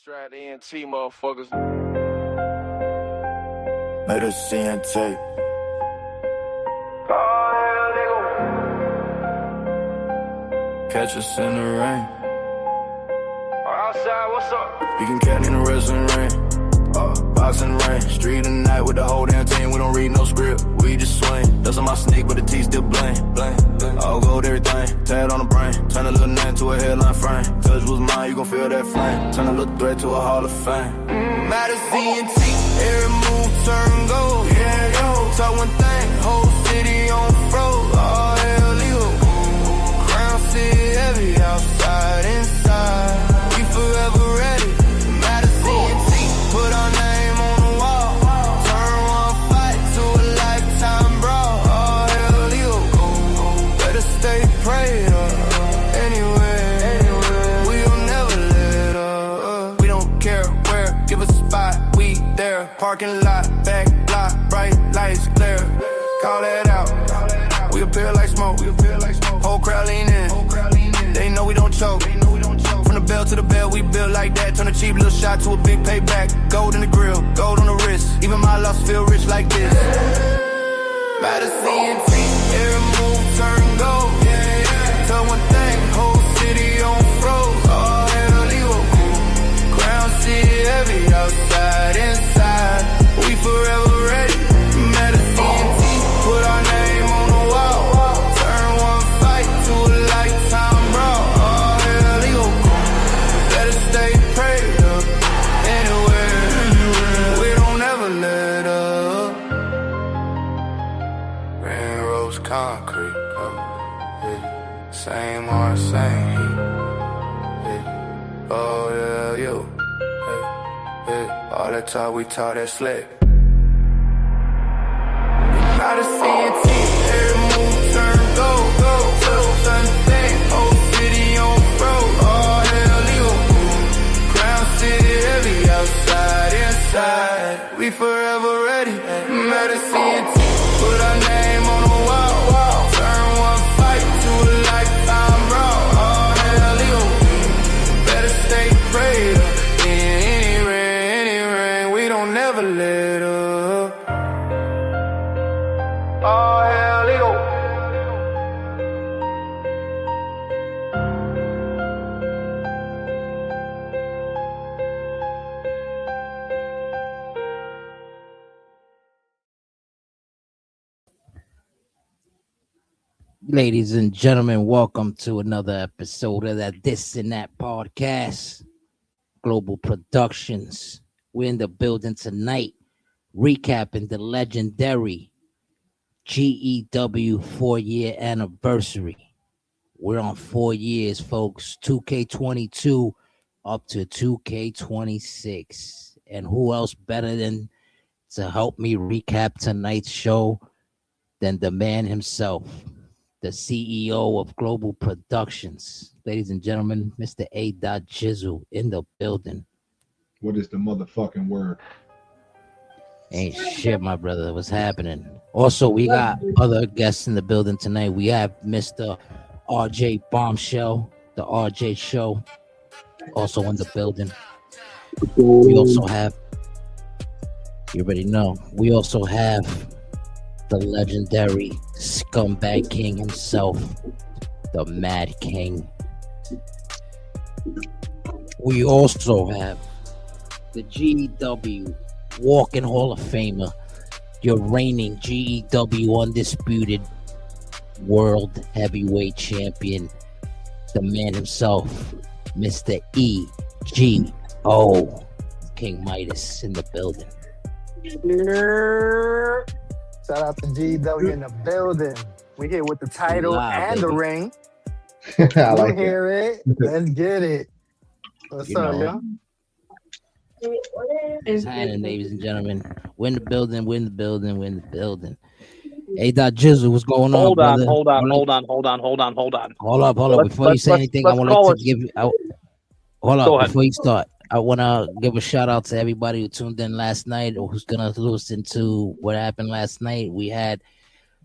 Strat ENT motherfuckers. Made a CNT. Catch us in the rain. Outside, what's up? You can catch me in the wrestling ring. Boxing rain. Street at night with the whole damn team. We don't read no script. We just swing. That's on my sneak, but the T still bling. All gold, everything. Tad on the brain. Turn a little name to a headline frame. Touch was mine, you gon' feel that flame. Turn a little threat to a Hall of Fame. Matter CNT. Every move turn gold. Yeah, yo. Talk one thing. Whole city on froze. All hell legal. Crown City heavy. Outside, inside. We forever ready. Matter CNT. Put our name on the wall. Turn one fight to a lifetime brawl. All hell legal. Better stay prayed up. Anywhere. We'll never let up. We don't care where. Give us a spot. We there. Parking lot. Back block. Bright lights glare. Call that out. We appear like smoke. Whole crowd lean in. They know we don't choke. From the bell to the bell, we build like that. Turn a cheap little shot to a big payback. Gold in the grill, gold on the wrist. Even my loss feel rich like this. Matter CNT, every move turn gold. Tell one thing, whole city on froze. All hell legal. Crown City heavy, outside, inside. We forever ready. Matter CNT, put our name on the wall. Turn one fight to a lifetime brawl. All hell legal. Better stay prayed up. Anywhere. We don't ever let up. Rain rose concrete. Yeah. Same heart, same heat. Yeah. Oh yeah, yo. Yeah. All that talk we talk that slick. Not a CNT, every move turn gold. Touch something, whole city on road. All hell legal. Crown City heavy, outside, inside. We forever ready. Matter CNT, put our name on the wall. Turn one fight to a lifetime brawl. All hell legal. Better stay prayed up. Any rain, we don't never let up. All hell legal. Ladies and gentlemen, welcome to another episode of that This and That podcast. Global Productions. We're in the building tonight, recapping the legendary GEW 4-year anniversary. We're on 4 years, folks. 2K22 up to 2K26. And who else better than to help me recap tonight's show than the man himself, the CEO of Global Productions. Ladies and gentlemen, Mr. A. Jizzle in the building. What is the motherfucking word? Ain't shit, my brother. What's happening? Also, we got other guests in the building tonight. We have Mr. RJ Bombshell, the RJ Show, also in the building. We also have, you already know, we also have the legendary scumbag king himself, the Mad King. We also have the GEW Walking Hall of Famer, your reigning GEW undisputed world heavyweight champion, the man himself, Mr. E.G.O. King Midas in the building. Shout out to GW in the building. We here with the title and the ring. I like hear it. Let's get it. What's up, y'all? It's happening, ladies and gentlemen. We're in the building. We're in the building. We're in the building. Hey, Jizzle, what's going on? Hold on. Hold up. Before you say anything, I want to give you. Hold up. Before you start, I want to give a shout out to everybody who tuned in last night or who's going to listen to what happened last night. We had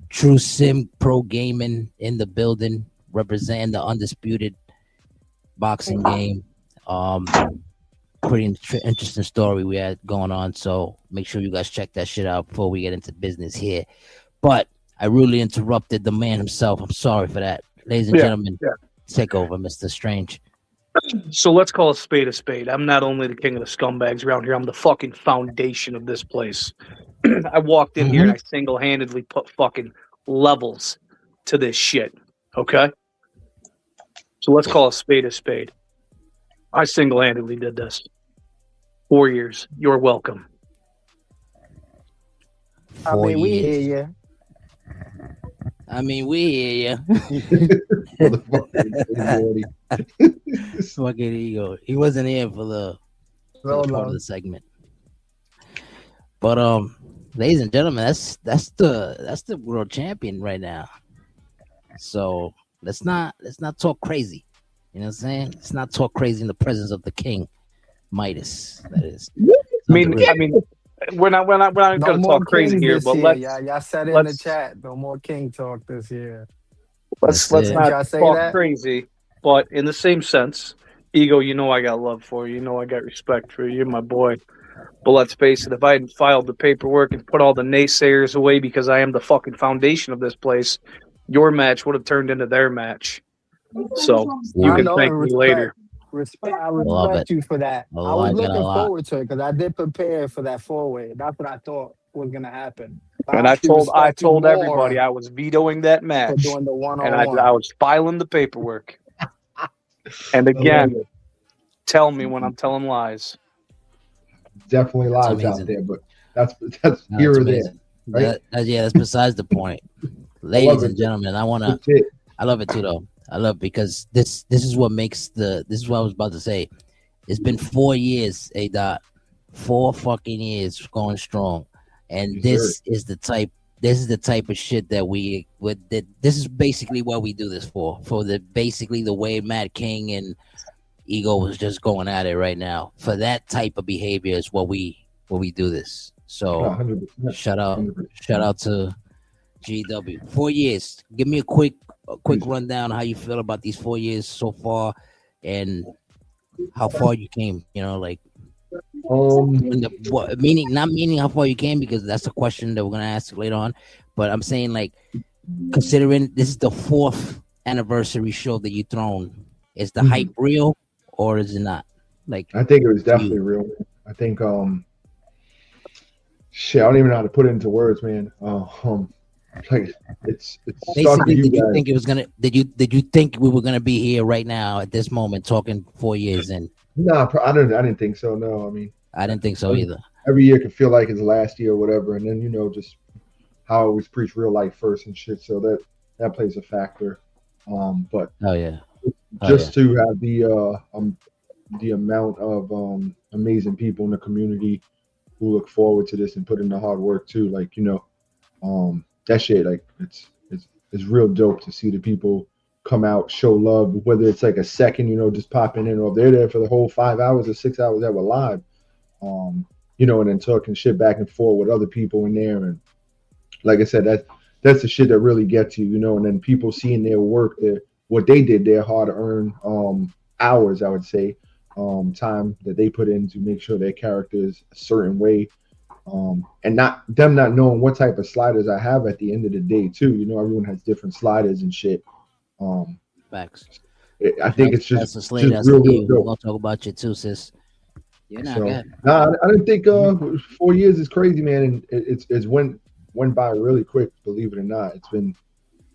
True Sim Pro Gaming in the building representing the undisputed boxing game. pretty interesting story we had going on. So make sure you guys check that shit out before we get into business here. But I really interrupted the man himself. I'm sorry for that. Ladies and gentlemen, take over, Mr. Strange. So let's call a spade a spade. I'm not only the king of the scumbags around here, I'm the fucking foundation of this place. I walked in here and I single-handedly put fucking levels to this shit. Okay? So let's call a spade a spade. I single-handedly did this. 4 years. You're welcome. I mean, we hear you. I mean, we hear you. Fucking ego. He wasn't here for the part of the segment. But ladies and gentlemen, that's the world champion right now. So let's not talk crazy. You know what I'm saying? Let's not talk crazy in the presence of the king, Midas. That is. I mean, we're not going to talk crazy here, but y'all said it in the chat. No more king talk this year. Let's not talk crazy, but in the same sense, Ego, you know I got love for you. You know I got respect for you. You're my boy. But let's face it, if I hadn't filed the paperwork and put all the naysayers away because I am the fucking foundation of this place, your match would have turned into their match. So you can thank me later. I respect you for that. I was looking forward to it because I did prepare for that 4-way. That's what I thought was going to happen. And I told everybody I was vetoing that match. Doing the one-on-one. And I was filing the paperwork. And again, tell me when I'm telling lies. Definitely lies out there, but that's here or there. Right? That's besides the point. Ladies and gentlemen, I love it too though. I love it because this is what makes this is what I was about to say. It's been 4 years, A-Dot. 4 fucking years going strong. And this is the type of shit that this is basically what we do this for basically the way Matt King and Ego was just going at it right now. For that type of behavior is what we do this. So 100%. Shout out to GW. 4 years. Give me a quick rundown how you feel about these 4 years so far and how far you came, you know, like not meaning how far you came because that's a question that we're gonna ask later on, but I'm saying like considering this is the 4th anniversary show that you thrown, is the hype real or is it not? Like I think it was definitely real. I think shit, I don't even know how to put it into words, man. Like it's basically did you think it was gonna did you think we were gonna be here right now at this moment talking 4 years in? No, I didn't think so. No, I mean I didn't think so either. Every year can feel like it's last year or whatever, and then just how I always preach real life first and shit. So that plays a factor. But to have the amount of amazing people in the community who look forward to this and put in the hard work too, like that shit, like it's real dope to see the people come out, show love, whether it's like a second, just popping in, or if they're there for the whole 5 hours or 6 hours that were live, and then talking shit back and forth with other people in there. And like I said, that's the shit that really gets you, and then people seeing their work, what they did, their hard-earned hours, I would say, time that they put in to make sure their character is a certain way. And not knowing what type of sliders I have at the end of the day too. Everyone has different sliders and shit. Facts. I think it's just real dope. We're gonna talk about you too, sis. You're not good. Nah, I didn't think 4 years is crazy, man. And it's went by really quick. Believe it or not, it's been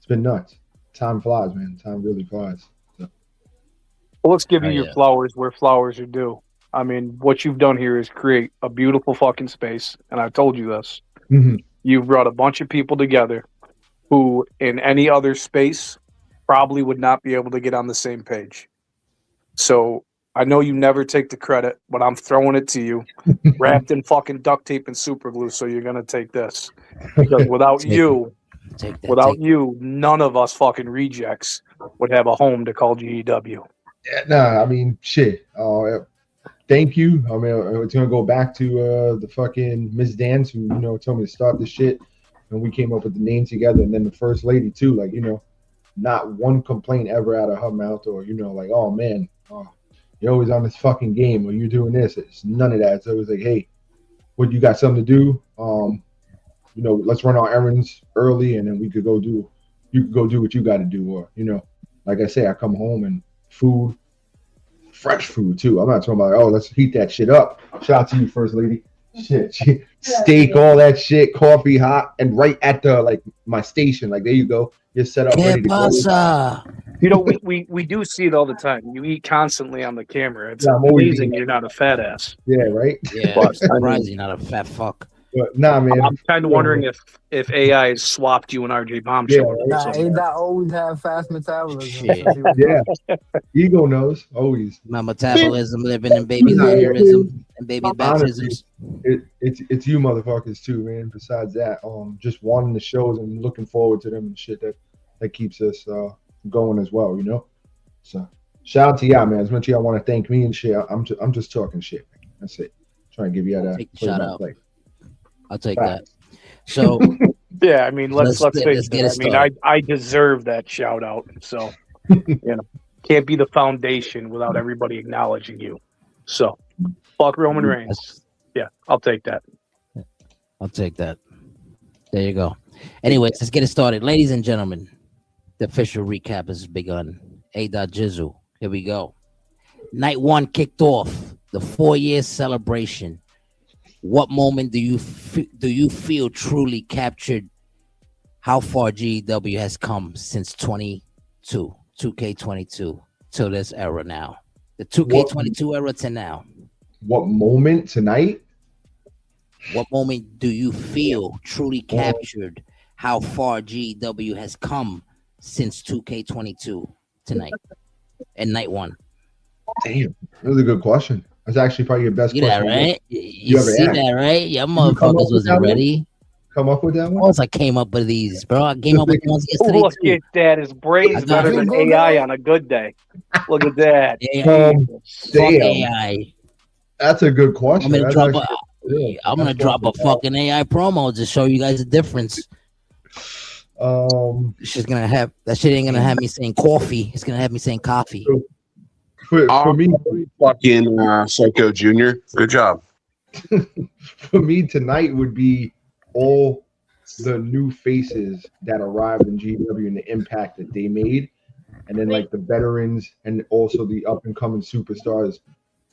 nuts. Time flies, man. Time really flies. So. Well, let's give you your flowers where flowers are due. I mean, what you've done here is create a beautiful fucking space, and I've told you this. Mm-hmm. You've brought a bunch of people together who, in any other space, probably would not be able to get on the same page. So I know you never take the credit, but I'm throwing it to you, wrapped in fucking duct tape and super glue. So you're gonna take this because without you, none of us fucking rejects would have a home to call GEW. Yeah, nah, I mean, shit. Thank you. I mean, it's gonna go back to the fucking Miss Dance who told me to start this shit, and we came up with the name together. And then the first lady too, like not one complaint ever out of her mouth, or like, oh man, you're always on this fucking game or you're doing this. It's none of that. It's always like, hey, what, you got something to do? Let's run our errands early and then you could go do what you got to do. Or, like I say, I come home and food, fresh food too. I'm not talking about, oh, let's heat that shit up. Shout out to you, First Lady. Shit, steak, all that shit, coffee hot, and right at the my station. Like, there you go. You're set up, ready to go. We do see it all the time. You eat constantly on the camera. It's amazing you're not a fat ass. Yeah, right? Yeah, I'm surprised you're not a fat fuck. But nah, man. I'm kind of wondering if AI has swapped you and RJ Bombshell. Ain't that always have fast metabolism? Yeah. Ego knows, always. My metabolism living in baby aneurysm and baby baptisms. It's you motherfuckers too, man. Besides that, just wanting the shows and looking forward to them and shit that keeps us going as well, So shout out to y'all, man. As much as y'all want to thank me and shit, I'm just talking shit. That's it. Trying to give you that shout out. I'll take that. So yeah, I mean, let's face it. I mean, I deserve that shout out. So can't be the foundation without everybody acknowledging you. So fuck Roman Reigns. Yeah, I'll take that. I'll take that. There you go. Anyways, let's get it started, ladies and gentlemen. The official recap has begun. A.Jizzle. Here we go. Night 1 kicked off. The 4-year celebration. What moment do you feel truly captured how far GW has come since 2K22 till this era now? The 2K22 era to now. What moment tonight? What moment do you feel truly captured how far GW has come since 2K22 tonight and night 1? Damn, that was a good question. That's actually probably your best question. That right? You see that right? Your motherfuckers wasn't ready. Come up with that one? Of course I came up with these, bro. I came up with the ones yesterday. Look at that. His brain's better than AI on a good day. Look at that. Fuck AI. That's a good question. I'm gonna drop a fucking AI promo to show you guys the difference. That shit ain't gonna have me saying coffee. It's gonna have me saying coffee. For me, fucking Psycho Junior. Good job. For me, tonight would be all the new faces that arrived in GW and the impact that they made, and then the veterans and also the up and coming superstars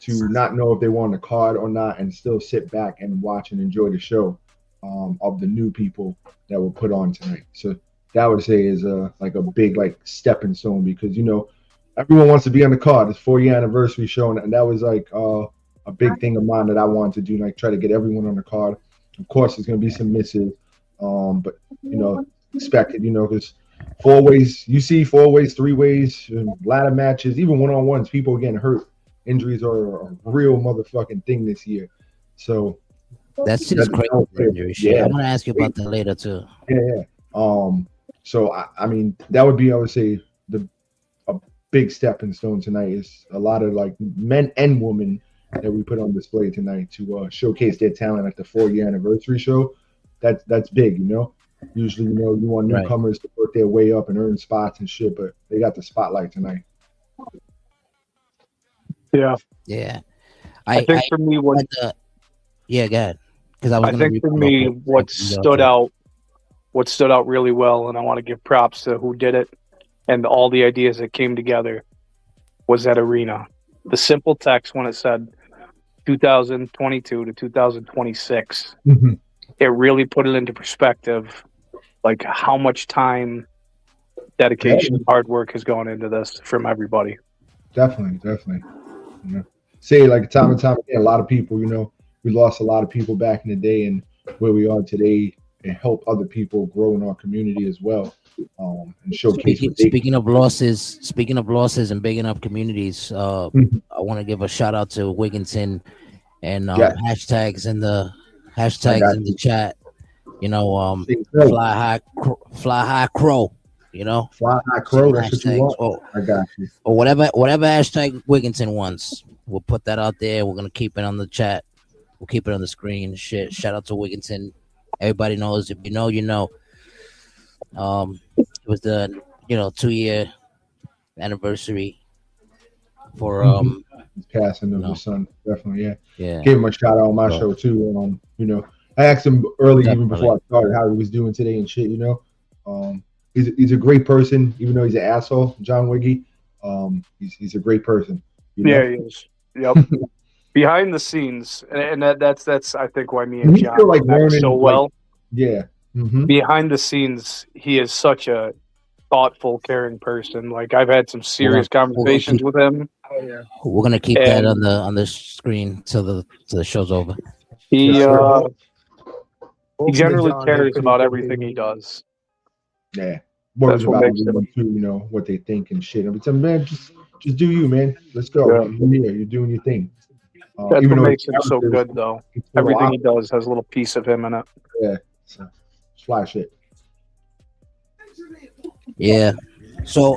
to not know if they want a card or not and still sit back and watch and enjoy the show of the new people that were put on tonight. So that I would say is a big stepping stone, because everyone wants to be on the card. It's 4-year anniversary show, and that was a big thing of mine that I wanted to do, try to get everyone on the card. Of course, there's going to be some misses, but expected, because 4 ways, you see 4 ways, 3 ways, ladder matches, even one-on-ones, people are getting hurt. Injuries are a real motherfucking thing this year. So that's just crazy. Injury shit. Yeah. I'm gonna ask you about that later too. Yeah. So I mean, that would be, I would say, a big stepping stone tonight is a lot of men and women that we put on display tonight to showcase their talent at the 4-year anniversary show. That's big, Usually, you want newcomers to work their way up and earn spots and shit, but they got the spotlight tonight. Yeah. I think for me, go ahead. Because I think for me, what stood out really well, and I want to give props to who did it and all the ideas that came together, was that arena. The simple text when it said 2022 to 2026, it really put it into perspective, how much time, dedication, hard work has gone into this from everybody. Definitely. Say time and time again, a lot of people, we lost a lot of people back in the day, and where we are today, and help other people grow in our community as well, and showcase. Speaking of losses and bigging up communities, I want to give a shout out to Wigginton and hashtags in the chat. Fly high crow. Fly high crow. That's what you want. I got you. Or whatever hashtag Wigginton wants, we'll put that out there. We're gonna keep it on the chat. We'll keep it on the screen. Shit. Shout out to Wigginton. Everybody knows. If you know, you know. It was the 2-year anniversary for his passing of his son. Definitely, yeah. Gave him a shout out on my show too. I asked him early, even before I started, how he was doing today and shit. He's a great person, even though he's an asshole. John Wiggy, he's a great person. Yeah, he is. Yep. Behind the scenes, and that's I think why me and John feel like learning so well. Yeah. Mm-hmm. Behind the scenes, he is such a thoughtful, caring person. Like I've had some serious conversations with him. Oh yeah. We're gonna keep that on the screen till the show's over. He generally cares about everything he does. Yeah. Worries about everyone too, what they think and shit. Every time, man, just do you, man. Let's go. Yeah. You're doing your thing. That's what makes him so good, though. Everything he does has a little piece of him in it. Yeah. So, fly shit. Yeah. So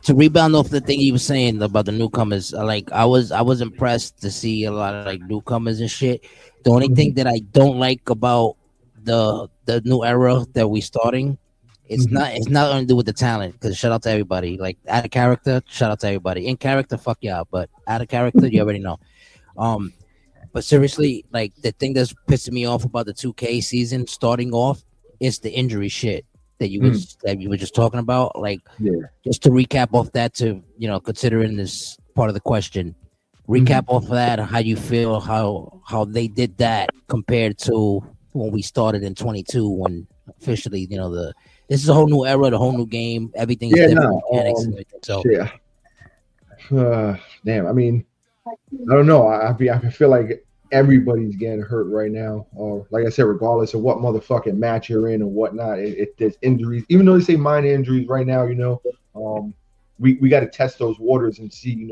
to rebound off the thing you were saying about the newcomers, I was impressed to see a lot of like newcomers and shit. The only thing that I don't like about the new era that we starting, it's not going to do with the talent, because shout out to everybody. Like out of character, shout out to everybody. In character, fuck y'all, but out of character, you already know. But seriously, like the thing that's pissing me off about the 2K season starting off is the injury shit that you were just talking about. Like, just to recap off that, to considering this part of the question, recap off of that, how you feel, how they did that compared to when we started in 22, when officially, this is a whole new era, the whole new game, everything is different, mechanics and everything. So damn, I mean, I don't know. I feel like everybody's getting hurt right now. Or like I said, regardless of what motherfucking match you're in and whatnot, there's injuries. Even though they say minor injuries right now, we got to test those waters and see,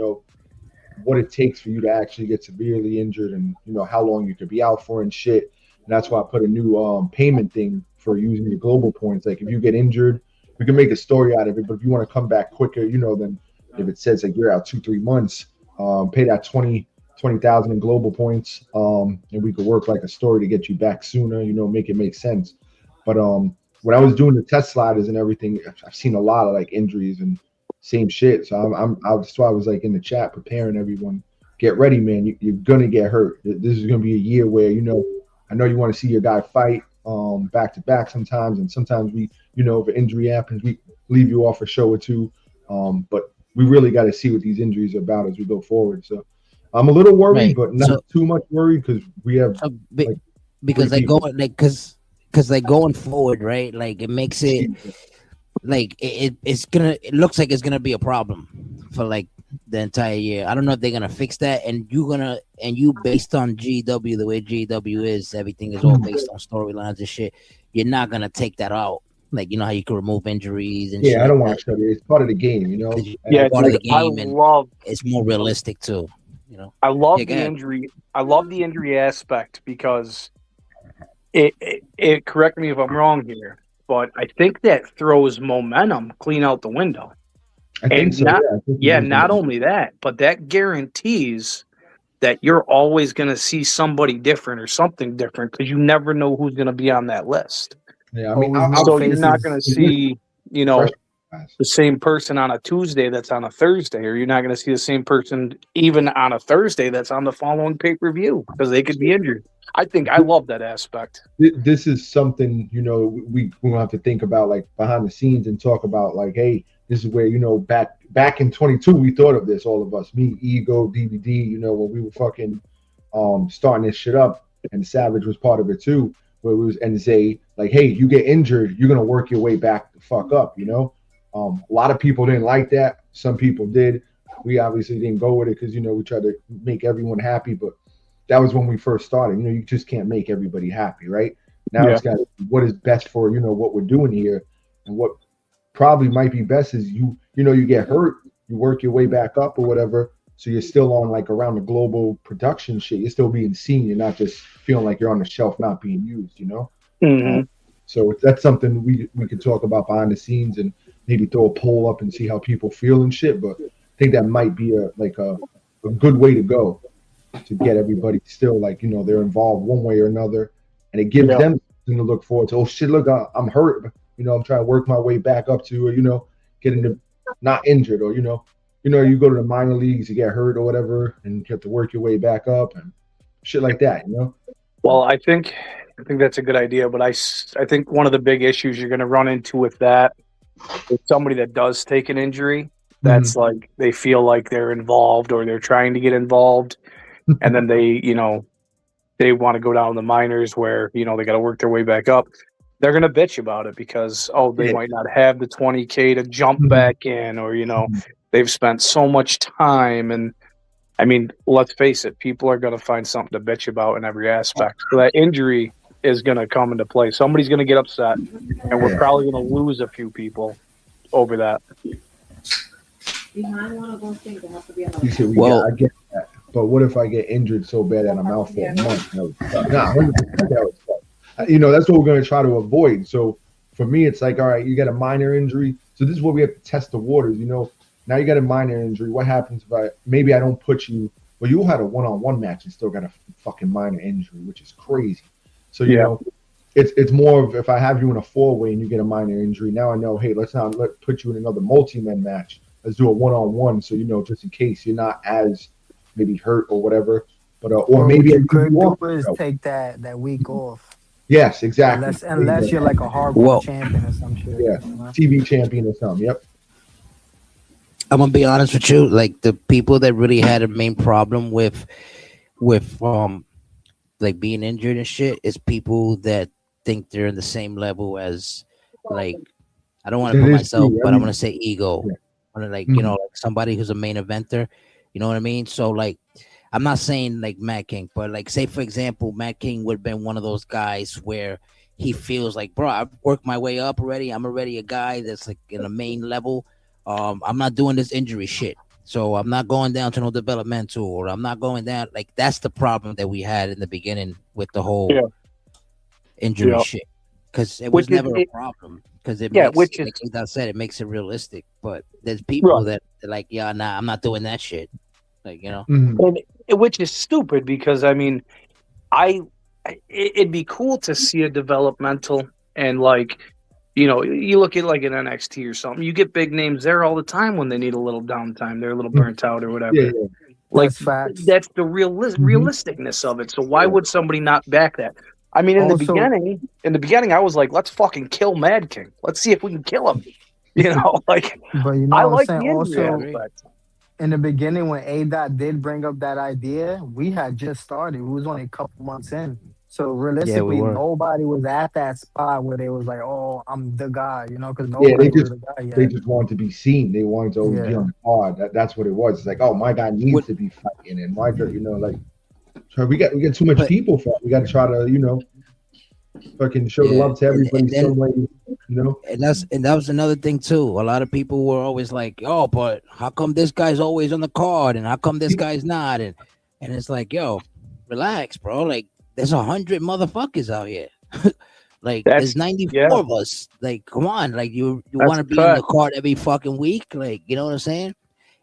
what it takes for you to actually get severely injured, and how long you could be out for and shit. And that's why I put a new payment thing for using your global points. Like if you get injured, we can make a story out of it. But if you want to come back quicker, then if it says like you're out 2-3 months, pay that 20,000 in global points, and we could work like a story to get you back sooner. Make it make sense. But when I was doing the test sliders and everything, I've seen a lot of like injuries and same shit. So that's why I was like in the chat preparing everyone. Get ready, man. You're gonna get hurt. This is gonna be a year where I know you want to see your guy fight back to back sometimes, and sometimes we, if an injury happens, we leave you off a show or two. But we really got to see what these injuries are about as we go forward. So I'm a little worried, but not too much worried, because we have because they go because like going forward, right? Like it makes it like it looks like it's gonna be a problem for like the entire year. I don't know if they're gonna fix that, and you based on GW, the way GW is, everything is all based on storylines and shit. You're not gonna take that out. Like, how you can remove injuries and shit. I don't want to show you. It's part of the game, Yeah, part of the game, and it's more realistic too. I love the injury. I love the injury aspect, because it correct me if I'm wrong here, but I think that throws momentum clean out the window. I think so. Not only that, but that guarantees that you're always going to see somebody different or something different, because you never know who's going to be on that list. Yeah, I mean, so you're not going to see, the same person on a Tuesday that's on a Thursday, or you're not going to see the same person even on a Thursday that's on the following pay-per-view, because they could be injured. I love that aspect. This is something, we're going to have to think about, like, behind the scenes, and talk about, like, hey, this is where, back in 22, we thought of this, all of us, me, Ego, DVD, when we were fucking starting this shit up, and Savage was part of it too, where we was, and say, like, hey, you get injured, you're going to work your way back the fuck up, A lot of people didn't like that. Some people did. We obviously didn't go with it, because, we tried to make everyone happy, but that was when we first started. You just can't make everybody happy, right? Now it's got what is best for, what we're doing here, and what probably might be best is you get hurt, you work your way back up or whatever, so you're still on like around the global production shit. You're still being seen. You're not just feeling like you're on the shelf not being used, So that's something we could talk about behind the scenes, and maybe throw a poll up and see how people feel and shit. But I think that might be a good way to go, to get everybody still like, they're involved one way or another, and it gives them something to look forward to. Oh shit, look, I'm hurt. I'm trying to work my way back up to, getting to not injured, or, you go to the minor leagues, you get hurt or whatever, and you have to work your way back up and shit like that. Well, I think that's a good idea, but I think one of the big issues you're going to run into with that is somebody that does take an injury. That's like they feel like they're involved or they're trying to get involved, and then they want to go down to the minors where they got to work their way back up. They're going to bitch about it because they might not have the $20K to jump back in, or they've spent so much time. And I mean, let's face it, people are going to find something to bitch about in every aspect. So that injury is going to come into play. Somebody's going to get upset, and we're probably going to lose a few people over that. Behind one of those things, there has to be another. I get that. But what if I get injured so bad that I'm out for a month? That was tough. That's what we're going to try to avoid. So for me, it's like, all right, you got a minor injury. So this is where we have to test the waters. Now you got a minor injury. What happens if I don't put you? Well, you had a one-on-one match and still got a fucking minor injury, which is crazy. So it's more of if I have you in a 4-way and you get a minor injury. Now I know, hey, let's not put you in another multi-man match. Let's do a one-on-one. So just in case you're not as maybe hurt or whatever. But or maybe you could do is take that week off. Yes, exactly. Unless you're like a hardcore champion or some shit. Yeah, TV champion or something. Yep. I'm gonna be honest with you. Like the people that really had a main problem with like being injured and shit is people that think they're in the same level as like I don't want to put myself, but I'm gonna say ego. Yeah. Like like somebody who's a main eventer. You know what I mean? So like. I'm not saying like Matt King, but like say for example, Matt King would have been one of those guys where he feels like, bro, I've worked my way up already. I'm already a guy that's like in a main level. I'm not doing this injury shit. So I'm not going down to no developmental or I'm not going down. Like that's the problem that we had in the beginning with the whole injury shit. Because it was never a problem. Because it makes, like I said, it makes it realistic. But there's people that are like, yeah, nah, I'm not doing that shit. Like, and which is stupid because I mean, it'd be cool to see a developmental and like, you look at like an NXT or something, you get big names there all the time when they need a little downtime, they're a little burnt out or whatever. Yeah. Like that's the realisticness of it. So why would somebody not back that? I mean, in the beginning, I was like, let's fucking kill Mad King. Let's see if we can kill him. Like, but I like the injury aspect. In the beginning, when A-Dot did bring up that idea, we had just started. We was only a couple months in. So realistically, nobody was at that spot where they was like, oh, I'm the guy, because nobody was the guy yet. They just wanted to be seen. They wanted to always be on the card. That's what it was. It's like, oh, my guy needs to be fighting. And my girl, like, so we got too much people for it. We got to try to, fucking show love to everybody some way, And that was another thing too. A lot of people were always like, "Oh, but how come this guy's always on the card, and how come this guy's not?" And it's like, "Yo, relax, bro. Like, there's 100 motherfuckers out here. Like, there's 94 of us. Like, come on. Like, you want to be on the card every fucking week? Like, you know what I'm saying?"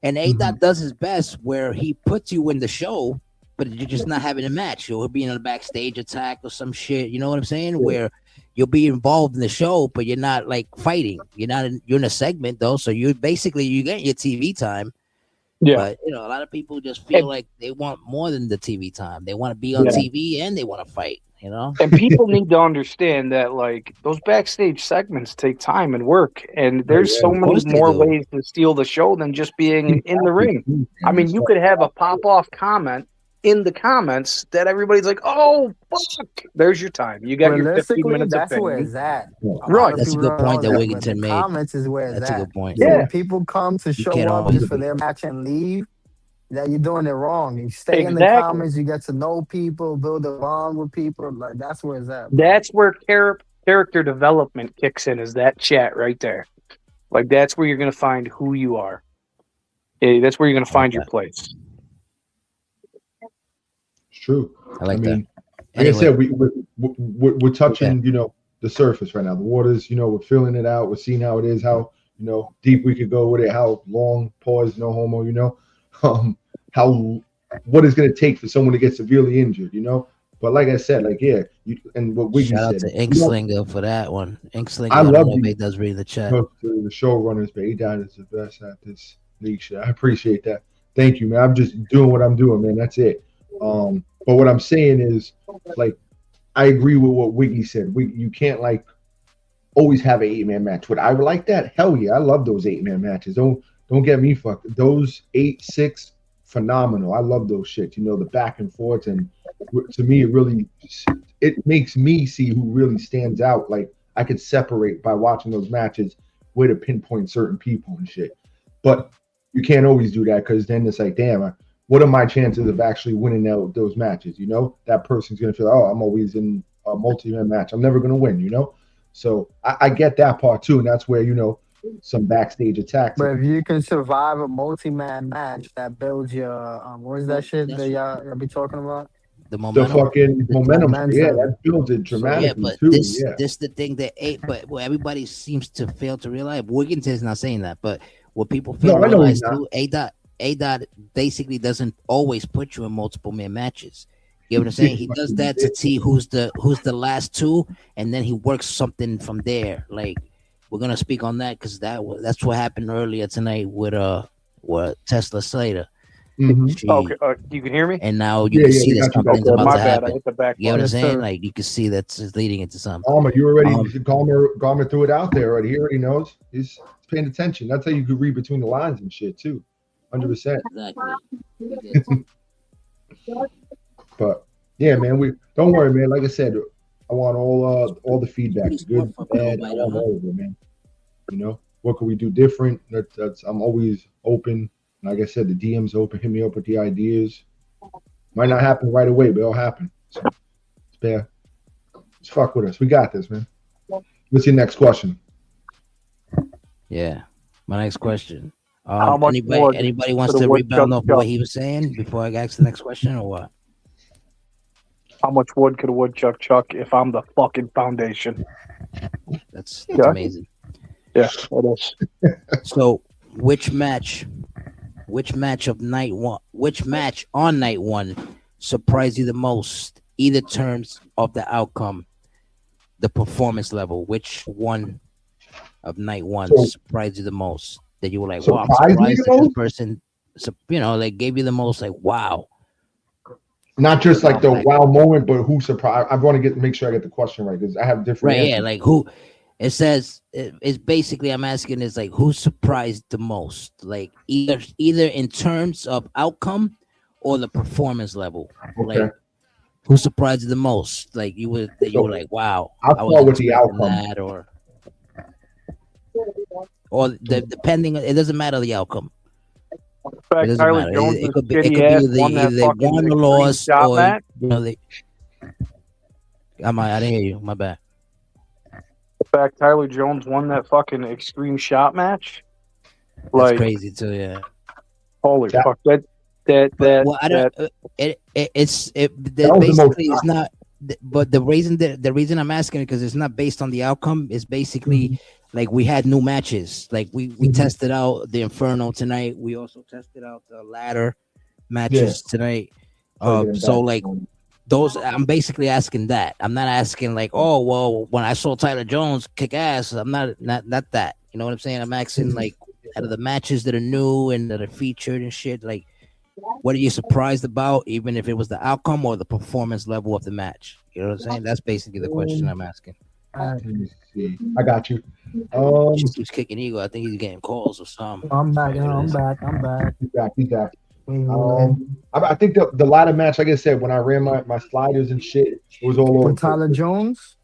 And A-Dot does his best where he puts you in the show, but you're just not having a match. You'll be in a backstage attack or some shit. You know what I'm saying? Where you'll be involved in the show, but you're not like fighting. You're in a segment though, so you get your TV time. Yeah. But a lot of people just feel like they want more than the TV time. They want to be on TV and they want to fight. And people need to understand that like those backstage segments take time and work, and there's so many more ways to steal the show than just being in the ring. I mean, you could have a pop-off comment in the comments that everybody's like, oh, fuck, there's your time. You got your 15 minutes that's of fame. where it's at. Right. That's a good point that Wigginton made. Comments is where it's that's at. A good point. So when people come to show up just for their match and leave, that you're doing it wrong. You stay in the comments, you get to know people, build a bond with people. Like that's where it's at. That's where character development kicks in, is that chat right there. Like that's where you're going to find who you are. That's where you're going to find your place. True. I like that. Like I said, we're touching, the surface right now. The waters, we're feeling it out. We're seeing how it is, how, deep we could go with it, how long, pause, no homo, what it's going to take for someone to get severely injured, But like I said, and what we shout out said, to Inkslinger for that one. Inkslinger, I love he does read the chat. The showrunners, but A-Dot is the best at this. Nisha. I appreciate that. Thank you, man. I'm just doing what I'm doing, man. That's it. But what I'm saying is, like, I agree with what Wiggy said. You can't like always have an 8-man match. Would I like that? Hell yeah, I love those 8-man matches. Don't get me fucked. Those 8-6, phenomenal. I love those shit. You know, the back and forth, and to me, it makes me see who really stands out. Like I could separate by watching those matches where to pinpoint certain people and shit. But you can't always do that because then it's like, damn, what are my chances of actually winning those matches? You know, that person's gonna feel, oh, I'm always in a multi-man match. I'm never gonna win. You know, so I get that part too, and that's where some backstage attacks. But if you can survive a multi-man match, that builds your what is that shit that y'all be talking about? The momentum. The fucking momentum. Yeah, that builds it dramatically too. This the thing that what everybody seems to fail to realize. Wiggins is not saying that, but what people fail to realize too, A dot basically doesn't always put you in multiple man matches. You know what I'm saying? He does that to see who's the last two, and then he works something from there. Like we're gonna speak on that because that's what happened earlier tonight with Tesla Slater. Mm-hmm. Okay, you can hear me, and now you can see that something's about to happen. I hit the back. You know what I'm saying? Like you can see that's leading into something. You already Garmer threw it out there already. He already knows. He's paying attention. That's how you could read between the lines and shit too. 100%. Exactly. But yeah, man, we don't worry, man. Like I said, I want all the feedback, good, bad, all of it, man. You know, what can we do different? I'm always open. Like I said, the DM's open. Hit me up with the ideas. Might not happen right away, but it'll happen. So it's bad. Just fuck with us. We got this, man. What's your next question? Yeah, my next question. Anybody wants to rebound off what he was saying before I ask the next question, or what? How much wood could a woodchuck chuck if I'm the fucking foundation? That's amazing. Yeah, it is. So, which match on night one surprised you the most, either terms of the outcome, the performance level? Which one of night one surprised you the most? That you were like, wow, I'm surprised that this person, like gave you the most, like, wow. Not just like the wow moment, but who surprised? I want to make sure I get the question right because I have different. Right, yeah, like who? It says it's basically I'm asking is like who surprised the most, like either in terms of outcome or the performance level. Okay. Like who surprised you the most? Like you were like, wow, I was with the outcome that, or depending, it doesn't matter the outcome. In fact, Tyler Jones it could be either won or lost, or I didn't hear you. My bad. In fact, Tyler Jones won that fucking extreme shot match. That's crazy too. Yeah. Holy fuck! It's not. But the reason I'm asking it because it's not based on the outcome. It's basically like we had new matches. Like we tested out the Inferno tonight. We also tested out the ladder matches tonight. So like those, I'm basically asking that. I'm not asking like, oh well, when I saw Tyler Jones kick ass, I'm not that. You know what I'm saying? I'm asking like out of the matches that are new and that are featured and shit. Like, what are you surprised about, even if it was the outcome or the performance level of the match? You know what I'm saying? That's basically the question I'm asking. Let me see. I got you. She keeps kicking ego. I think he's getting calls or something. I'm back. I'm back. He's back. I think the ladder match, like I said, when I ran my sliders and shit, it was all over. With Tyler Jones?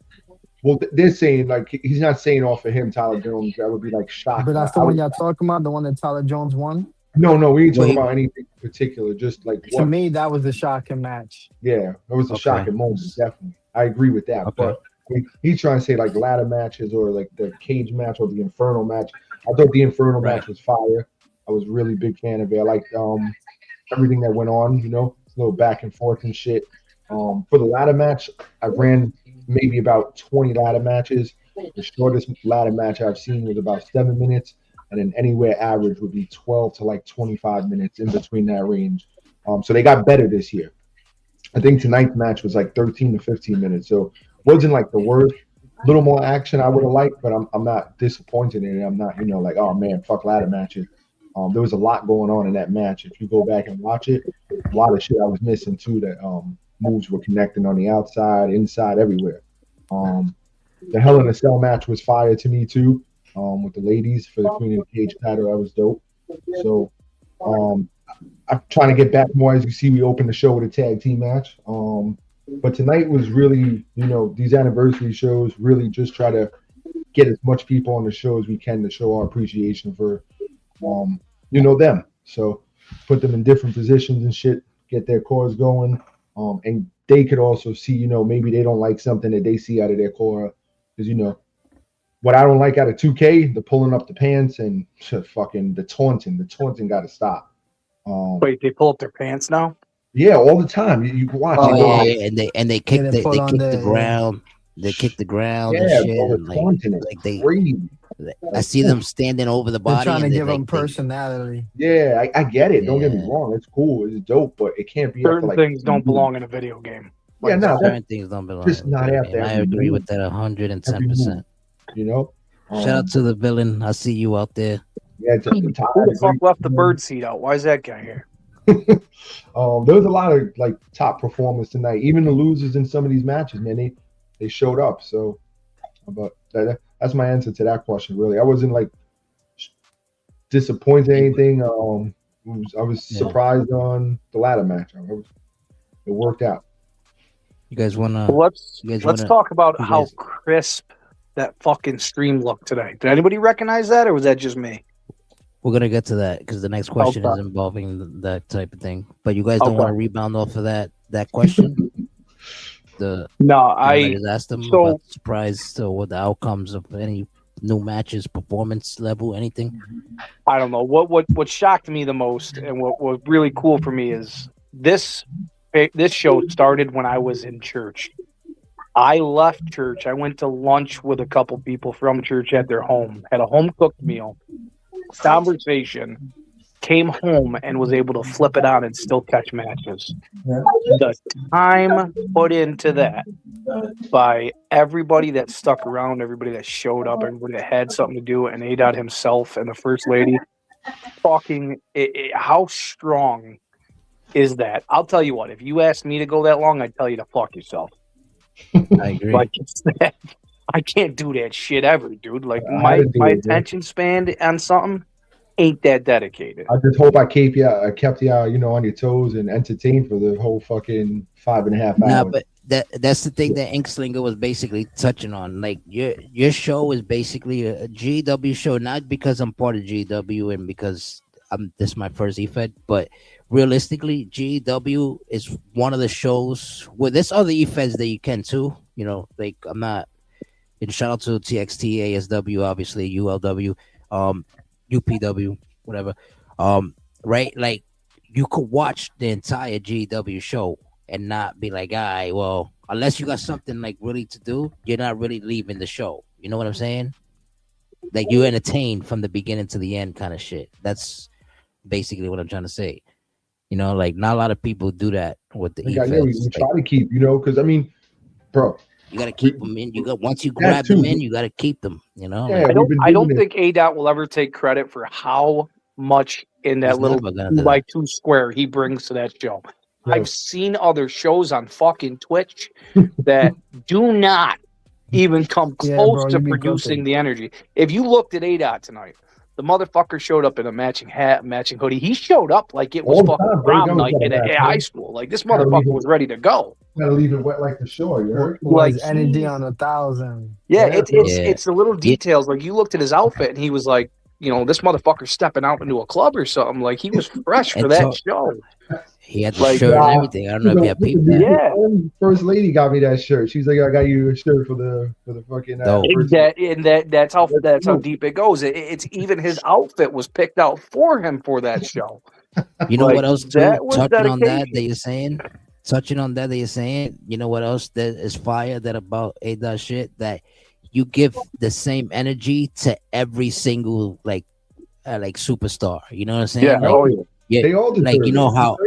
Well, they're saying like he's not saying off of him, Tyler Jones. That would be like shocking. But that's the one y'all talking about, the one that Tyler Jones won? No, we ain't talking about anything in particular. Just like to me, that was a shocking match. Yeah, it was a shocking moment. Definitely, I agree with that. Okay. But he's trying to say like ladder matches or like the cage match or the Inferno match. I thought the Inferno match was fire. I was really big fan of it. I liked everything that went on. You know, a little back and forth and shit. For the ladder match, I ran maybe about 20 ladder matches. The shortest ladder match I've seen was about 7 minutes. And then anywhere average would be 12 to like 25 minutes in between that range. So they got better this year. I think tonight's match was like 13 to 15 minutes. So wasn't like the worst. A little more action I would have liked, but I'm not disappointed in it. I'm not, like, oh man, fuck ladder matches. There was a lot going on in that match. If you go back and watch it, a lot of shit I was missing too. That moves were connecting on the outside, inside, everywhere. The Hell in a Cell match was fire to me too. With the ladies for the Queen of the Cage title, that was dope. So I'm trying to get back more. As you see, we opened the show with a tag team match. But tonight was really, these anniversary shows really just try to get as much people on the show as we can to show our appreciation for, them. So put them in different positions and shit, get their cores going. And they could also see, maybe they don't like something that they see out of their core. Because, what I don't like out of 2K, the pulling up the pants and fucking the taunting. The taunting got to stop. Wait, they pull up their pants now? Yeah, all the time. You can watch. Oh, yeah, and they kick the ground. They kick the ground and shit. And I see them standing over the body. They're trying to give them personality. Yeah, I get it. Don't get me wrong. It's cool. It's dope, but it can't be certain things don't belong in a video game. Yeah, no, certain things don't belong. Just not after. I agree with that 110%. Shout out to the villain. I see you out there. Yeah, who the fuck left the bird seat out? Why is that guy here? There was a lot of top performers tonight. Even the losers in some of these matches, man, they showed up. So, but that's my answer to that question. Really, I wasn't disappointed in anything. I was surprised on the ladder match. It worked out. You guys wanna? Let's talk about how crisp that fucking stream looked today. Did anybody recognize that, or was that just me? We're gonna get to that because the next question is involving that type of thing. But you guys don't want to rebound off of that question. I just asked them about surprise with the outcomes of any new matches, performance level, anything. I don't know what shocked me the most, and what was really cool for me is this show started when I was in church. I left church. I went to lunch with a couple people from church at their home, had a home cooked meal, conversation, came home and was able to flip it on and still catch matches. The time put into that by everybody that stuck around, everybody that showed up, everybody that had something to do, and ADOT himself and the First Lady, how strong is that? I'll tell you what, if you asked me to go that long, I'd tell you to fuck yourself. I agree. I can't do that shit ever, dude. My attention span on something ain't that dedicated. I just hope I kept you on your toes and entertained for the whole fucking 5.5 hours. Nah, but that's the thing that Inkslinger was basically touching on. Your show is basically a GW show, not because I'm part of GW and because this is my first EFED, but realistically, GW is one of the shows where there's other EFEDs that you can too. I'm not. And shout out to TXT, ASW, obviously ULW, UPW, whatever. Right? You could watch the entire GW show and not be like, all right, well, unless you got something really to do, you're not really leaving the show. You know what I'm saying? You're entertained from the beginning to the end, kind of shit. That's basically what I'm trying to say. Not a lot of people do that with the EFEDs. We try to keep, because bro, you got to keep them in. Once you grab them in, you got to keep them. Yeah, I don't think ADOT will ever take credit for how much in that little 2x2 square he brings to that show. Yeah. I've seen other shows on fucking Twitch that do not even come close to producing the energy. If you looked at ADOT tonight, the motherfucker showed up in a matching hat, matching hoodie. He showed up like it was fucking prom night in high school. This motherfucker was ready to go. Gotta leave it wet like the shore. You heard? Energy on 1,000. Yeah, it's the little details. You looked at his outfit and he was like, this motherfucker stepping out into a club or something. He was fresh for that show. He had the shirt and everything. I don't know if you have peeped that. Yeah. First Lady got me that shirt. She's like, I got you a shirt for the fucking. That's how deep it goes. It's even his outfit was picked out for him for that show. You know what else? Touching on that you're saying. You know what else that is fire that about ADOT shit that you give the same energy to every single superstar. You know what I'm saying? Yeah. They all do. How.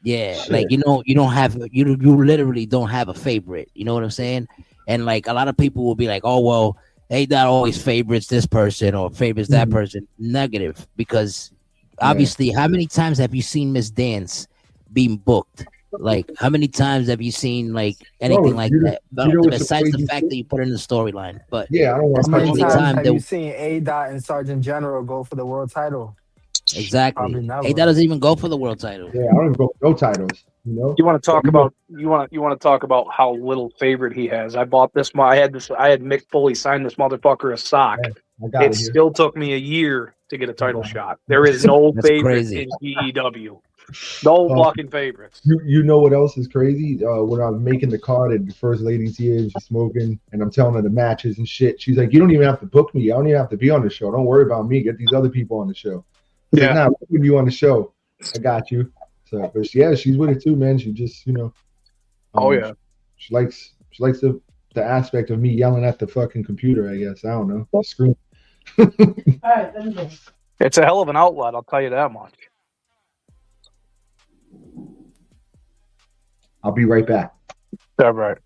Yeah, shit. You don't have you literally don't have a favorite. You know what I'm saying? And a lot of people will be like, oh well, ADOT always favorites this person or favorites that person. Negative, because obviously, how many times have you seen Miss Dance being booked? Like, how many times have you seen like anything like that? Besides the fact that you put in the storyline, but yeah, I don't want How many only times time have that you seen A. Dot and Sergeant General go for the world title? exactly. Probably never. Hey, that doesn't even go for the world title. Yeah, I don't even go for no titles. You know. You want to talk about you want to talk about how little favorite he has. I bought this. I had Mick Foley sign this motherfucker a sock. Yeah, it still took me a year to get a title shot. There is no favorite in GEW. No fucking favorites. You know what else is crazy? When I was making the card and the first lady's here and she's smoking, and I'm telling her the matches and shit. She's like, "You don't even have to book me. I don't even have to be on the show. Don't worry about me. Get these other people on the show." She's like, "Nah, put you on the show. I got you." So, but yeah, she's with it too, man. She just, she likes the aspect of me yelling at the fucking computer. I guess I don't know the screen. All right, let me go. It's a hell of an outlet. I'll tell you that much. I'll be right back. All right.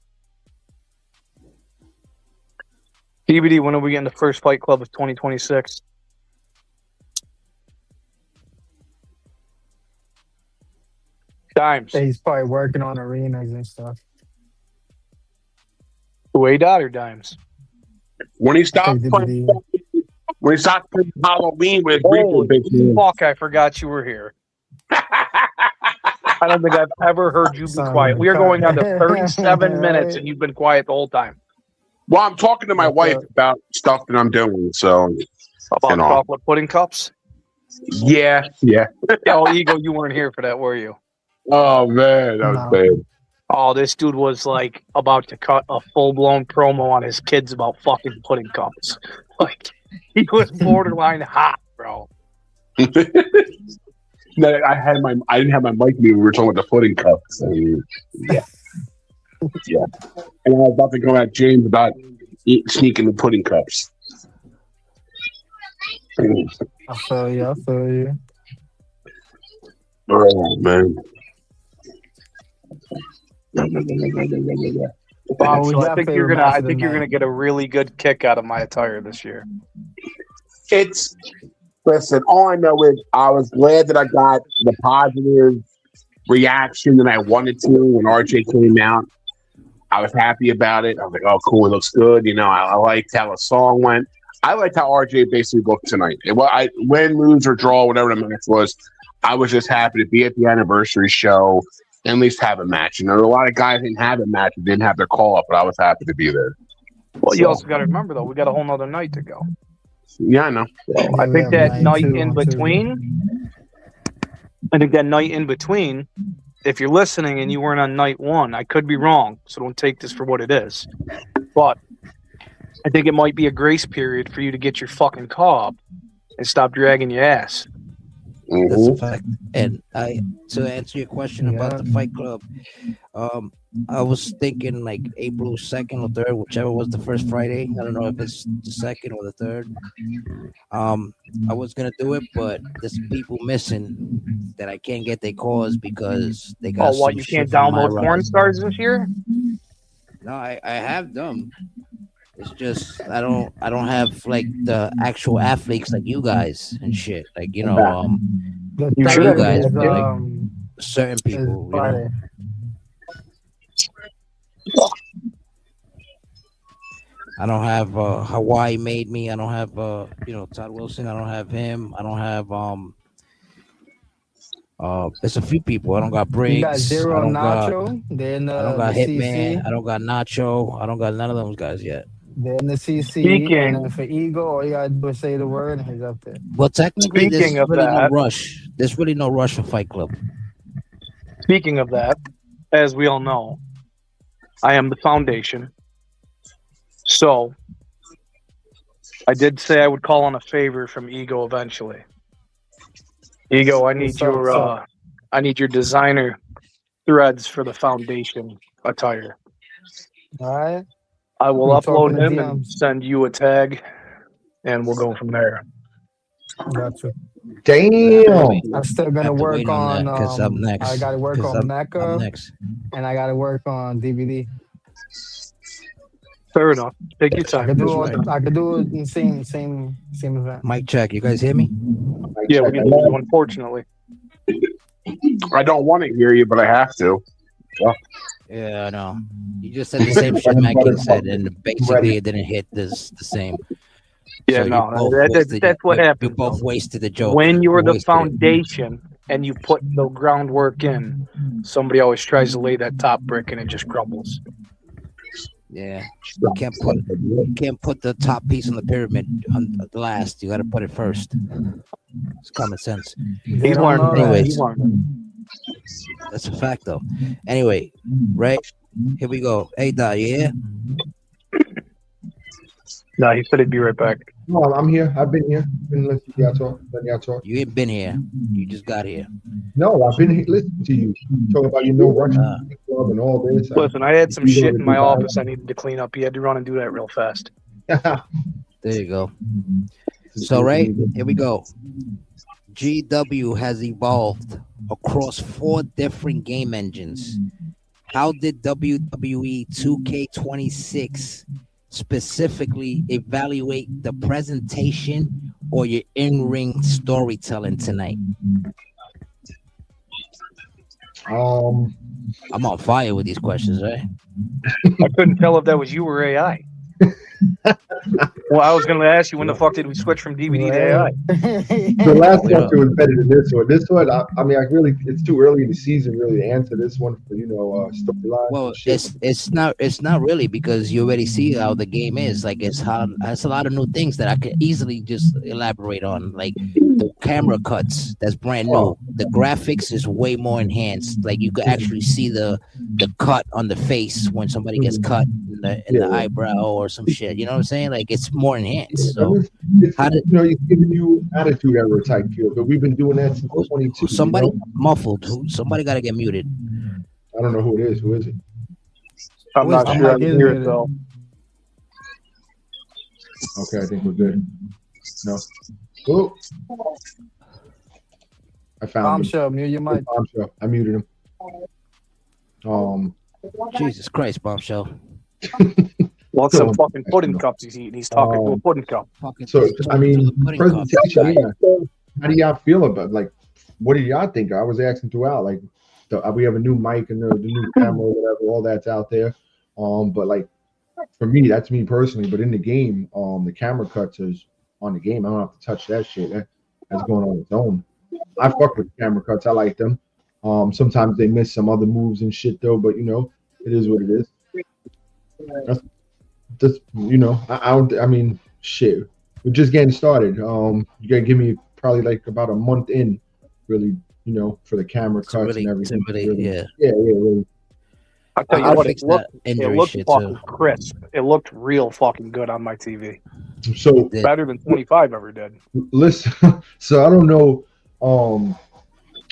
DVD, when are we getting the first Fight Club of 2026? Dimes. He's probably working on arenas and stuff. Way dot or Dimes? When he stopped playing Halloween with fuck, I forgot you were here. I don't think I've ever heard you be quiet. We are going on to 37 minutes and you've been quiet the whole time. Well, I'm talking to my wife about stuff that I'm doing. So about chocolate pudding cups? Yeah. Oh, Ego, you weren't here for that, were you? Oh man, that was bad. Oh, this dude was like about to cut a full-blown promo on his kids about fucking pudding cups. Like, he was borderline hot, bro. No, I didn't have my mic muted. We were talking about the pudding cups. Yeah. And I was about to go at James about sneaking the pudding cups. I feel you. Oh man. So I think you're gonna get a really good kick out of my attire this year. Listen, all I know is I was glad that I got the positive reaction that I wanted to when RJ came out. I was happy about it. I was like, oh, cool, it looks good. You know, I liked how the song went. I liked how RJ basically looked tonight. Win, lose, or draw, whatever the match was, I was just happy to be at the anniversary show and at least have a match. You know, a lot of guys didn't have a match and didn't have their call-up, but I was happy to be there. Well, you also got to remember, though, we got a whole nother night to go. Yeah, I know. I think that night in between, if you're listening and you weren't on night one, I could be wrong, so don't take this for what it is. But I think it might be a grace period for you to get your fucking call and stop dragging your ass. That's a fact. And to answer your question about the Fight Club, I was thinking like April 2nd or 3rd, whichever was the first Friday. I don't know if it's the 2nd or the 3rd. I was gonna do it, but there's people missing that I can't get their calls because they got. Oh, what? You can't download porn stars this year? No, I have them. It's just I don't have like the actual athletes like you guys and shit. Like you know, you guys, like certain people. You know. I don't have Hawaii made me. I don't have Todd Wilson. I don't have him. I don't have there's a few people. I don't got Briggs. You got Zero Nacho. I don't got Hitman. I don't got Nacho. I don't got none of those guys yet. They're in the CC. And then for Ego, all you gotta do is say the word and he's up there. Well, technically, there's really no rush. There's really no rush for Fight Club. Speaking of that, as we all know, I am the foundation. So I did say I would call on a favor from Ego eventually. Ego, I need your designer threads for the foundation attire. All right. I will upload him and send you a tag, and we'll go from there. Gotcha. Damn. I'm still gonna work on because I'm next. I gotta work on Mecca, and I gotta work on DVD. Fair enough. Take your I time. could do That's it. right. I could do it in same event. Mic check. You guys hear me? Yeah, we can hear you, unfortunately. I don't want to hear you, but I have to. Yeah, I know. You just said the same shit Matt King said, and basically it didn't hit the same. Yeah, So you no, both wasted, that's what you happens. both though. wasted the joke. When you're You the wasted it. foundation and you put the groundwork in, somebody always tries to lay that top brick and it just crumbles. Yeah, you can't put the top piece on the pyramid on the last. You got to put it first. It's common sense. They don't know that. Anyways, that's a fact though. Anyway, right here we go. Hey, Da, you here? No, he said he'd be right back. No, I'm here. I've been here. Been listening to y'all talk. You ain't been here. You just got here. No, I've been listening to you. Talk about Russian club and all this. Listen, I had some shit in my office I needed to clean up. He had to run and do that real fast. There you go. So, right, here we go. GW has evolved across 4 different game engines. How did WWE 2K26 specifically evaluate the presentation or your in-ring storytelling tonight? I'm on fire with these questions, right? I couldn't tell if that was you or AI. Well, I was going to ask you when the fuck did we switch from DVD to AI? The last one was better than this one. This one, I mean, it's too early in the season really to answer this one for storyline. Well, it's not really, because you already see how the game is. Like it's a lot of new things that I could easily just elaborate on. Like the camera cuts, that's brand new. The graphics is way more enhanced. Like you could actually see the cut on the face when somebody gets cut in the eyebrow or some shit. You know what I'm saying? Like it's more enhanced. So he's giving you attitude error type feel, but we've been doing that since 22. Somebody muffled. Somebody got to get muted. I don't know who it is. Who is it? I'm not sure. I can hear it though. Okay, I think we're good. No. Oh. I found Bombshell, mute your mic. Bombshell. I muted him. Jesus Christ, Bombshell. Well, it's some fucking pudding cups he's eating. He's talking to a pudding cup. So, I mean, presentation, how do y'all feel about, like, what do y'all think? I was asking throughout, like, we have a new mic and the new camera or whatever, all that's out there. But, like, for me, that's me personally. But in the game, the camera cuts is on the game. I don't have to touch that shit. That's going on its own. I fuck with camera cuts. I like them. Sometimes they miss some other moves and shit, though. But, it is what it is. That's I mean, shit. We're just getting started. You gotta give me probably like about a month in, really, for the camera cuts and everything. Really. I'll tell you what, it looked fucking crisp. It looked real fucking good on my TV. So better than 25 ever did. Listen, so I don't know.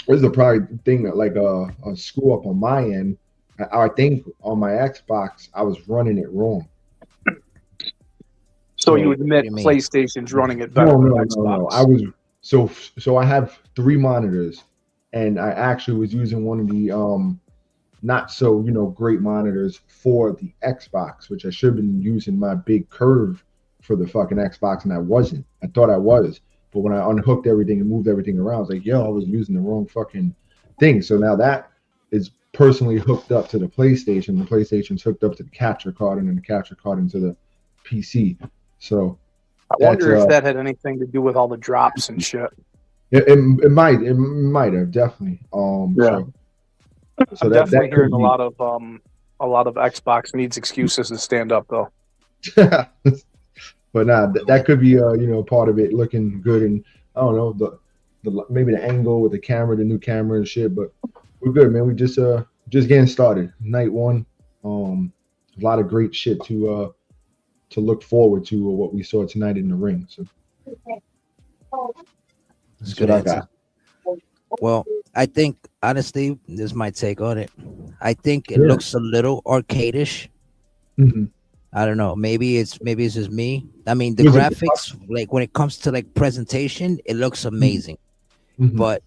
This is a probably thing that like a screw up on my end. I think on my Xbox I was running it wrong. So you admit PlayStation's running it better than Xbox? No. I was so I have 3 monitors, and I actually was using one of the not so great monitors for the Xbox, which I should have been using my big curve for the fucking Xbox, and I wasn't. I thought I was, but when I unhooked everything and moved everything around, I was like, yo, I was using the wrong fucking thing. So now that is personally hooked up to the PlayStation. The PlayStation's hooked up to the capture card, and then the capture card into the PC. So I wonder if that had anything to do with all the drops and shit. It might have definitely. Yeah. So I'm definitely hearing a lot of Xbox needs excuses to stand up though. But nah, that could be part of it looking good, and I don't know the maybe the angle with the camera, the new camera and shit. But we're good, man. We just getting started. Night 1, a lot of great shit to look forward to what we saw tonight in the ring. So that's good answer. Well, I think honestly, this is my take on it. I think it looks a little arcadish. Mm-hmm. I don't know. Maybe it's just me. I mean, the graphics, like when it comes to like presentation, it looks amazing. Mm-hmm. But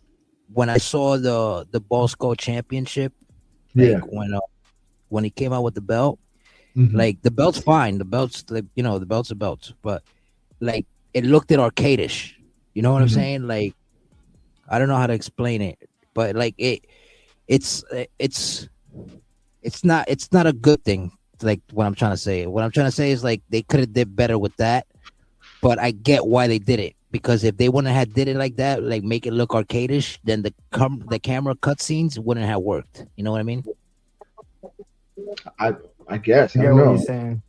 when I saw the Ball Skull Championship, like when he came out with the belt, Like the belt's fine. The belt's like, you know, the belt's are belts, but like it looked at arcadish. You know what I'm saying? Like I don't know how to explain it, but like it's not a good thing. Like what I'm trying to say. What I'm trying to say is like they could have did better with that, but I get why they did it, because if they wouldn't have did it like that, like make it look arcadish, then the camera cutscenes wouldn't have worked. You know what I mean? I guess I get don't what know. you're saying.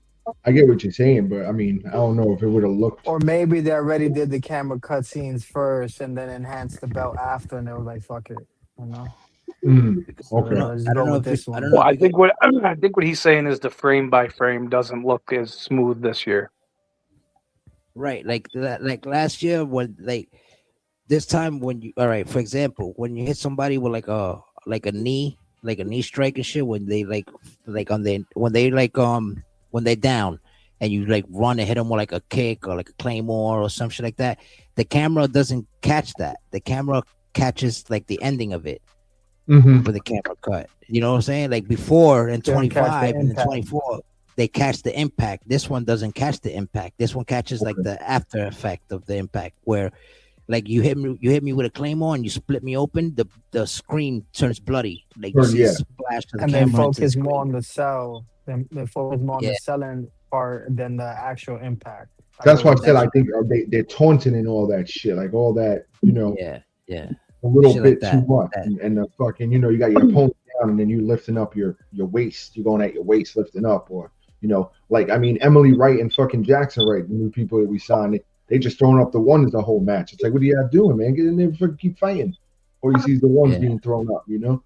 I get what you're saying, but I mean, I don't know if it would have looked. Or maybe they already did the camera cutscenes first and then enhanced the belt after, and they were like, "Fuck it," you know. Okay. Let's I don't go know with this one. Well, I think what he's saying is the frame by frame doesn't look as smooth this year. Right, like last year when like this time when you, all right, for example, when you hit somebody with like a knee strike and shit, when they like on the when they down and you like run and hit them with like a kick or like a claymore or some shit like that, the camera doesn't catch that. The camera catches like the ending of it with the camera cut. You know what I'm saying? Like before in 25 and in 24, they catch the impact. This one doesn't catch the impact. This one catches like the after effect of the impact, where like you hit me with a claymore and you split me open, the screen turns bloody. Like you see a splash to the and camera. they focus more on the cell. They focus more on the selling part than the actual impact. That's why I said I think they're taunting and all that shit, like all that, you know. Yeah. A little shit bit like too much, and the fucking, you know, you got your opponent down, and then you lifting up your waist. You're going at your waist, lifting up, or you know, like I mean, Emily Wright and fucking Jackson Wright, the new people that we signed, they just throwing up the ones the whole match. It's like, what are you doing, man? Get in there, and keep fighting. Or you see the ones being thrown up, you know.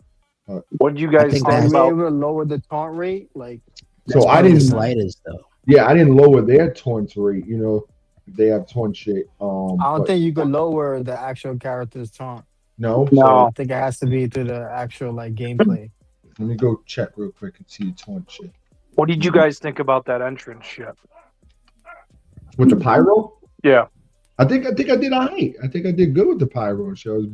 What did you guys think about? Are we able to lower the taunt rate? Like, so I didn't. Sliders though. Yeah, I didn't lower their taunt rate. You know, they have taunt shit. I don't think you could lower the actual character's taunt. No. I think it has to be through the actual like gameplay. Let me go check real quick and see the taunt shit. What did you guys think about that entrance shit? With the pyro? Yeah. I think I did all right. I think I did good with the pyro show.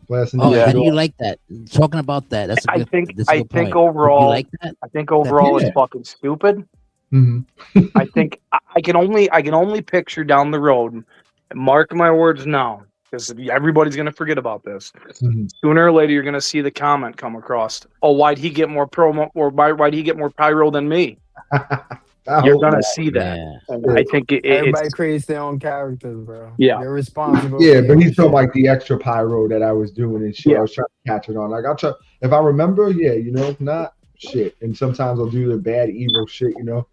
Blasting how do you like that? Talking about that, that's a good, I think overall, you like that? I think overall it's fucking stupid. I think I can only picture down the road, and mark my words now, because everybody's gonna forget about this. Sooner or later, you're gonna see the comment come across. Oh, why'd he get more promo, or why'd he get more pyro than me? You're gonna see that. Yeah. I think everybody creates their own characters, bro. Yeah, you're responsible. Yeah, but he's talking like the extra pyro that I was doing and shit. I was trying to catch it on. Like I'll try, if I remember, you know, if not, shit. And sometimes I'll do the bad evil shit, you know.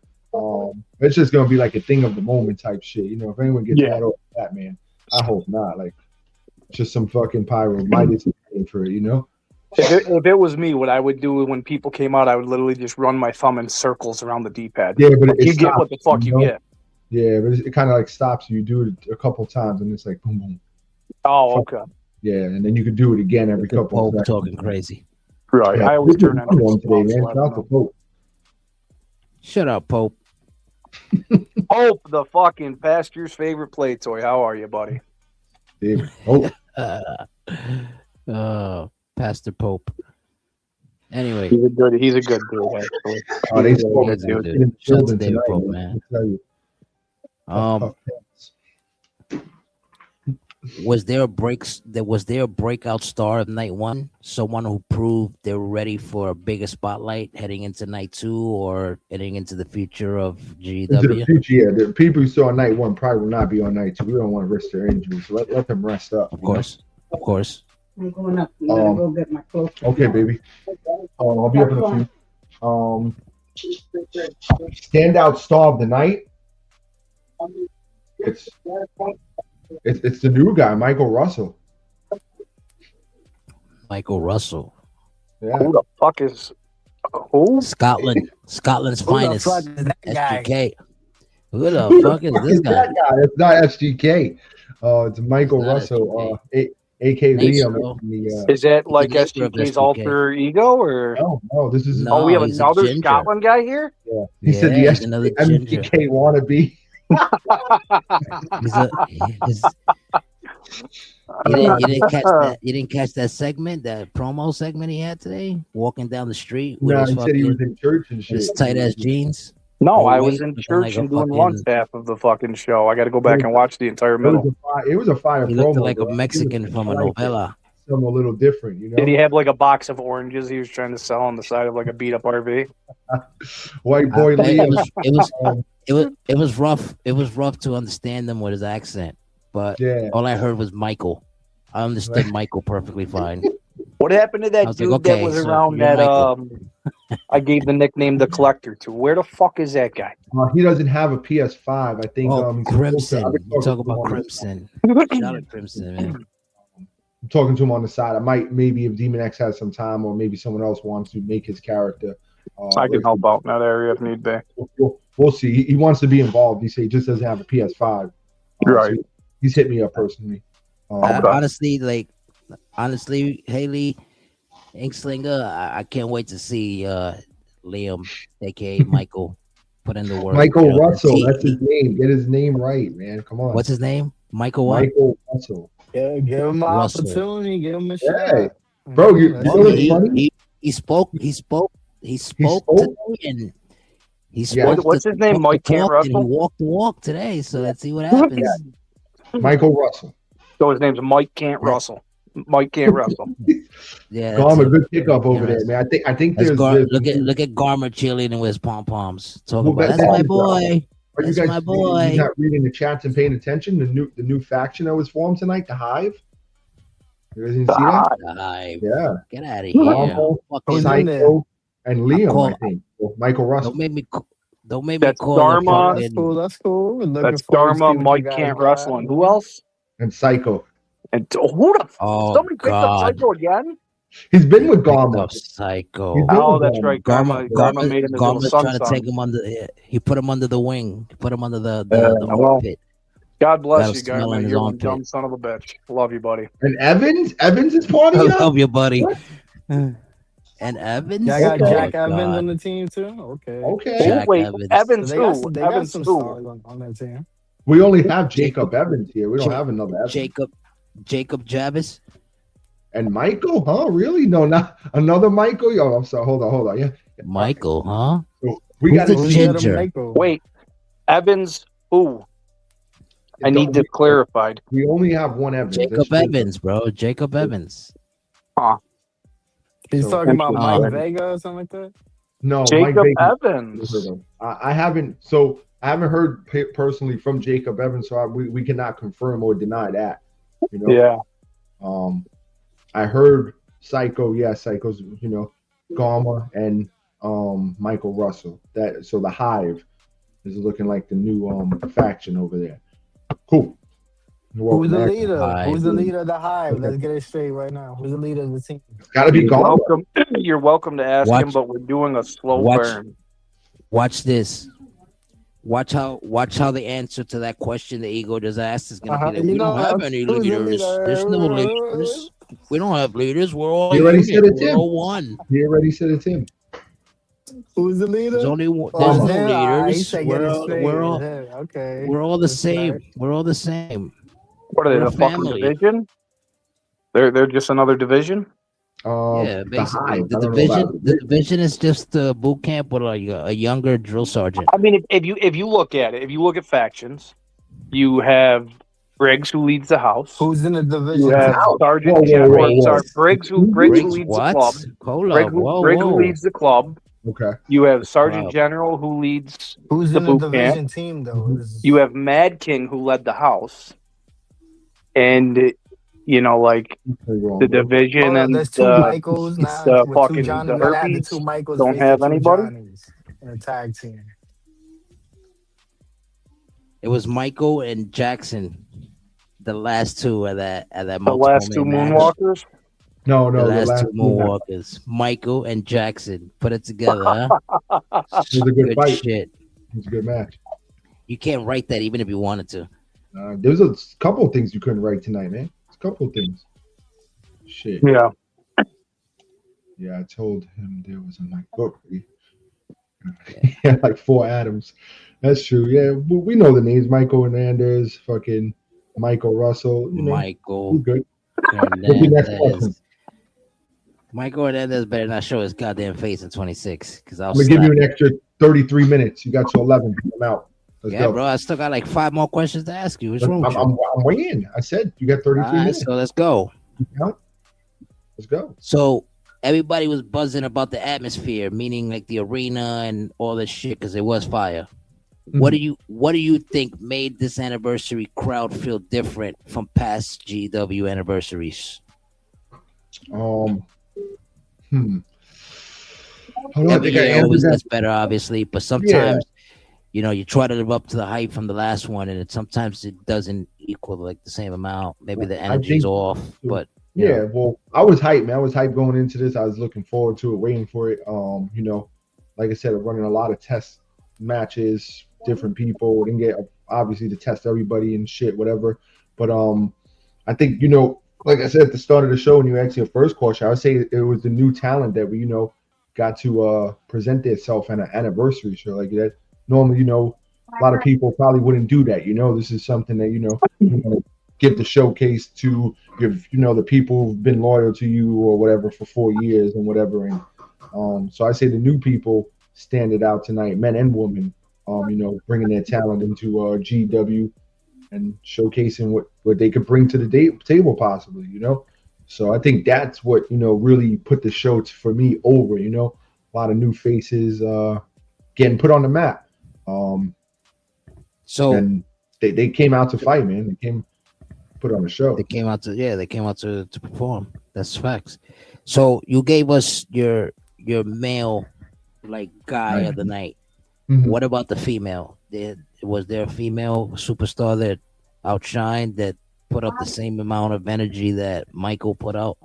It's just gonna be like a thing of the moment type shit, you know. If anyone gets mad over that, man, I hope not. Like just some fucking pyro might be for it, you know. If it was me, what I would do when people came out, I would literally just run my thumb in circles around the D-pad. Yeah, but you get what the fuck you get. Yeah, but it kind of like stops you. You do it a couple times, and it's like boom, boom. Oh, okay. Yeah, and then you can do it again every couple of seconds. Talking crazy. Right. I always turn on one today, man. Shout out to Pope. Shut up, Pope. Pope, the fucking pastor's favorite play toy. How are you, buddy? David Pope. Pastor Pope. Anyway, he's a good dude. Actually. Oh, they spoke dude. Shout out to David Pope, man. Was there a breakout star of night one? Someone who proved they were ready for a bigger spotlight heading into night two or heading into the future of GW? Into the future, yeah. The people who saw night one probably will not be on night two. We don't want to risk their injuries. So let them rest up. Of course. I'm going up. I'm gonna go get my clothes. Okay, baby. I'll be up in a few. Standout star of the night. It's the new guy, Michael Russell. Michael Russell. Yeah. Who the fuck is who? Scotland's finest. SGK. Who the fuck is this guy? That guy? It's not SGK. It's Michael Russell. AKV. Is that like SGK's alter ego, or no? This is we have another Scotland guy here. Yeah, he said the SGK wannabe. You didn't catch that segment, that promo segment he had today, walking down the street. No, he said he was in church and shit. His tight ass jeans. No, Oh, I was wait, in looking church like a and doing lunch fucking. half of the fucking show. I got to go back and watch the entire middle. It was a fire He looked promo, like a bro. Mexican from a I liked it. novela. Something a little different, you know. Did he have like a box of oranges he was trying to sell on the side of like a beat up RV? White boy Liam. It was rough. It was rough to understand him with his accent, but Yeah. all I heard was Michael. I understood Michael perfectly fine. What happened to that was dude like, that okay, was so around you're that Michael. I gave the nickname the Collector to? Where the fuck is that guy? He doesn't have a PS5. I think. Oh, He's Crimson. I've been You talk talking to him about on the Crimson. Shout out Crimson, man. I'm talking to him on the side. I might, maybe if Demon X has some time, or maybe someone else wants to make his character. I can help out in that area if need be. We'll see. He wants to be involved. He said he just doesn't have a PS5. Right. So he's hit me up personally. Honestly, Haley, Inkslinger, I can't wait to see Liam, aka Michael, put in the work. Michael Russell, that's his name. Get his name right, man. Come on. What's his name? Michael what? Michael Russell. Yeah, give him an opportunity. Give him a shot. Bro, you know what's funny? He spoke today, and he spoke. What's his name? Mike Can't Russell. He walked the walk today, so let's see what happens. Michael Russell. So his name's Mike Can't Russell. Mike Can't Russell. Yeah, Garma, good pickup over there, man. I think there's look at Garma cheerleading with his pom poms. Talk about that's my boy. That's my boy. You not reading the chats and paying attention. The new faction that was formed tonight, the Hive. You guys didn't see that? The Hive. Yeah. Get out of here. Psycho and Liam, I think. Michael Russell. Don't make me That's call Dharma. That's cool. That's Dharma. Mike Can't Wrestle. And who else? And Psycho. And who the somebody picked up God. Psycho again? He's been with Garma. Psycho. Oh, that's right. Garma made him his little trying to son. take him under. He put him under the wing. He put him under the pit. God bless That you, was smelling Garma. his You're one armpit. dumb son of a bitch. Love you, buddy. And Evans is part I of that? love you, buddy. And Evans. Yeah, I got Oh, Jack God. Evans on the team too. Okay. Okay. Jack Wait, Evans. Evans So they got who? they got Evans some who? stars on that team. We only have Jacob Evans here. We don't have another Evans. Jacob Javis. And Michael, huh? Really? No, not another Michael. Yo, I'm sorry. Hold on. Yeah. Michael, huh? So we Who's got the to ginger? Wait, Evans who? I need to clarify. We only have one Evans. Jacob Evans, bro. Jacob Evans. Huh. He's So- talking about Mike Oh. Vega or something like that. No, Jacob Mike Baker. Evans. I haven't. So I haven't heard personally from Jacob Evans, so we cannot confirm or deny that. You know. Yeah. I heard Psycho. Yeah, Psycho's. You know, Garma and Michael Russell. So the Hive is looking like the new faction over there. Cool. Who's the leader? Hive. Who's the leader of the Hive? Let's get it straight right now. Who's the leader of the team? Got to be Garma. You're welcome to ask Watch- him, but we're doing a slow watch- burn. Watch this. Watch how the answer to that question the ego just asked is gonna be that we don't have any who's the leaders. There's no leader? leaders. We don't have leaders. We're all He already said it's we're him. all one. He already said it's him. Who's the leader? There's only one. Oh, There's no him? Ah, he leaders. said get it straight. We're all Okay. we're all the same. We're all the same. What are they? We're The a fucking family. division? They're just another division. Yeah, The basically, Hive. the I don't know division. about The division is just a boot camp with a younger drill sergeant. I mean, if you look at it, if you look at factions, you have Briggs who leads the house. Who's in the division? You have Sergeant Whoa. General. Sorry, Briggs who leads the What? club. Hold Briggs up. who Whoa. leads the club. Okay. You have Sergeant Wow. General who leads Who's the in the boot division camp. team though? You have Mad King who led the house, and you know, like the division and there's two Michaels now. the with fucking two Johnny, the we gotta add the herpes two Michaels don't face have the two anybody. Johnnies in a tag team. It was Michael and Jackson, the last two at that The multiple last two man match. Moonwalkers. No, The the last two two Moonwalkers, Michael and Jackson, put it together. Huh? It was a good fight. Shit. It was a good match. You can't write that even if you wanted to. There's a couple of things you couldn't write tonight, man. A couple of things. Shit. Yeah. Yeah, I told him there was in my book. Yeah, like 4 Adams. That's true. Yeah, we know the names: Michael Hernandez, fucking Michael Russell. You know, Michael we good. What's the next Hernandez. question? Michael Hernandez better not show his goddamn face in 26 because I'm gonna give you an extra 33 minutes. You got to 11. I'm out. Let's go, bro. I still got like 5 more questions to ask you. What's wrong with you? I'm waiting. I said you got 33 minutes. So let's go. Let's go. So everybody was buzzing about the atmosphere, meaning like the arena and all this shit, because it was fire. Mm-hmm. What do you think made this anniversary crowd feel different from past GW anniversaries? Every year always gets better, obviously, but sometimes you try to live up to the hype from the last one, and sometimes it doesn't equal like the same amount. Maybe the energy's off, but well, I was hyped, man. I was hyped going into this. I was looking forward to it, waiting for it. Like I said, I'm running a lot of test matches, different people. Didn't get obviously to test everybody and shit, whatever. But I think like I said at the start of the show, when you asked your first question, I would say it was the new talent that we got to present themselves on an anniversary show like that. Normally, a lot of people probably wouldn't do that. This is something that you want to give the showcase to the people who've been loyal to you or whatever for 4 years and whatever. And so I say the new people stand it out tonight, men and women. Bringing their talent into GW and showcasing what they could bring to the table possibly. So I think that's what really put the show for me over. A lot of new faces getting put on the map. And they came out to fight, man. They came put on the show. They came out to perform. That's facts. So you gave us your male guy of the night. Mm-hmm. What about the female? Was there a female superstar that outshined, that put up the same amount of energy that Michael put out?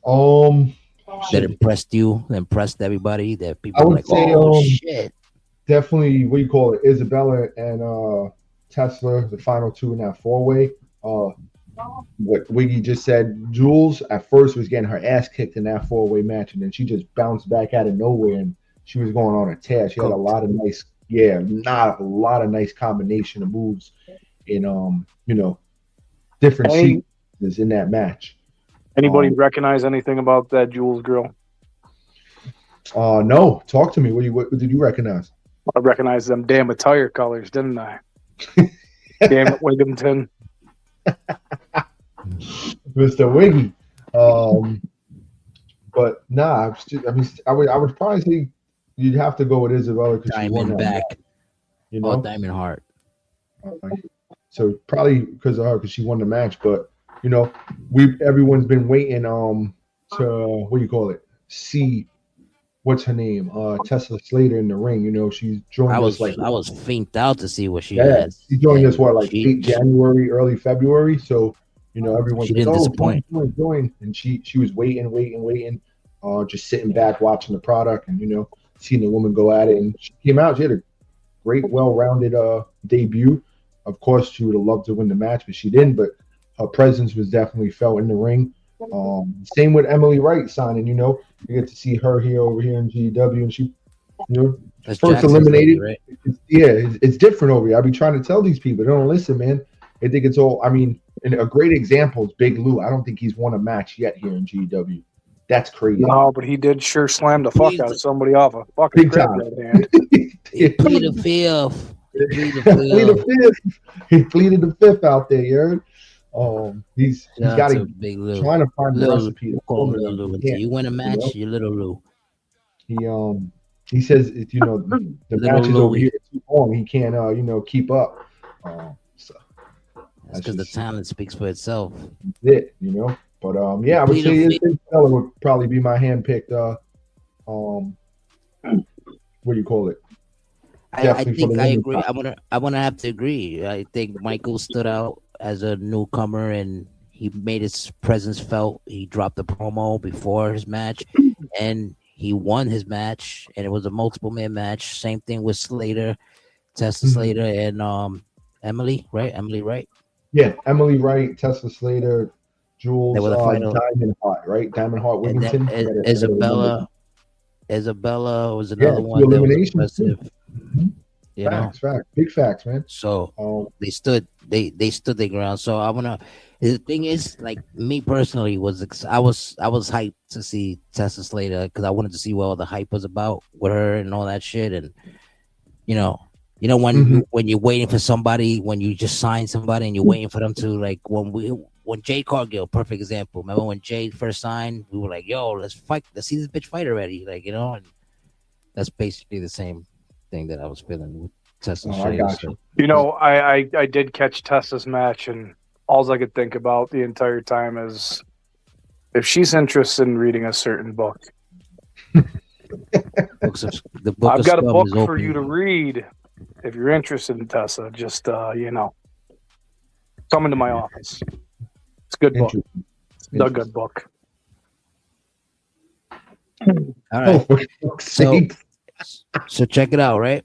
That impressed you, impressed everybody, that people I would say, shit. Definitely, what you call it, Isabella and Tesla, the final two in that 4-way. What Wiggy just said, Jules at first was getting her ass kicked in that 4-way match, and then she just bounced back out of nowhere, and she was going on a tear. She had a lot of nice, not a lot of nice combination of moves in different sequences in that match. Anybody recognize anything about that Jules girl? No. Talk to me. What did you recognize? I recognized them damn attire colors, didn't I? Damn it, Wigginton. Mr. Wiggy. But nah, I would probably say you'd have to go with Isabella because she won that back. Match, Diamond Heart. So probably because of her, because she won the match. But everyone's been waiting to see what's her name, Tesla Slater in the ring. She's joined us I was faint out to see what she had. She joined us late January, early February. So everyone's didn't disappoint. Join, and she was waiting, just sitting back watching the product and seeing the woman go at it. And she came out. She had a great, well-rounded debut. Of course, she would have loved to win the match, but she didn't. But her presence was definitely felt in the ring. Same with Emily Wright signing. You get to see her over here in GW, and she, That's first Jackson's eliminated. Lady, right? It's different over here. I be trying to tell these people, they don't listen, man. They think it's all. And a great example is Big Lou. I don't think he's won a match yet here in GW. That's crazy. No, but he did sure slam the fuck out of somebody off a fucking big time. Hand. He pleaded the fifth. He pleaded the fifth out there, you heard? He's got to Big Lou. Trying to find the recipe. You win a match, you little Lou. He says if the match is over here too long, he can't keep up. So that's because the talent speaks for itself. But I would say Isabella would probably be my hand-picked what do you call it? I think I agree. I'm gonna have to agree. I think Michael stood out as a newcomer and he made his presence felt. He dropped the promo before his match and he won his match, and it was a multiple man match. Same thing with Slater, Tesla Slater, and Emily, right? Emily Wright. Yeah, Emily Wright, Tesla Slater, Jules, they were the final. Diamond Heart, right? Diamond Heart Wigginton. Isabella was another one that was impressive. You know, big facts, man. So they stood their ground. So I wanna. The thing is, like me personally, I was hyped to see Tessa Slater because I wanted to see what all the hype was about with her and all that shit. And you know when you're waiting for somebody, when you just sign somebody and you're waiting for them to like when Jade Cargill, perfect example. Remember when Jade first signed, we were like, "Yo, let's fight, let's see this bitch fight already." Like and that's basically the same thing that I was feeling with Tessa. I got you. You know, I did catch Tessa's match, and all I could think about the entire time is if she's interested in reading a certain book. I've got a book for you to read. If you're interested in Tessa, just come into my office. It's a good book. It's a good book. All right. So check it out, right?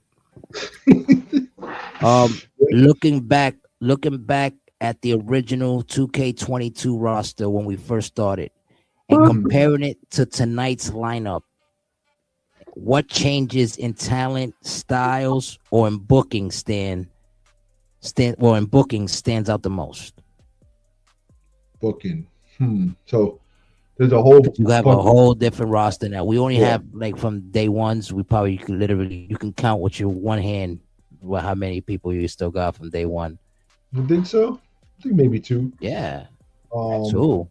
Looking back at the original 2K22 roster when we first started and comparing it to tonight's lineup, what changes in talent, styles, or in booking stands out the most? Booking. So there's a whole. You have a whole different roster now. We only have like from day ones. We probably you can count with your one hand how many people you still got from day one. You think so? I think maybe two. Yeah, two.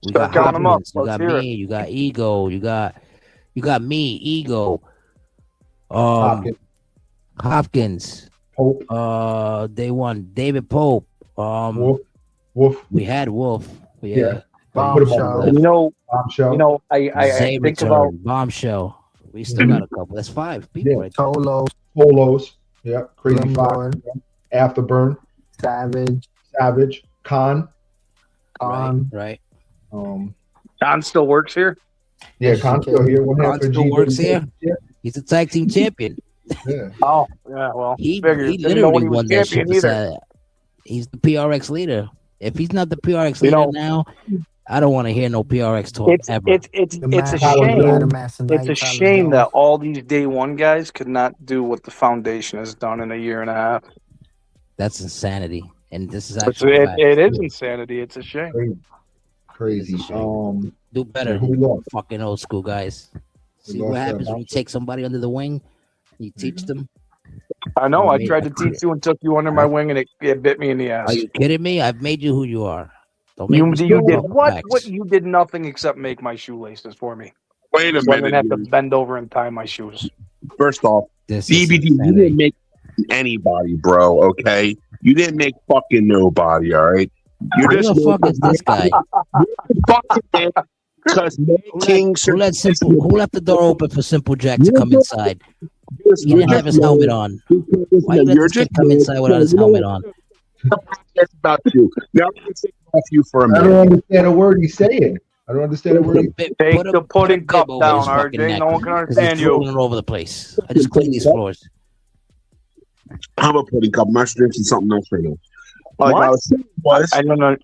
We got Hopkins, you got me. You got Ego. You got me. Ego. Hopkins. Pope. Day one. David Pope. Wolf. We had Wolf. Yeah. Bombshell. Bombshell. I think about Bombshell. We still got a couple. That's 5 people. Yeah. Right? Polos. Yeah. Crazy Fox. Afterburn. Savage. Khan. Right. Khan still works here. Yeah, Khan's still here. Khan still works here. He's a tag team champion. Yeah. Oh, yeah. Well, he literally won that shit. He's the PRX leader. If he's not the PRX leader now, I don't want to hear no PRX talk ever. It's a shame. It's a shame that all these day one guys could not do what the foundation has done in a year and a half. That's insanity, and this is actually it is insanity. It's a shame. Crazy. Do better, fucking old school guys. See what happens when you take somebody under the wing, you teach them. I know. I tried to teach you and took you under my wing, and it bit me in the ass. Are you kidding me? I've made you who you are. You did what? What? You did nothing except make my shoelaces for me. Wait a minute. I'm gonna have to bend over and tie my shoes. First off, DBD, you didn't make anybody, bro. Okay, you didn't make fucking nobody. All right. You're just the fuck is this guy? Because who left the door open for Simple Jack to come inside? He didn't have his helmet on. Why you let this kid come inside without his helmet on? That's about you. Now I'm going to take off you for a minute. I don't understand a word he's saying. I don't understand a word. Take the pudding cup down, RJ. No one can understand you. All over the place. I just clean these floors. I'm a pudding cup. I'm drinking something else right now. Like I don't know.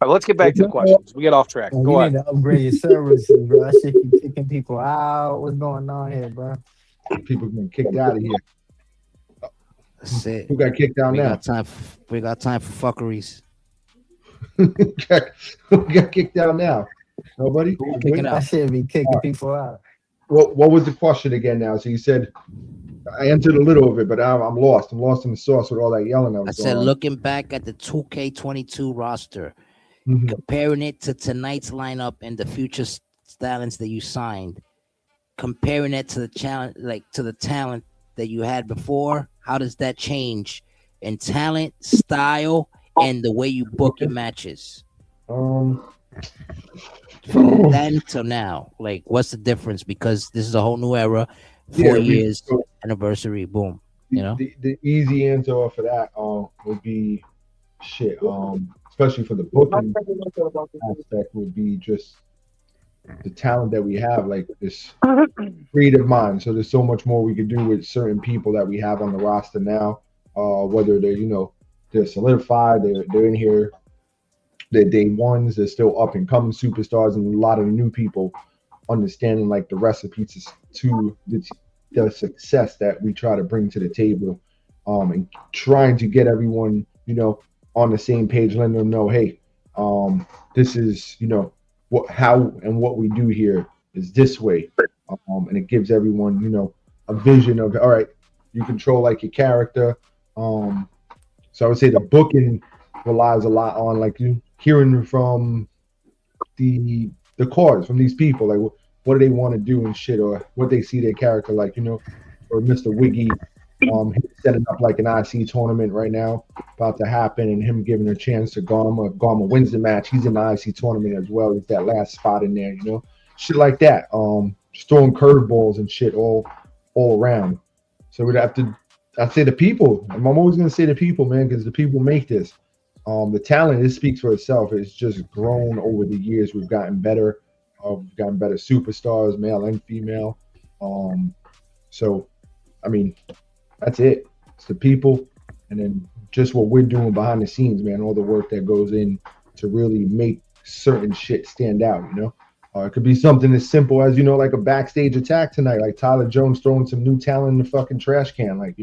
Right, let's get back to the questions. We get off track. Go ahead. Need to upgrade your services, bro. That shit keep kicking people out. What's going on here, bro? People getting kicked out of here. That's it. Who got kicked out now? We got time for fuckeries. Who got kicked out now? Nobody? That shit be kicking people out. What was the question again now? So you said I answered a little of it, but I'm lost. I'm lost in the sauce with all that yelling. I said, looking back at the 2K22 roster, comparing it to tonight's lineup and the future talents that you signed, comparing it to the talent that you had before, how does that change in talent, style, and the way you book your matches? From then till now, like, what's the difference? Because this is a whole new era, 4 years anniversary, boom. You know, the easy answer for that would be shit. Especially for the booking aspect, would be just the talent that we have, like this creative mind. So there's so much more we could do with certain people that we have on the roster now. Whether they're solidified, they're in here, they're day ones, they're still up and coming superstars, and a lot of new people understanding like the recipes to the success that we try to bring to the table, and trying to get everyone, on the same page, letting them know, hey, this is, how and what we do here is this way, and it gives everyone, a vision of, all right, you control like your character. So I would say the booking relies a lot on like you hearing from the cards from these people, like what do they want to do and shit, or what they see their character like, or Mr. Wiggy, he's setting up like an IC tournament right now about to happen, and him giving a chance to Garma. Garma wins the match. He's in the IC tournament as well. He's that last spot in there, shit like that. Just throwing curveballs and shit all around. So we'd have to. I'd say the people. I'm always gonna say the people, man, because the people make this. The talent, it speaks for itself. It's just grown over the years. We've gotten better. We've gotten better superstars, male and female. So, I mean, that's it. It's the people, and then just what we're doing behind the scenes, man. All the work that goes in to really make certain shit stand out. It could be something as simple as like a backstage attack tonight, like Tyler Jones throwing some new talent in the fucking trash can, like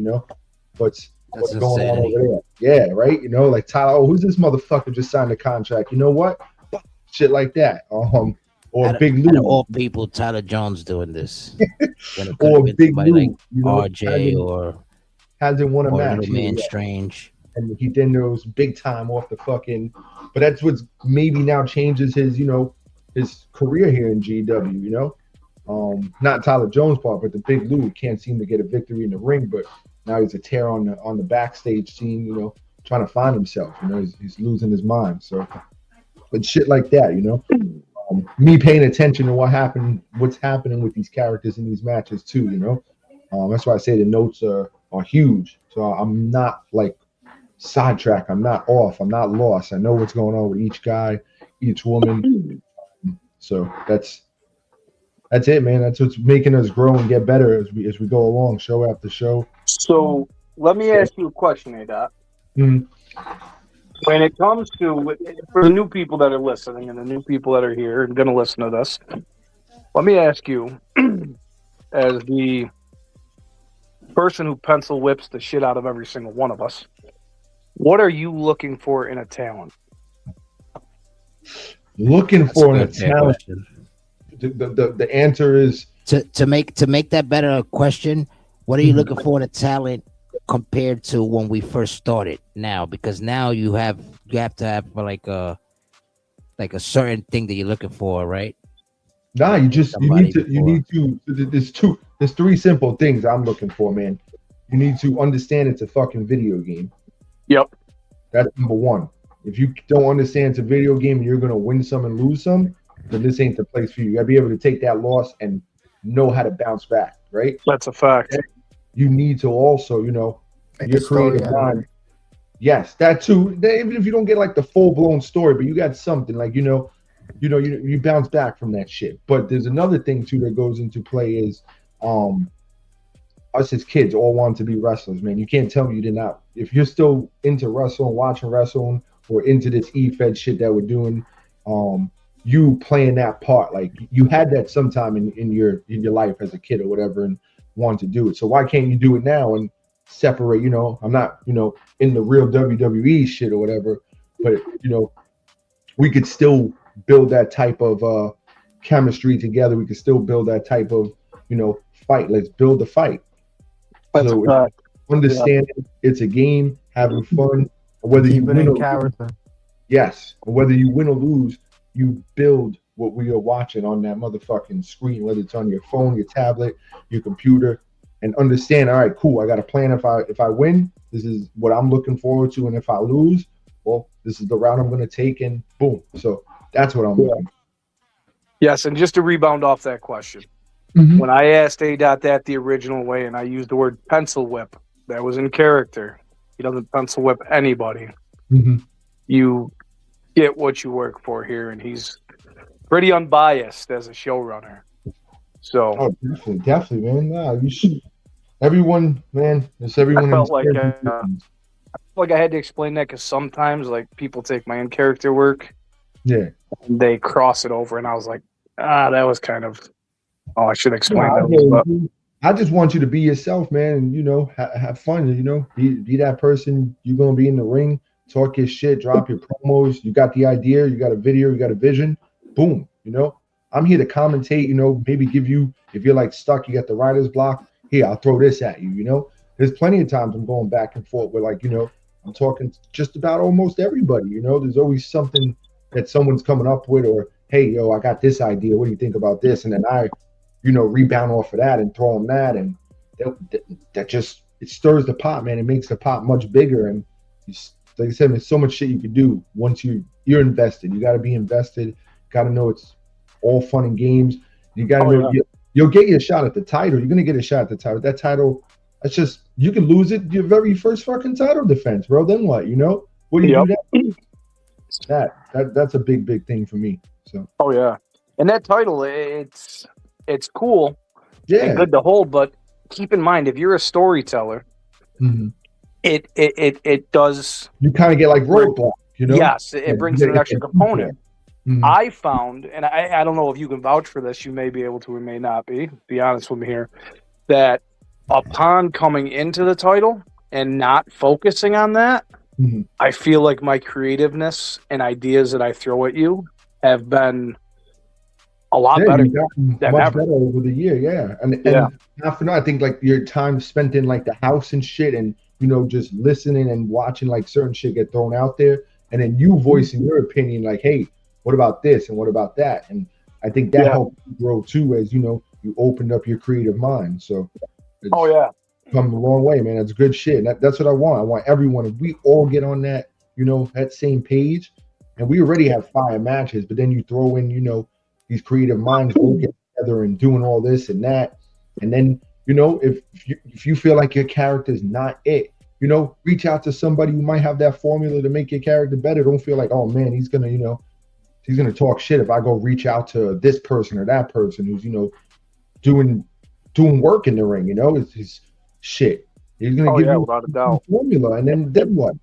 what's going on over there? Yeah, right. Like Tyler, who's this motherfucker just signed a contract? You know what? Shit like that. Or Big Lou. All people, Tyler Jones doing this. Or Big Lou, like RJ or hasn't won a match. Man Strange. And he then goes big time off the fucking. But that's what's maybe now changes his, his career here in GW. Not Tyler Jones' part, but the Big Lou can't seem to get a victory in the ring, but now he's a tear on the backstage scene. Trying to find himself. He's losing his mind. So, but shit like that. Me paying attention to what's happening with these characters in these matches too. That's why I say the notes are huge. So I'm not like sidetracked. I'm not off. I'm not lost. I know what's going on with each guy, each woman. So that's it, man. That's what's making us grow and get better as we go along, show after show. So let me ask you a question, Adot. Mm-hmm. When it comes to, for the new people that are listening and the new people that are here and going to listen to this, let me ask you, as the person who pencil whips the shit out of every single one of us, what are you looking for in a talent? Looking for in a talent. The answer is to make that better question. What are you looking for in a talent compared to when we first started now? Because now you have to have like a certain thing that you're looking for, right? Nah, you need to there's three simple things I'm looking for, man. You need to understand it's a fucking video game. Yep. That's number one. If you don't understand it's a video game and you're gonna win some and lose some, then this ain't the place for you. You gotta be able to take that loss and know how to bounce back, right? That's a fact. You need to also, your creative mind. Yes, that too. Even if you don't get like the full blown story, but you got something like you bounce back from that shit. But there's another thing too that goes into play is, us as kids all want to be wrestlers, man. You can't tell me you did not. If you're still into wrestling, watching wrestling, or into this E-Fed shit that we're doing, you playing that part, like you had that sometime in your life as a kid or whatever, and want to do it. So why can't you do it now and separate? I'm not in the real WWE shit or whatever, but we could still build that type of chemistry together. We could still build that type of fight. Let's build the fight. So understanding it's a game, having fun, whether you win or character. Yes, whether you win or lose, you build what we are watching on that motherfucking screen, whether it's on your phone, your tablet, your computer, and understand, all right, cool, I got a plan. If I win, this is what I'm looking forward to, and if I lose, well, this is the route I'm going to take, and boom. So that's what I'm looking for. Yes, and just to rebound off that question, when I asked A-Dot that the original way, and I used the word pencil whip, that was in character. He doesn't pencil whip anybody. You get what you work for here, and he's pretty unbiased as a showrunner. So, definitely, man. Nah, you should. Everyone, man. It's everyone. I felt like I had to explain that because sometimes, like, people take my in-character work, and they cross it over, and I was like, that was kind of. Oh, I should explain that. I just want you to be yourself, man, and have fun. Be that person. You're gonna be in the ring, talk your shit, drop your promos. You got the idea, you got a video, you got a vision. Boom. I'm here to commentate. Maybe give you, if you're like stuck, you got the writer's block. Here, I'll throw this at you. There's plenty of times I'm going back and forth with I'm talking just about almost everybody. There's always something that someone's coming up with, or hey, yo, I got this idea. What do you think about this? And then I rebound off of that and throw them that, and that just, it stirs the pot, man. It makes the pot much bigger, and like I said, there's so much shit you can do once you're invested. You got to be invested. Got to know it's all fun and games. You got to know you'll get your shot at the title. You're gonna get a shot at the title. That title, that's just, you can lose it your very first fucking title defense, bro. Then what? What do you do? That's a big thing for me. So. Oh yeah, and that title, it's cool, and good to hold, but keep in mind, if you're a storyteller, it does. You kind of get like roadblock, Yes, it brings in an extra component. I found, and I don't know if you can vouch for this, you may be able to, or may not be honest with me here, that upon coming into the title and not focusing on that, I feel like my creativeness and ideas that I throw at you have been a lot better than much ever. Better over the year, yeah. And not for nothing, I think like your time spent in like the house and shit, and just listening and watching like certain shit get thrown out there, and then you voicing your opinion, like, hey, what about this and what about that? And I think that helped you grow too, as you opened up your creative mind. So it's come a long way, man. That's good shit. And that's what I want. I want everyone, if we all get on that, that same page, and we already have fire matches, but then you throw in, these creative minds working together and doing all this and that. And then, if you feel like your character is not it, reach out to somebody who might have that formula to make your character better. Don't feel like, oh man, he's gonna talk shit if I go reach out to this person or that person who's, doing work in the ring, it's shit. He's gonna give you without a doubt. Formula, and then what?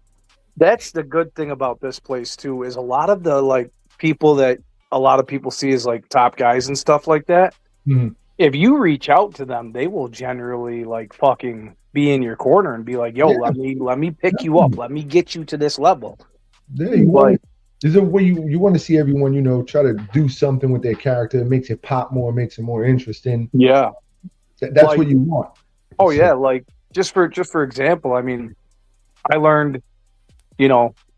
That's the good thing about this place too, is a lot of the like people that a lot of people see as like top guys and stuff like that. If you reach out to them, they will generally like fucking be in your corner and be like, yo, let me pick you up. Let me get you to this level. Yeah, there's a way you want to see everyone, try to do something with their character that makes it pop more, makes it more interesting. Yeah. That's like, what you want. Oh yeah, like just for example, I mean, I learned,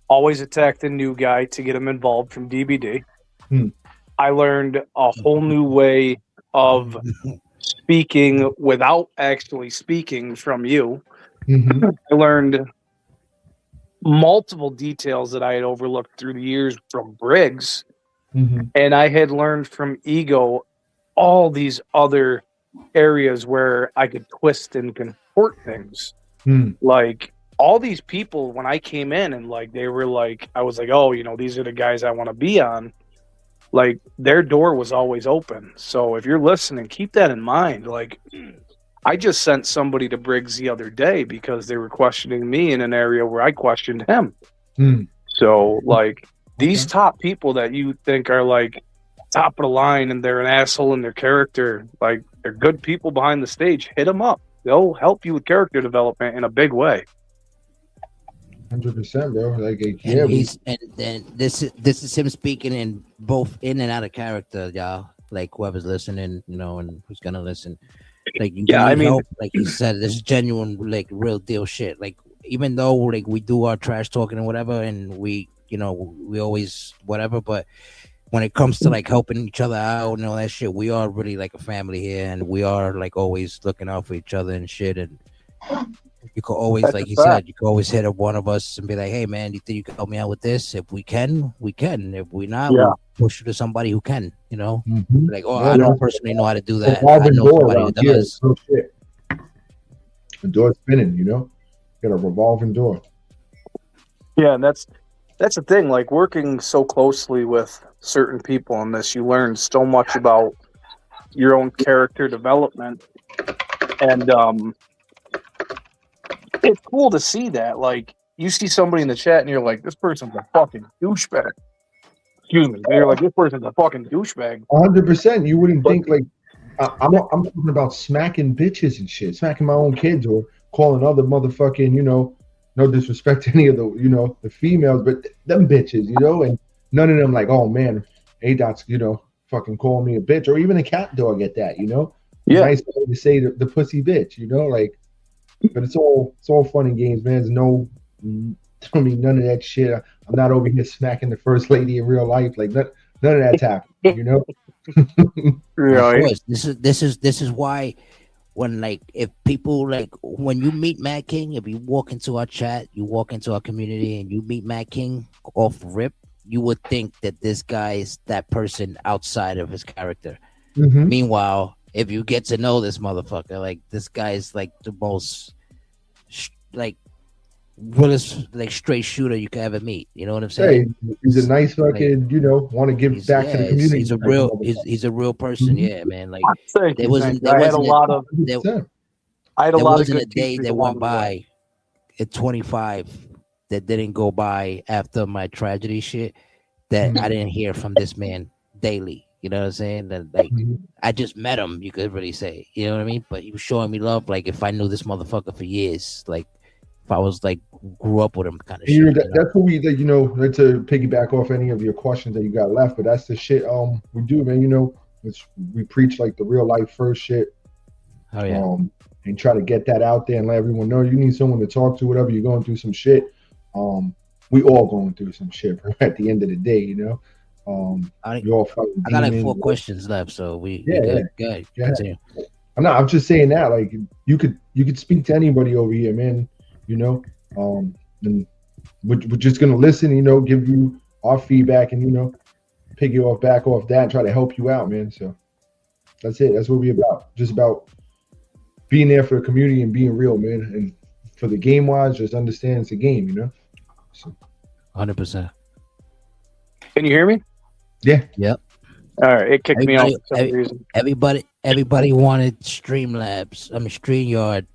always attack the new guy to get him involved from DBD. I learned a whole new way of speaking without actually speaking from you. I learned multiple details that I had overlooked through the years from Briggs, and I had learned from Ego all these other areas where I could twist and contort things. Like all these people, when I came in and like they were like, I was like, oh, these are the guys I want to be on. Like their door was always open. So if you're listening, keep that in mind. Like I just sent somebody to Briggs the other day because they were questioning me in an area where I questioned him. So like these top people that you think are like top of the line and they're an asshole in their character, like they're good people behind the stage, hit them up. They'll help you with character development in a big way. 100%, bro. Like, and this is him speaking in both in and out of character, y'all. Like whoever's listening, and who's gonna listen. Like, I mean, help, like he said, this is genuine, like real deal shit. Like, even though like we do our trash talking and whatever, and we always whatever, but when it comes to like helping each other out and all that shit, we are really like a family here, and we are like always looking out for each other and shit. And you could always, like he said, you could always hit up one of us and be like, hey man, do you think you can help me out with this? If we can, we can. If we not, we'll push you to somebody who can, like, oh, I don't personally know how to do that. I know somebody who does. The door's spinning, got a revolving door. Yeah, and that's the thing, like working so closely with certain people on this, you learn so much about your own character development. And it's cool to see that. Like, you see somebody in the chat and you're like, this person's a fucking douchebag. Excuse me. And you're like, this person's a fucking douchebag. 100%. You wouldn't think, like, I'm talking about smacking bitches and shit, smacking my own kids or calling other motherfucking, no disrespect to any of the, the females, but them bitches, and none of them like, oh man, A-Dot's, fucking calling me a bitch, or even a cat dog at that, Yeah. Nice to say the pussy bitch, like, but it's all fun and games, man. There's no, I mean, none of that shit. I'm not over here smacking the first lady in real life, like none of that's happening, Right. Of course, this is why when like if people like when you meet Mad King, if you walk into our chat, you walk into our community, and you meet Mad King off rip, you would think that this guy is that person outside of his character. Mm-hmm. Meanwhile, if you get to know this motherfucker, like this guy is like the most like realest, like straight shooter you could ever meet. You know what I'm saying? Hey, he's a nice fucking, want to give back to the community. He's a real person. Mm-hmm. Yeah, man. Like there wasn't a day that went by at 25 that didn't go by after my tragedy shit that I didn't hear from this man daily. You know what I'm saying? That like I just met him, you could really say. You know what I mean? But he was showing me love. Like if I knew this motherfucker for years, like if I was like grew up with him, kind of shit. That's what we, to piggyback off any of your questions that you got left. But that's the shit we do, man. We preach like the real life first shit. Oh yeah. And try to get that out there and let everyone know you need someone to talk to. Whatever you're going through some shit. We all going through some shit at the end of the day, I got like 4 questions left, so we good. Continue. I'm just saying that, like you could speak to anybody over here, man. And we're just gonna listen, give you our feedback, and pick you back off that, and try to help you out, man. So that's it. That's what we're about. Just about being there for the community and being real, man. And for the game wise, just understand it's a game, So 100%. Can you hear me? Yeah. Yep. All right. It kicked me off for some reason. Everybody wanted StreamYard,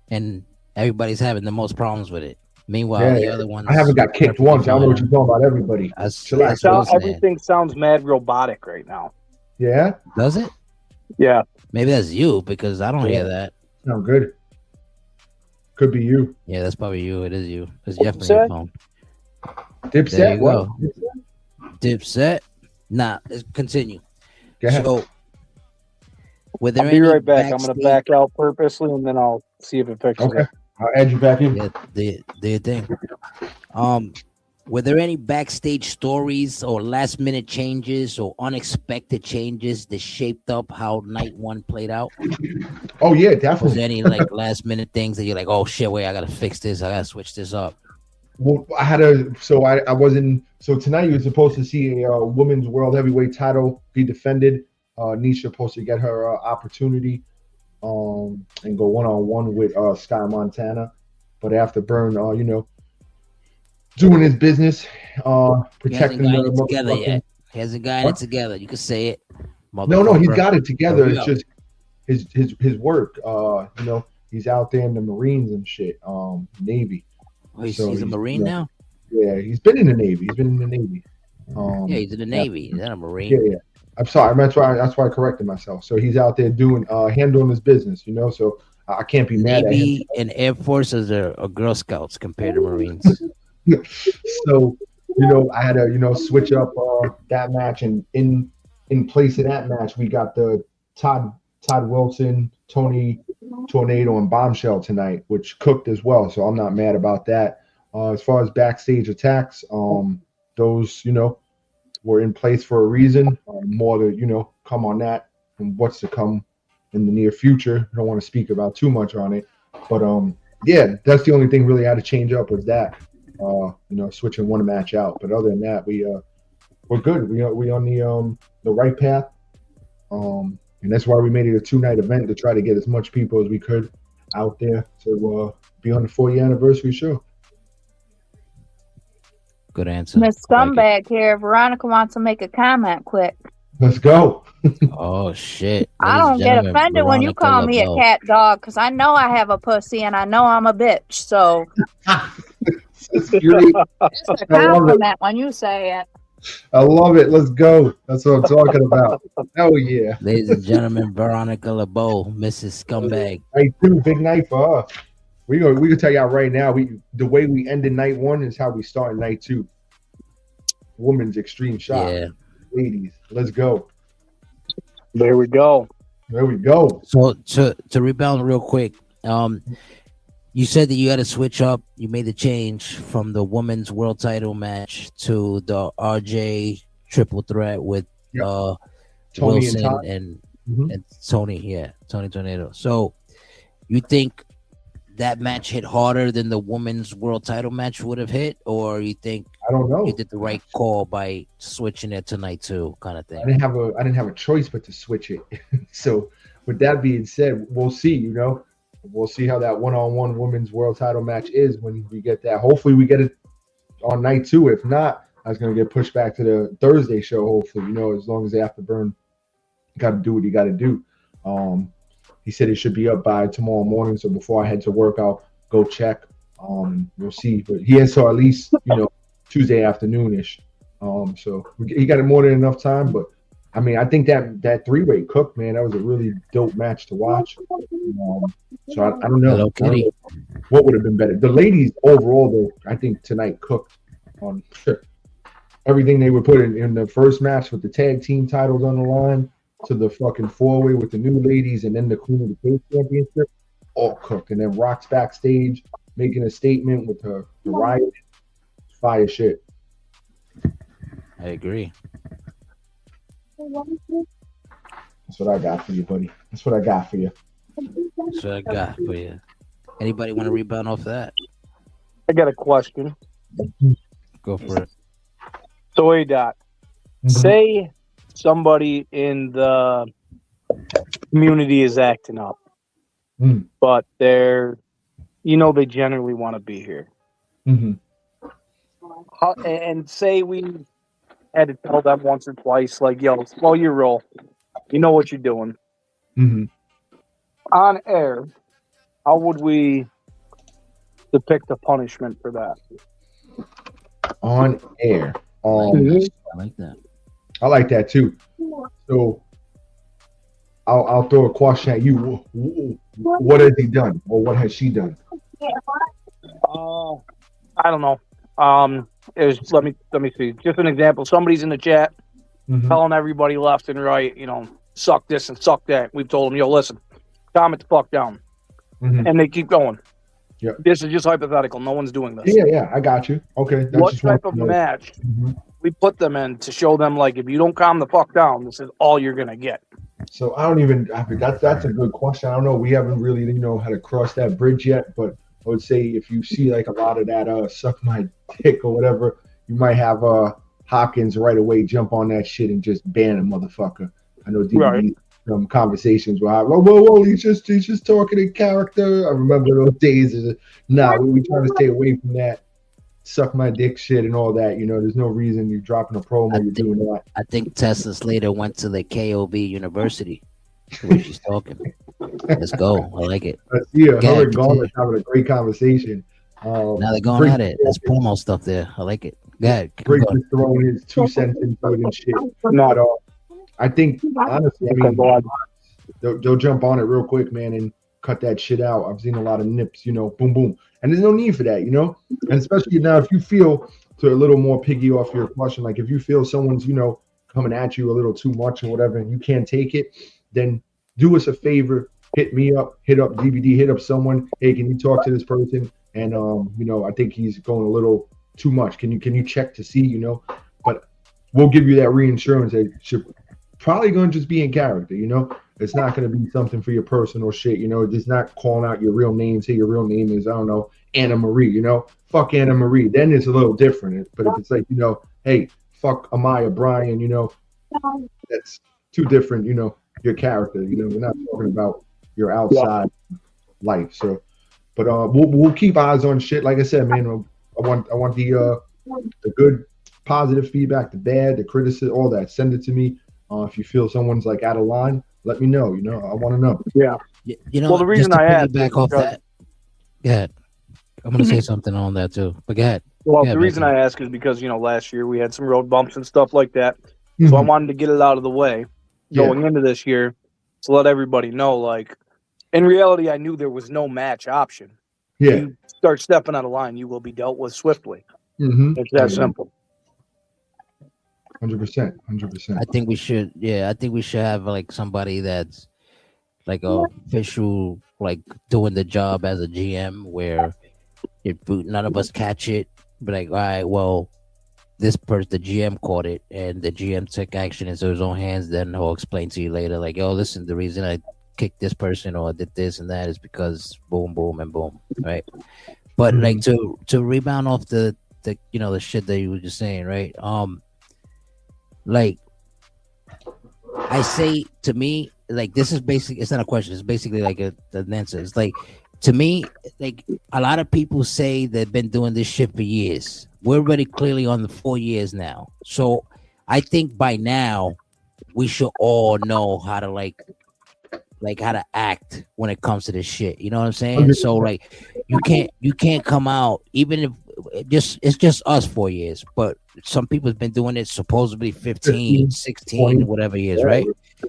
and everybody's having the most problems with it. Meanwhile, the other ones, I haven't got kicked once. I don't know what you're talking about. Everybody, everything sounds mad robotic right now. Yeah. Does it? Yeah. Maybe that's you because I don't hear that. Sound good. Could be you. Yeah, that's probably you. It is you. It's definitely your phone. Dipset. What? Dipset. Nah, let's continue. Go ahead. So, I'll be right back. I'm going to back out purposely, and then I'll see if it fixes it. I'll add you back in. Yeah, do your thing. Were there any backstage stories or last minute changes or unexpected changes that shaped up how night 1 played out? Oh yeah, definitely. Was there any like last minute things that you're like, oh shit, wait, I gotta fix this, I gotta switch this up? Well, I wasn't. So tonight you were supposed to see a women's world heavyweight title be defended. Nisha supposed to get her opportunity, and go 1-on-1 with Sky Montana, but after Burn, doing his business, protecting the together yet. He hasn't gotten it together. You can say it. No, he's got it together. It's just his work. He's out there in the Marines and shit. Navy. Oh, he's a Marine now? Yeah, he's been in the Navy. He's in the Navy. He's in the Navy. He's not a Marine. Yeah. I'm sorry. That's why I corrected myself. So he's out there handling his business, So I can't be mad at him. Navy and Air Forces are Girl Scouts compared to Marines. So, I had to, switch up that match, and in place of that match, we got the Todd Wilson, Tony Tornado, and Bombshell tonight, which cooked as well. So I'm not mad about that. As far as backstage attacks, those, were in place for a reason. More to, come on that and what's to come in the near future. I don't want to speak about too much on it, but yeah, that's the only thing really had to change up was that. Switching one match out, but other than that, we're good. We on the right path, and that's why we made it a 2-night event to try to get as much people as we could out there to be on the 40th anniversary show. Good answer. Miss Scumbag here. Veronica wants to make a comment quick. Let's go. Oh shit! I don't get offended when you call me a cat dog because I know I have a pussy and I know I'm a bitch. So it's a compliment when you say it. I love it. Let's go. That's what I'm talking about. Hell yeah. Ladies and gentlemen, Veronica LeBeau, Mrs. Scumbag. Night 2, big night for us. We can tell y'all right now, the way we ended night 1 is how we start night 2. Women's extreme shot. Yeah. Ladies, let's go. There we go. There we go. So to rebound real quick, you said that you had to switch up. You made the change from the women's world title match to the RJ triple threat with Tony Wilson and Tony. Yeah, Tony Tornado. So you think that match hit harder than the women's world title match would have hit, or you think I don't know you did the right call by switching it to night 2 kind of thing? I didn't have a choice but to switch it. So with that being said, we'll see. We'll see how that one-on-one women's world title match is when we get that. Hopefully we get it on night 2. If not, I was gonna get pushed back to the Thursday show. Hopefully, as long as Afterburn got to do what he got to do. He said it should be up by tomorrow morning. So before I head to work, I'll go check. We'll see. But he has till at least, Tuesday afternoon-ish. So he got more than enough time. But, I mean, I think that three-way cooked, man, that was a really dope match to watch. So I don't know. What would have been better? The ladies overall, though, I think tonight cooked on everything they were putting in the first match with the tag team titles on the line, to the fucking 4-way with the new ladies, and then the Queen of the Cage Championship, all cooked. And then Rock's backstage making a statement with her riot. Fire shit. I agree. That's what I got for you, buddy. That's what I got for you. That's what I got for you. Anybody want to rebound off that? I got a question. Go for it. So, hey, Doc, say somebody in the community is acting up, but they're, they generally want to be here. And say we had to tell them once or twice, like, yo, slow your roll. You know what you're doing. On air, how would we depict a punishment for that? On air. I like that. I like that too. So I'll throw a question at you. What has he done, or what has she done? I don't know. Let me see. Just an example. Somebody's in the chat telling everybody left and right, suck this and suck that. We've told them, yo, listen, calm it the fuck down, and they keep going. Yeah. This is just hypothetical. No one's doing this. Yeah, I got you. Okay. What type of match we put them in to show them, like, if you don't calm the fuck down, this is all you're gonna get? So that's a good question. I don't know. We haven't really had to cross that bridge yet, but I would say if you see like a lot of that suck my dick or whatever, you might have Hopkins right away jump on that shit and just ban a motherfucker. I know DVD conversations were whoa, he's just talking in character. I remember those days. We trying to stay away from that suck my dick shit and all that. There's no reason you're dropping a promo. You're doing that. I think Tesla Slater went to the KOB University where she's talking. Let's go. I like it. Yeah, her and Garner's having a great conversation. Now they're going at it. There's promo stuff there. I like it. Go ahead. Break is throwing his 2 cents into it and shit. Not all. I think honestly, they'll jump on it real quick, man, and cut that shit out. I've seen a lot of nips, boom, boom, and there's no need for that, And especially now, if you feel, to a little more piggy off your question, like if you feel someone's, coming at you a little too much or whatever, and you can't take it, then do us a favor, hit me up, hit up DVD, hit up someone. Hey, can you talk to this person? And I think he's going a little too much. Can you check to see, But we'll give you that reinsurance that should probably going to just be in character, It's not going to be something for your personal shit, Just not calling out your real name. Say your real name is, I don't know, Anna Marie, Fuck Anna Marie. Then it's a little different. But if it's like, hey, fuck Amaya Bryan, that's too different, your character. We're not talking about your outside life. So, but we'll keep eyes on shit. Like I said, man, I want the good, positive feedback, the bad, the criticism, all that. Send it to me. If you feel someone's like out of line, let me know. I want to know. Yeah. Well, the reason I asked back off that. Yeah. I'm gonna say something on that too. But go ahead. Well, the reason I ask is because, last year we had some road bumps and stuff like that. Mm-hmm. So I wanted to get it out of the way going into this year to let everybody know, like, in reality, I knew there was no match option. Yeah. If you start stepping out of line, you will be dealt with swiftly. Mm-hmm. It's that simple. 100%. I think we should have like somebody that's like a official, like doing the job as a GM, where if none of us catch it, be like, all right, well, the GM caught it, and the GM took action into his own hands. Then he'll explain to you later, like, oh, listen, the reason I kicked this person or did this and that is because boom, boom, and boom, right? But like to rebound off the the shit that you were just saying, right? Like I say, to me, like, this is basically, it's not a question, it's basically like an answer. It's like, to me, like, a lot of people say they've been doing this shit for years. We're already clearly on the 4 years now. So I think by now we should all know how to like how to act when it comes to this shit. You know what I'm saying? So like you can't come out, even if it's just us 4 years, but some people have been doing it supposedly 15, 16, whatever years, right?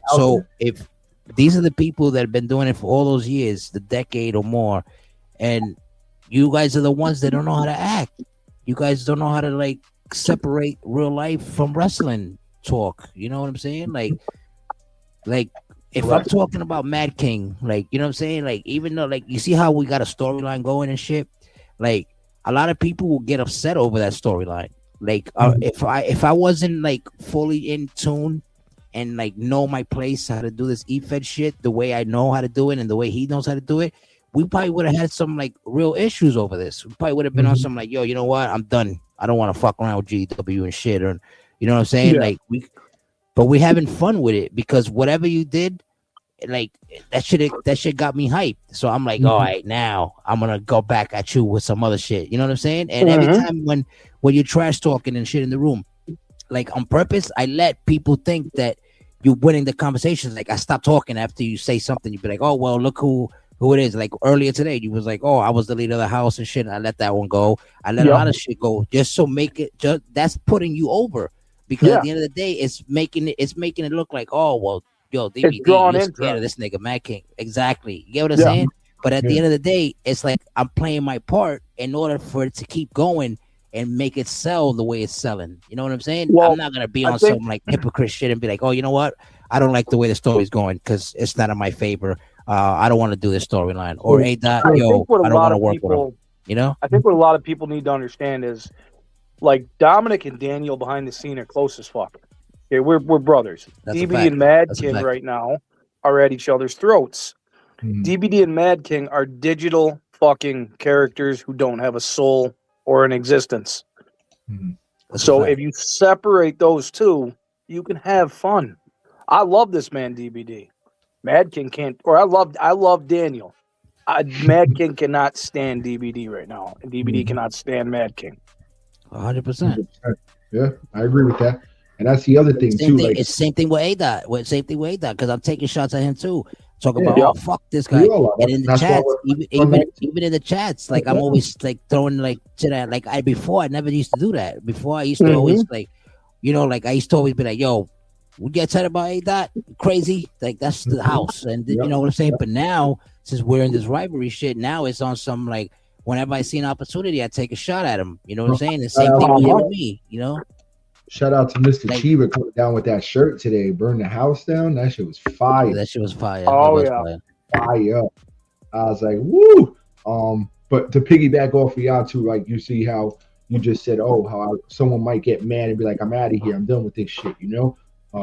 So if these are the people that have been doing it for all those years, the decade or more, and you guys are the ones that don't know how to act. You guys don't know how to like separate real life from wrestling talk. You know what I'm saying? Like if I'm talking about Mad King, like, you know what I'm saying? Like, even though, like, you see how we got a storyline going and shit, like, a lot of people will get upset over that storyline. Like, if I wasn't like fully in tune and like know my place, how to do this E-Fed shit the way I know how to do it and the way he knows how to do it, we probably would have had some like real issues over this. We probably would have been on some like, yo, you know what? I'm done. I don't want to fuck around with GW and shit, or you know what I'm saying? Yeah. Like but we're having fun with it because whatever you did, like that shit got me hyped. So I'm like, all right, now I'm gonna go back at you with some other shit. You know what I'm saying? And every time when you're trash talking and shit in the room, like on purpose, I let people think that you're winning the conversations. Like I stop talking after you say something. You'd be like, oh well, look who it is. Like earlier today, you was like, oh, I was the leader of the house and shit. And I let that one go. I let a lot of shit go just so that's putting you over. Because at the end of the day, it's making it look like, oh well, yo, DVD, you're scared of this nigga, Mad King. Exactly. You get what I'm saying? But at the end of the day, it's like I'm playing my part in order for it to keep going and make it sell the way it's selling. You know what I'm saying? Well, I'm not gonna be on some like hypocrite shit and be like, oh, you know what? I don't like the way the story's going because it's not in my favor. I don't want to do this storyline. Or I don't want to work with him. You know? I think what a lot of people need to understand is, like, Dominic and Daniel behind the scene are close as fuck. Okay, we're brothers. DBD and Mad King right now are at each other's throats. DBD and Mad King are digital fucking characters who don't have a soul or an existence. So if you separate those two, you can have fun. I love this man, DBD. Mad King can't, or I love Daniel. Mad King cannot stand DBD right now, and DBD cannot stand Mad King. 100%. Yeah, I agree with that. And that's the other thing too. Like, it's same thing with A-Dot. Same thing with A-Dot, because I'm taking shots at him too. Talk about, oh, fuck this guy. And in the chats, even in the chats, like I'm always like throwing like to that. Like before I never used to do that. Before I used to always like, you know, like I used to always be like, yo, we get excited about A-Dot, crazy. Like that's the house. And you know what I'm saying? But now, since we're in this rivalry shit, now it's on some like, whenever I see an opportunity, I take a shot at him. You know what I'm saying? The same thing with me, you know? Shout out to Mr. Chiba coming down with that shirt today. Burn the house down. That shit was fire. That shit was fire. Oh, yeah. Fire. I was like, woo. But to piggyback off of y'all too, like you see how you just said, oh, how someone might get mad and be like, I'm out of here. I'm done with this shit, you know?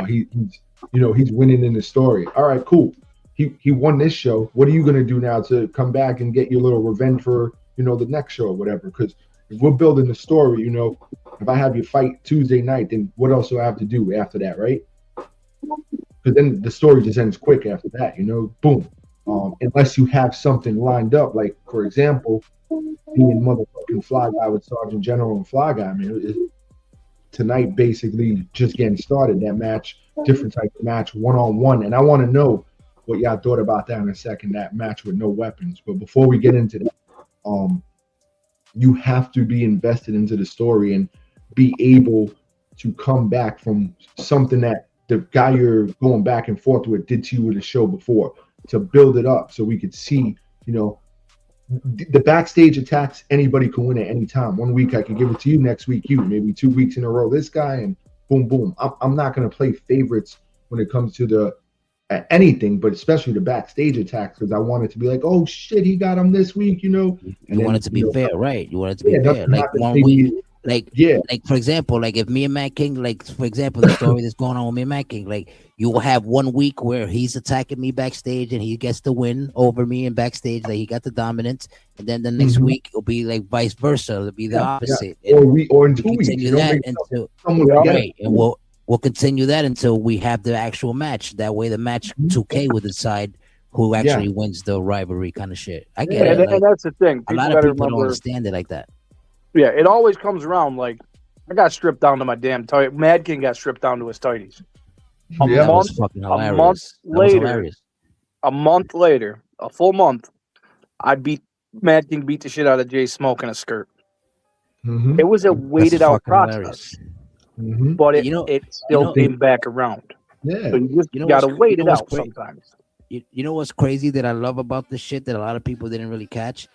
He's winning in the story. All right, cool. He won this show. What are you gonna do now to come back and get your little revenge for, you know, the next show or whatever? Because if we're building the story, you know, if I have you fight Tuesday night, then what else do I have to do after that, right? Because then the story just ends quick after that, you know, boom. Unless you have something lined up, like for example, being motherfucking Fly Guy with Sergeant General and Fly Guy. I mean, tonight basically just getting started. That match, different type of match, 1-on-1, and I want to know what y'all thought about that in a second. That match with no weapons. But before we get into that, you have to be invested into the story and be able to come back from something that the guy you're going back and forth with did to you with the show before, to build it up so we could see, the backstage attacks. Anybody can win at any time. One week I could give it to you, next week you, maybe 2 weeks in a row this guy, and boom boom. I'm not going to play favorites when it comes to the anything, but especially the backstage attacks, because I want it to be like, oh shit, he got him this week, and you want it to be fair, right? You want it to be fair. Like 1 week, like for example, like if me and Matt King, like for example, the story that's going on with me and Matt King, like you will have 1 week where he's attacking me backstage and he gets the win over me and backstage, like he got the dominance, and then the next week it'll be like vice versa, it'll be the opposite. Yeah. Or in 2 weeks, continue that until right, and we'll continue that until we have the actual match. That way, the match 2K will decide who actually wins the rivalry, kind of shit. I get it. And that's the thing. A lot of people don't understand it like that. Yeah, it always comes around. Like I got stripped down to my damn tight. Mad King got stripped down to his tighties. That was fucking hilarious. A month later, a full month, Mad King beat the shit out of Jay Smoke in a skirt. It was a weighted out process. But it still came back around. Yeah. So you just gotta wait it out sometimes. You know what's crazy that I love about this shit that a lot of people didn't really catch?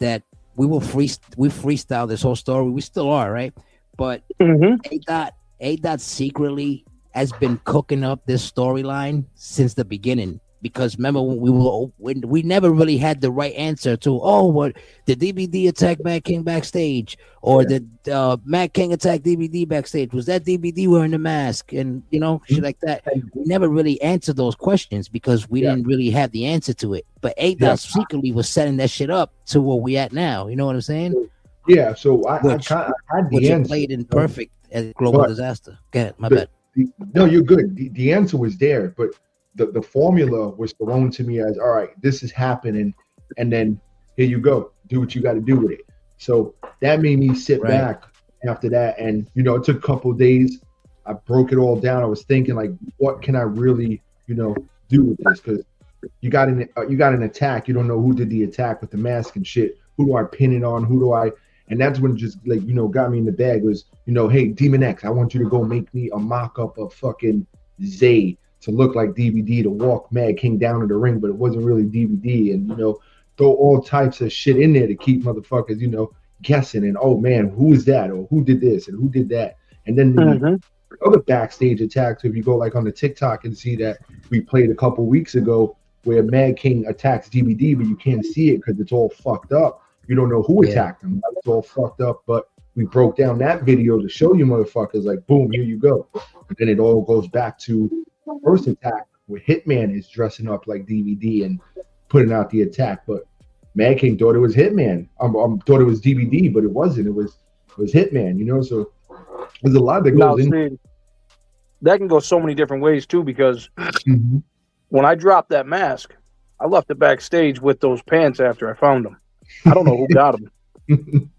That we freestyle this whole story. We still are, right? But A Dot secretly has been cooking up this storyline since the beginning. Because remember when we never really had the right answer to what did DBD attack Matt King backstage, or did Matt King attack DBD backstage? Was that DBD wearing the mask and shit like that? We never really answered those questions because we didn't really have the answer to it. But A Dot secretly was setting that shit up to where we at now. You know what I'm saying? Yeah. So I had the answer. Played in perfect as global disaster. Go ahead, my bad. No, you're good. The answer was there, but the formula was thrown to me as, all right, this is happening, and then here you go, do what you got to do with it. So that made me sit back after that, and it took a couple of days. I broke it all down. I was thinking, like, what can I really do with this? Because you got an attack, you don't know who did the attack with the mask and shit. Who do I pin it on? Who do I? And that's when it just got me in the bag. It was hey, Demon X, I want you to go make me a mock-up of fucking Zay to look like DVD, to walk Mad King down to the ring, but it wasn't really DVD, and throw all types of shit in there to keep motherfuckers guessing, and oh man, who is that, or who did this and who did that. And then the other backstage attacks, if you go like on the TikTok and see that we played a couple weeks ago, where Mad King attacks DVD, but you can't see it because it's all fucked up. You don't know who attacked him. It's all fucked up, but we broke down that video to show you motherfuckers, like, boom, here you go. And then it all goes back to first attack, where Hitman is dressing up like DVD and putting out the attack. But Mad King thought it was Hitman. Thought it was DVD, but it wasn't. It was Hitman, so there's a lot that goes in. That can go so many different ways, too, because when I dropped that mask, I left it backstage with those pants after I found them. I don't know who got them.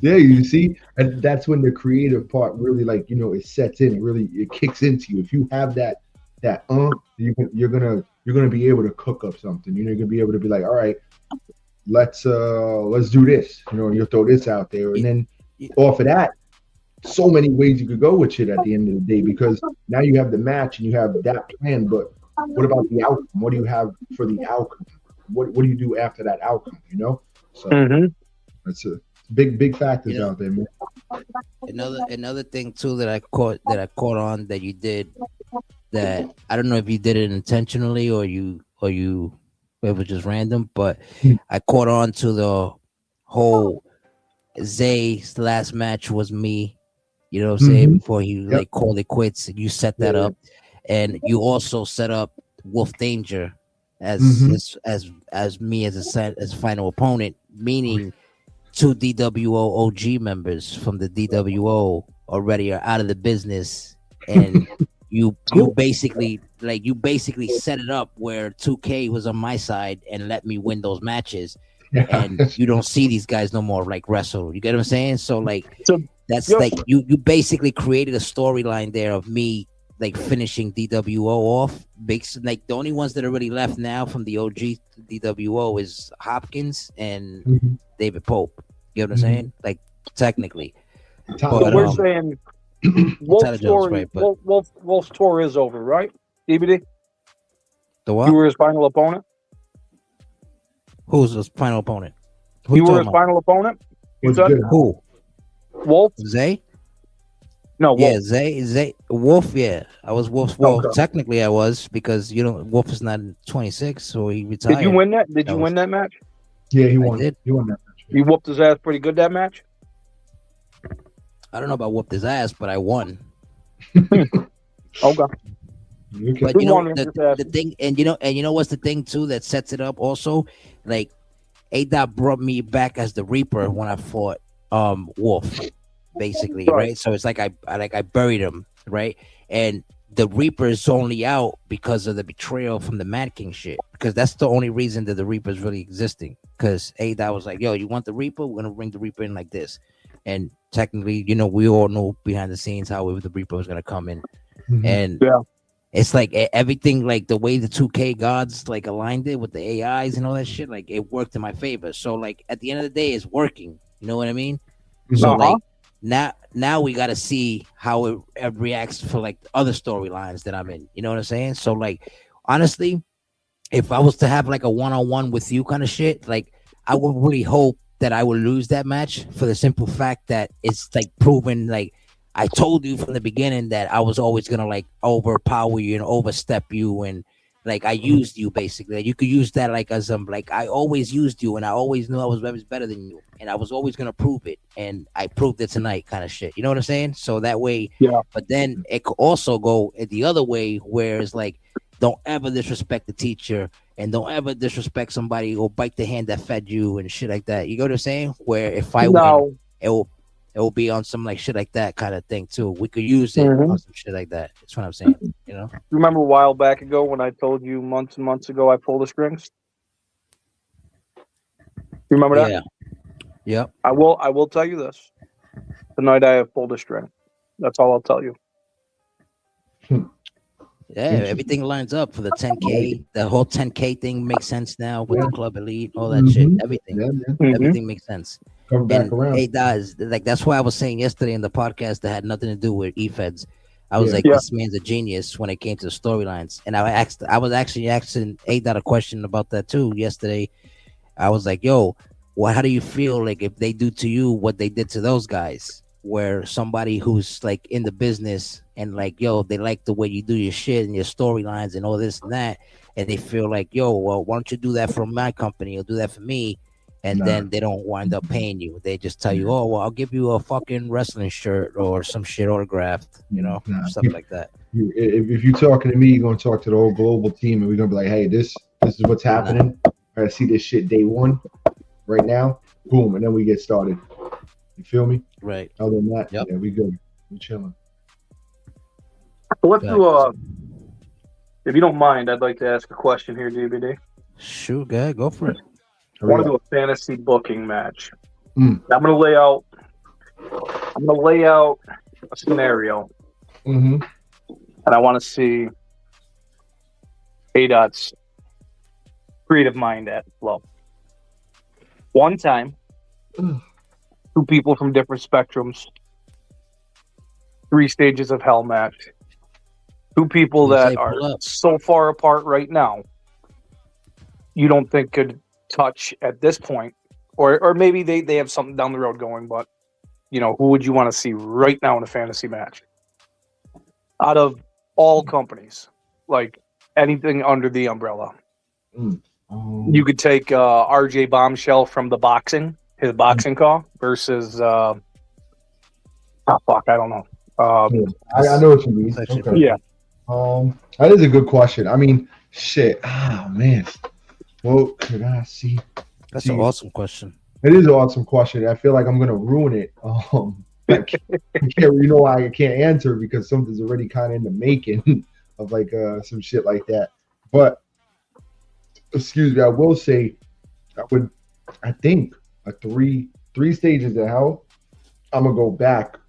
Yeah, you see, and that's when the creative part really, it sets in. It kicks into you. If you have that you're gonna be able to cook up something. You're gonna be able to be like, all right, let's do this. You'll throw this out there, and then off of that, so many ways you could go with shit at the end of the day, because now you have the match and you have that plan. But what about the outcome? What do you have for the outcome? What do you do after that outcome? So that's a big factors out there, man. Another thing too that I caught on that you did, that I don't know if you did it intentionally or it was just random, but I caught on to the whole Zay's last match was me. You know what I'm saying? Before he called it quits, you set that up, and you also set up Wolf Danger as me as a final opponent, meaning 2 DWO OG members from the DWO already are out of the business, and you basically set it up where 2K was on my side and let me win those matches, and you don't see these guys no more wrestle. You get what I'm saying? So that's you basically created a storyline there of me finishing DWO off. The only ones that are really left now from the OG DWO is Hopkins and David Pope. You know what I'm saying? Like technically. But we're saying Wolf's tour, right, but Wolf's tour is over, right? DBD? The what? You were his final opponent? Who's his final opponent? Who you were his final opponent? You said? Who? Wolf? Zay? No, Wolf. Yeah, Zay. Wolf, yeah. I was Wolf's. Well, technically I was because, Wolf is not 26, so he retired. Did you win that? Did you win that match? Yeah, he won. He won that match. You whooped his ass pretty good that match? I don't know about whooped his ass, but I won. Okay. But the thing, and you know what's the thing too that sets it up also, like A-Dot brought me back as the Reaper when I fought Wolf, basically, right? So it's like I buried him, right? And the Reaper is only out because of the betrayal from the Mad King shit, because that's the only reason that the Reaper is really existing. Because A-Dot was like, "Yo, you want the Reaper? We're gonna bring the Reaper in like this," and technically, we all know behind the scenes how the Reaper was gonna come in, and it's like everything, like the way the 2K gods like aligned it with the AIs and all that shit, like it worked in my favor. So like at the end of the day, it's working. You know what I mean? So like now we got to see how it reacts for like other storylines that I'm in. You know what I'm saying? So like honestly, if I was to have like a one-on-one with you kind of shit, like I would really hope that I would lose that match for the simple fact that it's like proven, like I told you from the beginning that I was always gonna like overpower you and overstep you, and like I used you basically. Like, you could use that like as like I always used you, and I always knew I was better than you, and I was always gonna prove it, and I proved it tonight, kind of shit. You know what I'm saying? So that way, But then it could also go the other way, where it's like, don't ever disrespect the teacher, and don't ever disrespect somebody or bite the hand that fed you and shit like that. You know what I'm saying? Where if I win, it will be on some like shit like that kind of thing too. We could use it on some shit like that. That's what I'm saying. You know. Remember a while back ago when I told you months and months ago I pulled the strings? You remember that? Yeah. Yep. I will tell you this. Tonight I have pulled a string. That's all I'll tell you. Yeah, everything lines up for the 10K. The whole 10K thing makes sense now with the Club Elite, all that shit. Everything makes sense. Back around. It does. Like that's why I was saying yesterday in the podcast that had nothing to do with eFeds. I was like, this man's a genius when it came to the storylines. And I was actually asking A-Dot a question about that too yesterday. I was like, yo, well, how do you feel like if they do to you what they did to those guys? Where somebody who's like in the business and like, yo, they like the way you do your shit and your storylines and all this and that, and they feel like, yo, well, why don't you do that for my company or do that for me? And then they don't wind up paying you. They just tell you, oh, well, I'll give you a fucking wrestling shirt or some shit autographed, stuff like that. If you're talking to me, you're going to talk to the whole global team, and we're going to be like, hey, this is what's happening. I see this shit day one right now. Boom. And then we get started. You feel me? Right. Other than that, yeah, we good. We chilling. Let's do if you don't mind, I'd like to ask a question here, DVD. Sure, go for it. I want to do a fantasy booking match. I'm gonna lay out a scenario, and I want to see A-Dot's creative mind at flow. One time, two people from different spectrums, 3 stages of hell match. Two people that are so far apart right now, you don't think could touch at this point, or maybe they have something down the road going, but who would you want to see right now in a fantasy match out of all companies, like anything under the umbrella? You could take RJ Bombshell from his boxing call versus I don't know. I know what you mean. Okay. Yeah. That is a good question. I mean, shit. Oh man. Well, could I see? That's an awesome question. It is an awesome question. I feel like I'm gonna ruin it. I can't answer because something's already kind of in the making of like some shit like that. But excuse me, I will say, I think a three stages of hell. I'm gonna go back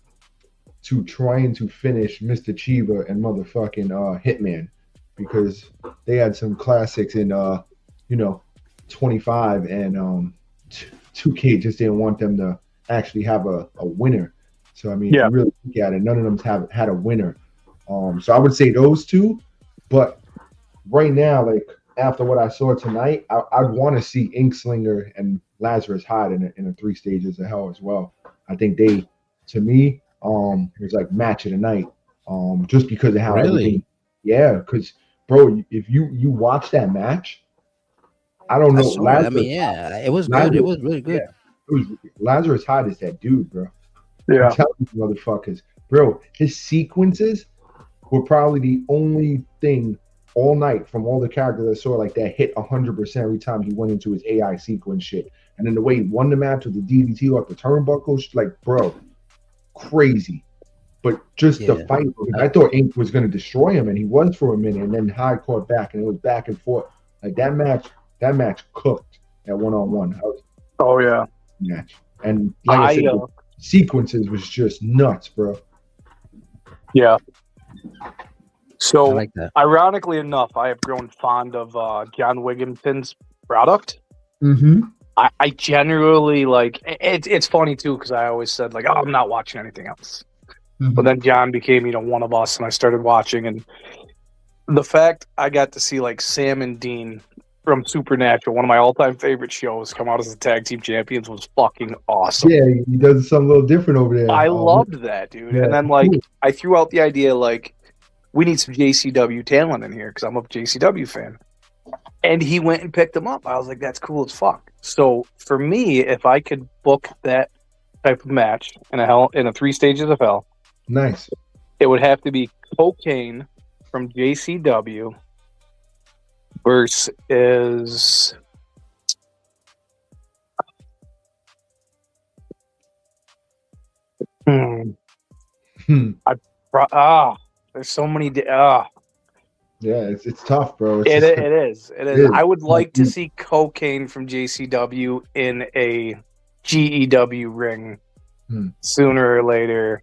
to trying to finish Mr. Chiba and motherfucking Hitman, because they had some classics in 25 and 2K just didn't want them to actually have a winner. So I mean, if you really look at it, none of them have had a winner. So I would say those two, but right now, like after what I saw tonight, I'd want to see Inkslinger and Lazarus Hyde in the 3 stages of hell as well. I think they, to me, was like match of the night. Just because of how everything. Yeah, because bro, if you watch that match, I don't know. Lazarus, I mean, yeah, it was good. It was really good. Yeah, Lazarus Hyde is that dude, bro. Yeah, I'm telling you, motherfuckers, bro. His sequences were probably the only thing all night from all the characters I saw like that hit 100% every time he went into his AI sequence shit. And then the way he won the match with the DDT off the turnbuckles, like, bro, crazy. But just the fight, I thought Ink was going to destroy him, and he was for a minute, and then Hyde caught back, and it was back and forth. Like that match cooked at 1-on-1. Oh yeah, match. And like I said, the sequences was just nuts, bro. Yeah. So, I like that. Ironically enough, I have grown fond of John Wigginton's product. Mm-hmm. I generally like it's funny too because I always said like, oh, I'm not watching anything else. Mm-hmm. But then John became one of us, and I started watching. And the fact I got to see like Sam and Dean from Supernatural, one of my all-time favorite shows, come out as the tag team champions was fucking awesome. Yeah, he does something a little different over there. I loved that, dude. Yeah. And then like I threw out the idea like, we need some JCW talent in here because I'm a JCW fan. And he went and picked them up. I was like, that's cool as fuck. So for me, if I could book that type of match in a 3 stages of hell, nice, it would have to be Cocaine from JCW versus there's so many. Yeah, it's tough, bro. It is. I would like to see Cocaine from JCW in a GEW ring sooner or later,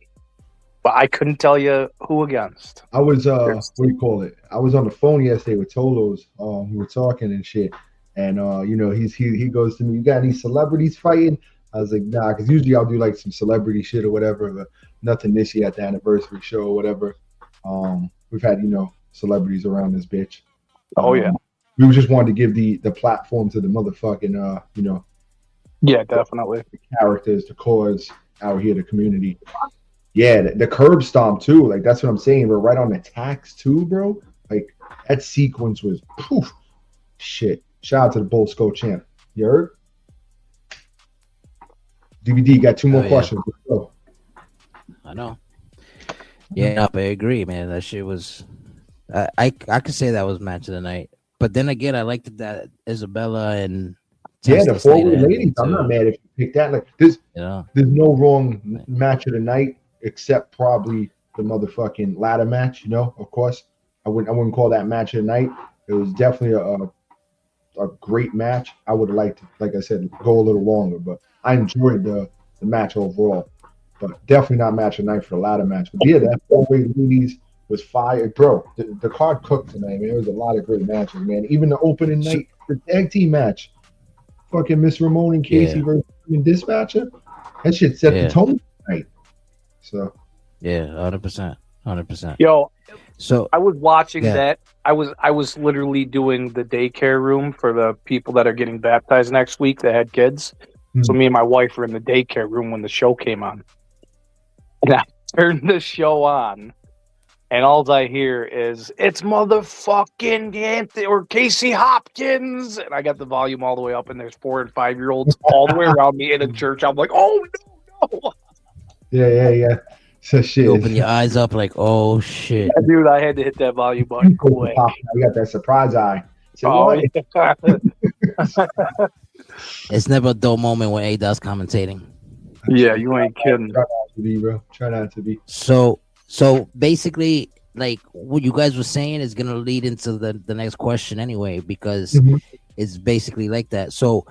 but I couldn't tell you who against. I was what do you call it? I was on the phone yesterday with Tolos. We were talking and shit, and he goes to me, "You got any celebrities fighting?" I was like, "Nah," because usually I'll do like some celebrity shit or whatever, but nothing this year at the anniversary show or whatever. We've had celebrities around this bitch. Oh yeah. We just wanted to give the platform to the motherfucking Yeah, definitely. The characters, the cause out here, the community. Yeah, the curb stomp too. Like that's what I'm saying. We're right on the tax too, bro. Like that sequence was poof. Shit. Shout out to the Bull Skull champ. You heard? DVD got 2 more questions. Let's go. I know. Yeah, I agree, man. That shit was. I could say that was match of the night, but then again, I liked that Isabella and the 4 ladies. I'm not mad if you pick that. Like there's no wrong match of the night except probably the motherfucking ladder match. Of course, I wouldn't call that match of the night. It was definitely a great match. I would have liked to, like I said, go a little longer, but I enjoyed the match overall. But definitely not match of the night for the ladder match. But yeah, that 4-way ladies was fire, bro. The card cooked tonight, man. There was a lot of great matches, man. Even the opening night, the tag team match, fucking Miss Ramon and Casey versus Dispatcher. That shit set the tone tonight. So 100%. Yo, so I was watching that. I was literally doing the daycare room for the people that are getting baptized next week that had kids. So me and my wife were in the daycare room when the show came on. And I turned the show on, and all I hear is, "It's motherfucking Anthony or Casey Hopkins," and I got the volume all the way up, and there's 4 and 5-year-olds all the way around me in a church. I'm like, "Oh no!" Yeah. So shit. You open your eyes up like, "Oh shit!" Yeah, dude, I had to hit that volume button quick. I got that surprise eye. It's never a dull moment when A-Dot's commentating. Yeah, you ain't kidding. Try not to be, bro. Try not to be. So basically, like what you guys were saying is gonna lead into the next question anyway, because it's basically like that. So,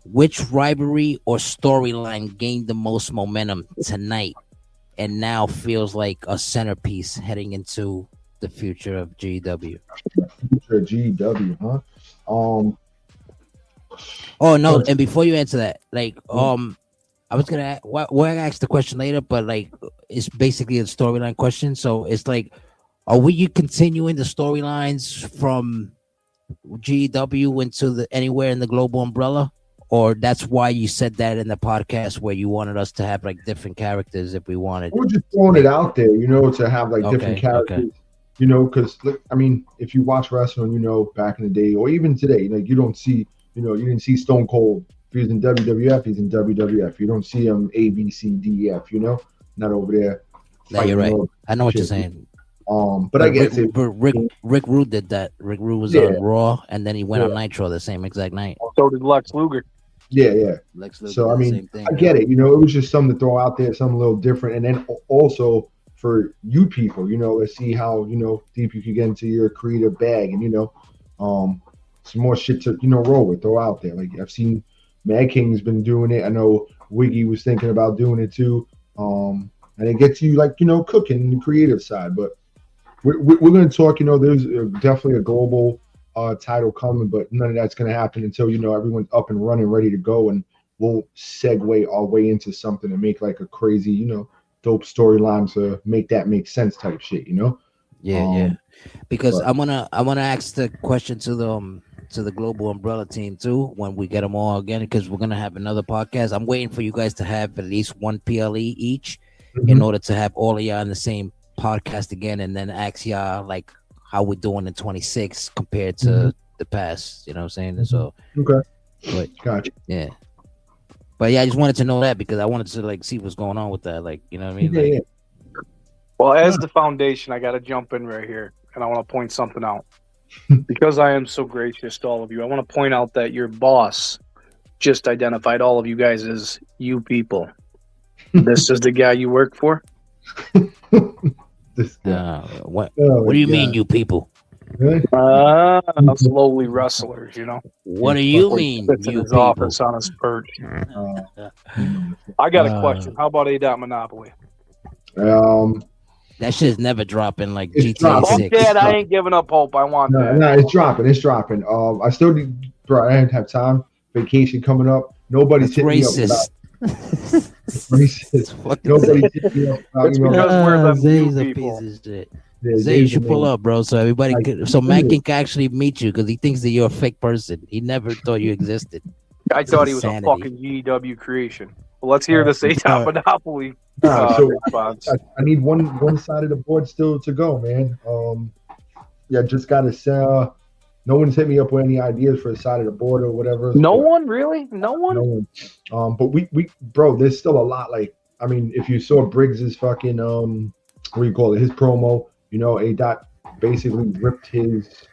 which rivalry or storyline gained the most momentum tonight, and now feels like a centerpiece heading into the future of GW? Future of GW, huh? Oh no! And before you answer that, like, I was gonna ask the question later, but like, it's basically a storyline question. So it's like, are we continuing the storylines from GW into the anywhere in the global umbrella? Or that's why you said that in the podcast where you wanted us to have like different characters if we wanted. We're just throwing it out there, to have like different characters, because I mean, if you watch wrestling, back in the day or even today, like you don't see, you didn't see Stone Cold. If he's in WWF, he's in WWF. You don't see him A, B, C, D, F, not over there. No, you're right. I know what you're saying. But I guess Rick Rude did that. Rick Rude was on Raw, and then he went on Nitro the same exact night. So did Lex Luger. Yeah. Lex Luger so I mean, I get it. It was just something to throw out there, something a little different, and then also for you people, let's see how deep you can get into your creative bag, and some more shit to roll with, throw out there. Like I've seen Mad King's been doing it. I know Wiggy was thinking about doing it too. And it gets you like cooking the creative side, but. We're going to talk, there's definitely a global title coming, but none of that's going to happen until, everyone's up and running, ready to go, and we'll segue our way into something and make like a crazy, dope storyline to make that make sense type shit, Yeah. Because I wanna ask the question to the global umbrella team too when we get them all again, because we're gonna have another podcast. I'm waiting for you guys to have at least one PLE each in order to have all of y'all in the same podcast again, and then ask y'all like how we're doing in 26 compared to the past. You know what I'm saying? So okay, gotcha. Yeah, but yeah, I just wanted to know that because I wanted to like see what's going on with that. Like, you know what I mean? Yeah. Well, as the foundation, I got to jump in right here, and I want to point something out. Because I am so gracious to all of you, I want to point out that your boss just identified all of you guys as you people. This is the guy you work for. What do you mean, you people? Slowly wrestlers, What do you mean, sits in you his people? office on his perch. I got a question. How about A. Monopoly? That shit's never dropping like It's GTA dropping. 6. Dad, I ain't giving up hope. I want that. No, it's dropping. I still need, bro. I didn't have time. Vacation coming up. Nobody's That's hitting racist. me up. Racist. Nobody's hitting me up. It's because we're the Zay's new a people. piece of shit. Yeah, Zay, you should pull up, bro, so everybody could, so Matt can actually meet you because he thinks that you're a fake person. He never thought you existed. I thought he was Insanity. a fucking GW creation. Well, let's hear this A. Monopoly response. I need one side of the board still to go, man. Just gotta say, no one's hit me up with any ideas for the side of the board or whatever. No one, really? No one? No one. But we bro, there's still a lot. Like, I mean, if you saw Briggs's fucking what do you call it? His promo, A. Dot basically ripped his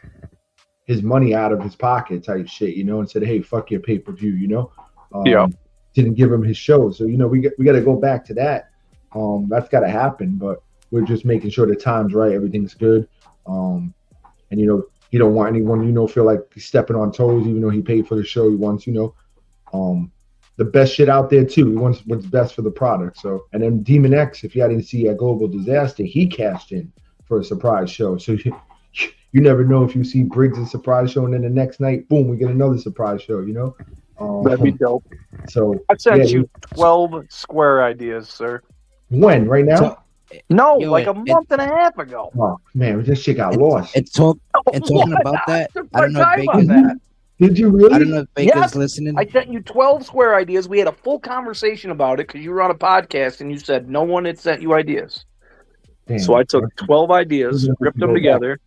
money out of his pocket type shit, and said, hey, fuck your pay-per-view, didn't give him his show. So, we got to go back to that. That's got to happen, but we're just making sure the time's right. Everything's good. And, he don't want anyone, feel like he's stepping on toes, even though he paid for the show. He wants, the best shit out there too. He wants what's best for the product. So, and then Demon X, if y'all didn't see a Global Disaster, he cashed in for a surprise show. So you never know if you see Briggs' surprise show, and then the next night, boom, we get another surprise show. That'd be dope. So I sent you 12 square ideas, sir. When? Right now? No, like a month and a half ago. Oh man, this shit got lost. And talking about that, I don't know if Baker's that. Did you really? I don't know if Baker's Yes. listening. I sent you 12 square ideas. We had a full conversation about it because you were on a podcast and you said no one had sent you ideas. Damn. So I took 12 ideas, ripped them together,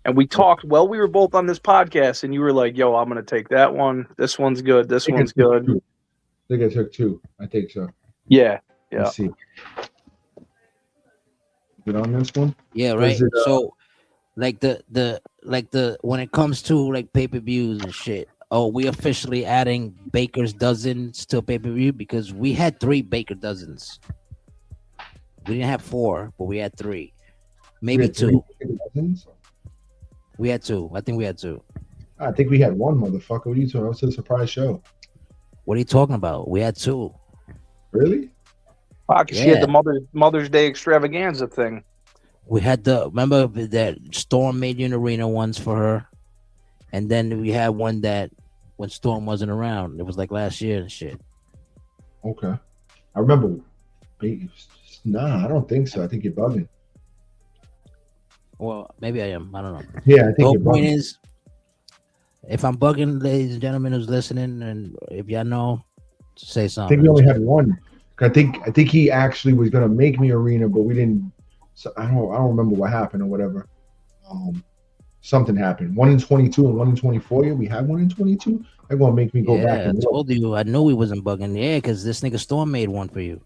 and we talked while we were both on this podcast. And you were like, "Yo, I'm going to take that one. This one's good. This one's good." I think I took two. I think so. Yeah. Let's see. Get on this one. Yeah, right. So, like the when it comes to like pay-per-views and shit, we officially adding Baker's Dozens to pay-per-view because we had 3 Baker Dozens. We didn't have 4, but we had 3, maybe 2. We had 2. I think we had 2. I think we had 1, motherfucker. What are you talking about? What's a surprise show? What are you talking about? We had 2. Really? Because she had the Mother's Day extravaganza thing. We had remember that Storm made you an arena ones for her, and then we had one that when Storm wasn't around. It was like last year and shit. Okay, I remember. Nah, I don't think so. I think you're bugging. Well, maybe I am. I don't know. Yeah, I think the whole you're point bugging. is, if I'm bugging, ladies and gentlemen who's listening, and if y'all know, say I something. think we only had one. I think he actually was gonna make me arena, but we didn't. So I don't remember what happened or whatever. Something happened. 1 in 22 and 1 in 24. Yeah, we had 1 in 22. They're gonna make me go back and look. I told you. I knew we wasn't bugging. Yeah, because this nigga Storm made one for you.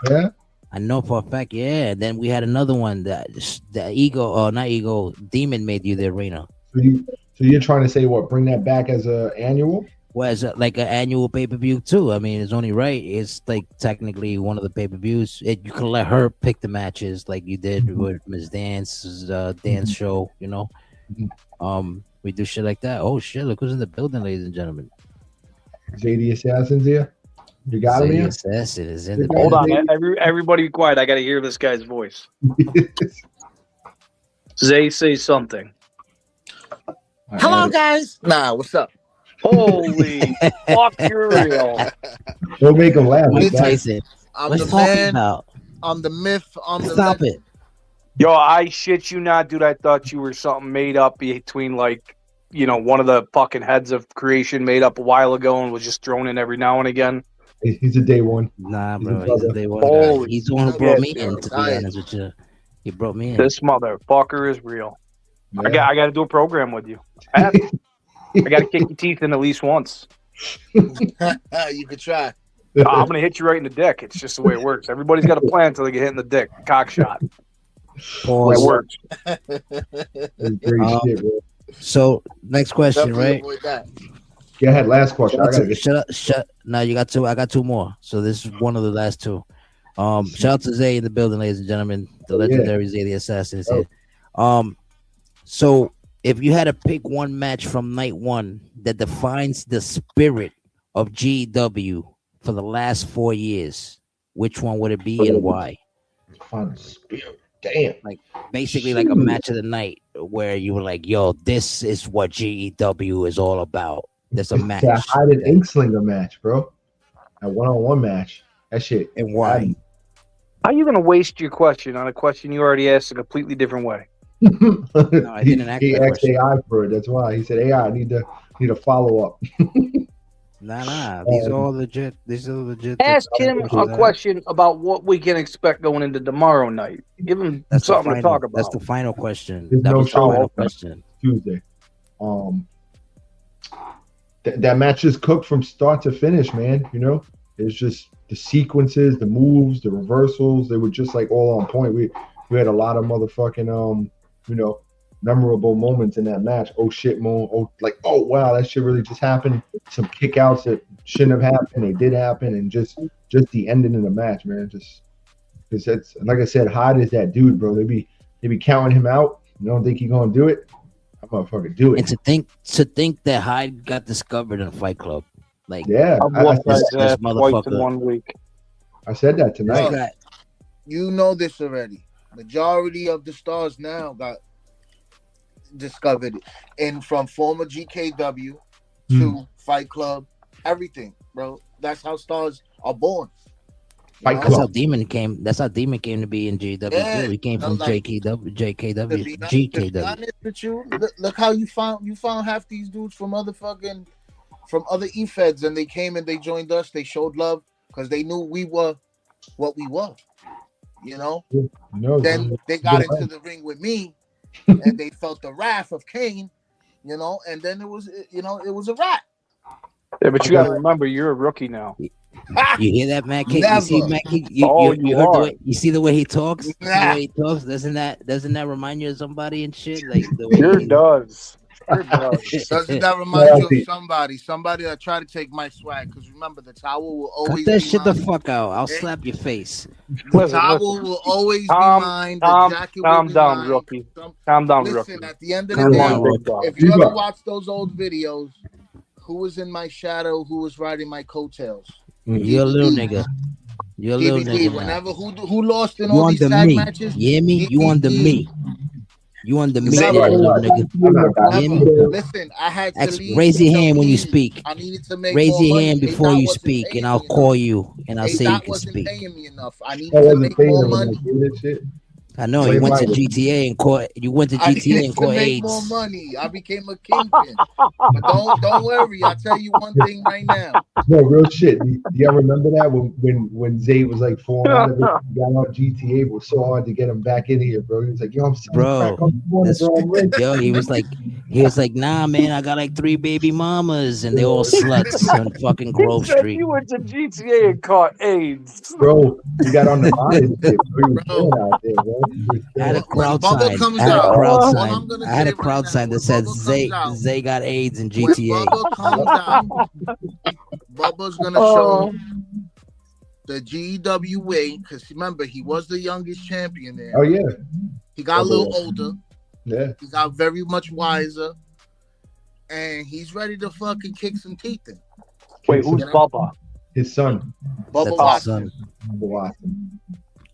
Yeah. I know for a fact. Yeah. Then we had another one that not ego, Demon made you the arena. So you're trying to say what? Bring that back as a annual? Well, as like an annual pay-per-view too. I mean, it's only right. It's like technically one of the pay-per-views. You can let her pick the matches like you did with Ms. Dance's dance show. You know, we do shit like that. Oh shit! Look who's in the building, ladies and gentlemen. Zadie Assassin's here. You got him here. Assassin is in the Hold building. on, everybody, be quiet. I got to hear this guy's voice. Zay, say something. Hello, guys. Nah, what's up? Holy fuck, you're real. Don't make him laugh. What's the man. About? I'm the myth. I'm the Stop it. Yo, I shit you not, dude. I thought you were something made up between, like, you know, one of the fucking heads of creation made up a while ago and was just thrown in every now and again. He's a day one. Nah, bro. He's a day one guy. He's the one who brought me in, to be honest with you. He brought me in. This motherfucker is real. Yeah. I got to do a program with you. I got to kick your teeth in at least once. You could try. I'm going to hit you right in the dick. It's just the way it works. Everybody's got a plan until they get hit in the dick. Cock shot. Pause. It works. Great shit, bro. So, next question, right? Go ahead, last question. Shut up. Now you got two. I got two more. So this is one of the last two. Shout out to Zay in the building, ladies and gentlemen. The legendary Zay the Assassin is here. So if you had to pick one match from night one that defines the spirit of GW for the last 4 years, which one would it be and why? Define the spirit. Damn. Like basically like a match of the night where you were like, yo, this is what GW is all about. There's a match. That Hide and Inkslinger match, bro. A one-on-one match. That shit. And why? How are you going to waste your question on a question you already asked a completely different way? No, I didn't ask he that asked question. AI for it. That's why he said, AI, I need a follow-up. Nah. These are all legit. These are legit. Ask him a question about what we can expect going into tomorrow night. Give him something to talk about. That's the final question. There's That no was the show final question. Tuesday. That match is cooked from start to finish, man. You know, it's just the sequences, the moves, the reversals. They were just like all on point. We had a lot of motherfucking memorable moments in that match. Oh shit, Moon. Oh wow, that shit really just happened. Some kickouts that shouldn't have happened. They did happen, and just the ending of the match, man. Just because that's, like I said, Hyde is that dude, bro. They be counting him out. You don't think he gonna do it? I'm gonna fucking do it. And to think that Hyde got discovered in a Fight Club, like yeah, I said that twice in 1 week. I said that tonight. Bro, you know this already. Majority of the stars now got discovered, and from former GKW to Fight Club, everything, bro. That's how stars are born. That's how Demon came. That's how Demon came to be in GW too. He came from GKW. To be honest with you, look how you found half these dudes from other E-Feds, and they came and they joined us. They showed love because they knew we were what we were. You know. Then they got into the ring with me, and they felt the wrath of Kane. You know, and then it was a wrap. Yeah, but you got to remember, you're a rookie now. You hear that, Matt? You see, Matt, you heard the way, you see the way he talks. The way he talks, doesn't that remind you of somebody and shit? Like the way sure does. Doesn't that remind you of somebody that tried to take my swag? Because remember, the towel will always cut that be shit mine. the fuck out. I'll slap your face. The towel will always be mine. The jacket will be down, mine. rookie. Calm down, Listen, rookie. at the end of the day, if you ever watch those old videos, who was in my shadow? Who was riding my coattails? You're a little nigga. You're a little nigga. Whenever who lost in all these tag matches? You hear me? You under me. You on the meat Never. nigga. Listen, I had to leave. Raise your hand when you speak. I needed to make Raise more your money. hand before you wasn't speak, and paying I'll me call enough. you, and I'll say you can wasn't speak. paying me enough. I needed to make more money. I know you went to GTA and caught. You went to GTA and caught AIDS. More money. I became a kingpin. But don't worry. I'll tell you one thing right now. No, real shit. Do y'all remember that when Zay was like falling out of it, got out GTA? It was so hard to get him back in here, bro. He was like, "Yo, I'm bro." Yo, he was like, "Nah, man, I got like 3 baby mamas, and they all sluts on fucking Grove Street." You went to GTA and caught AIDS, bro. You got on the mind, bro. Out there, bro. I had a crowd sign. I had a crowd sign that said Zay got AIDS in GTA. Bubba's gonna show the GW way, because remember he was the youngest champion there. Oh yeah. He got a little older. Yeah. He got very much wiser, and he's ready to fucking kick some teeth in. Wait, who's Bubba? His son. Bubba Watson.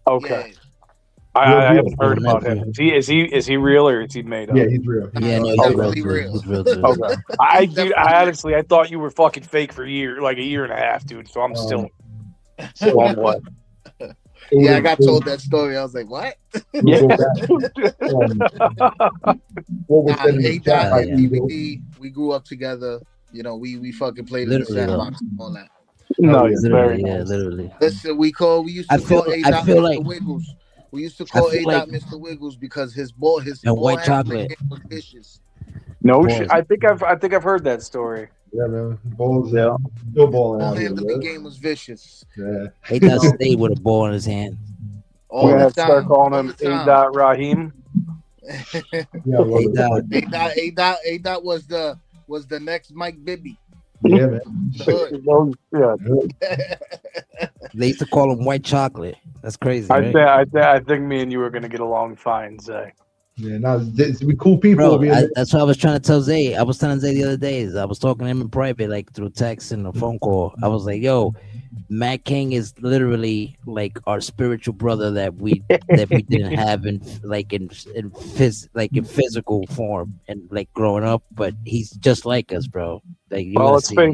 Okay. I haven't heard about him. Is he real or is he made up? Yeah, he's real. Yeah, no, he's real. He's real. Okay. I honestly, I thought you were fucking fake for a year and a half, dude. So I'm still. Yeah, I got told that story. I was like, "What?" DVD, we grew up together. You know, we fucking played in the sandbox and all that. No, literally. Listen, we used to call A-Dot Mr. Wiggles. We used to call A-Dot Mr. Wiggles because his ball white chocolate was vicious. No shit. I think I've heard that story. Yeah, man. Balls out. Still balling out. Ball handling game was vicious. Yeah. A-Dot stayed with a ball in his hand. We had to start calling him A-Dot Raheem. A-Dot was the next Mike Bibby. Yeah, man. They used to call him white chocolate. That's crazy. I think me and you are gonna get along fine, Zay. Yeah, we cool people. Bro, that's what I was trying to tell Zay. I was telling Zay the other day. I was talking to him in private, like through text and a phone call. I was like, "Yo, Matt King is literally like our spiritual brother that we didn't have in physical form and like growing up, but he's just like us, bro." Like,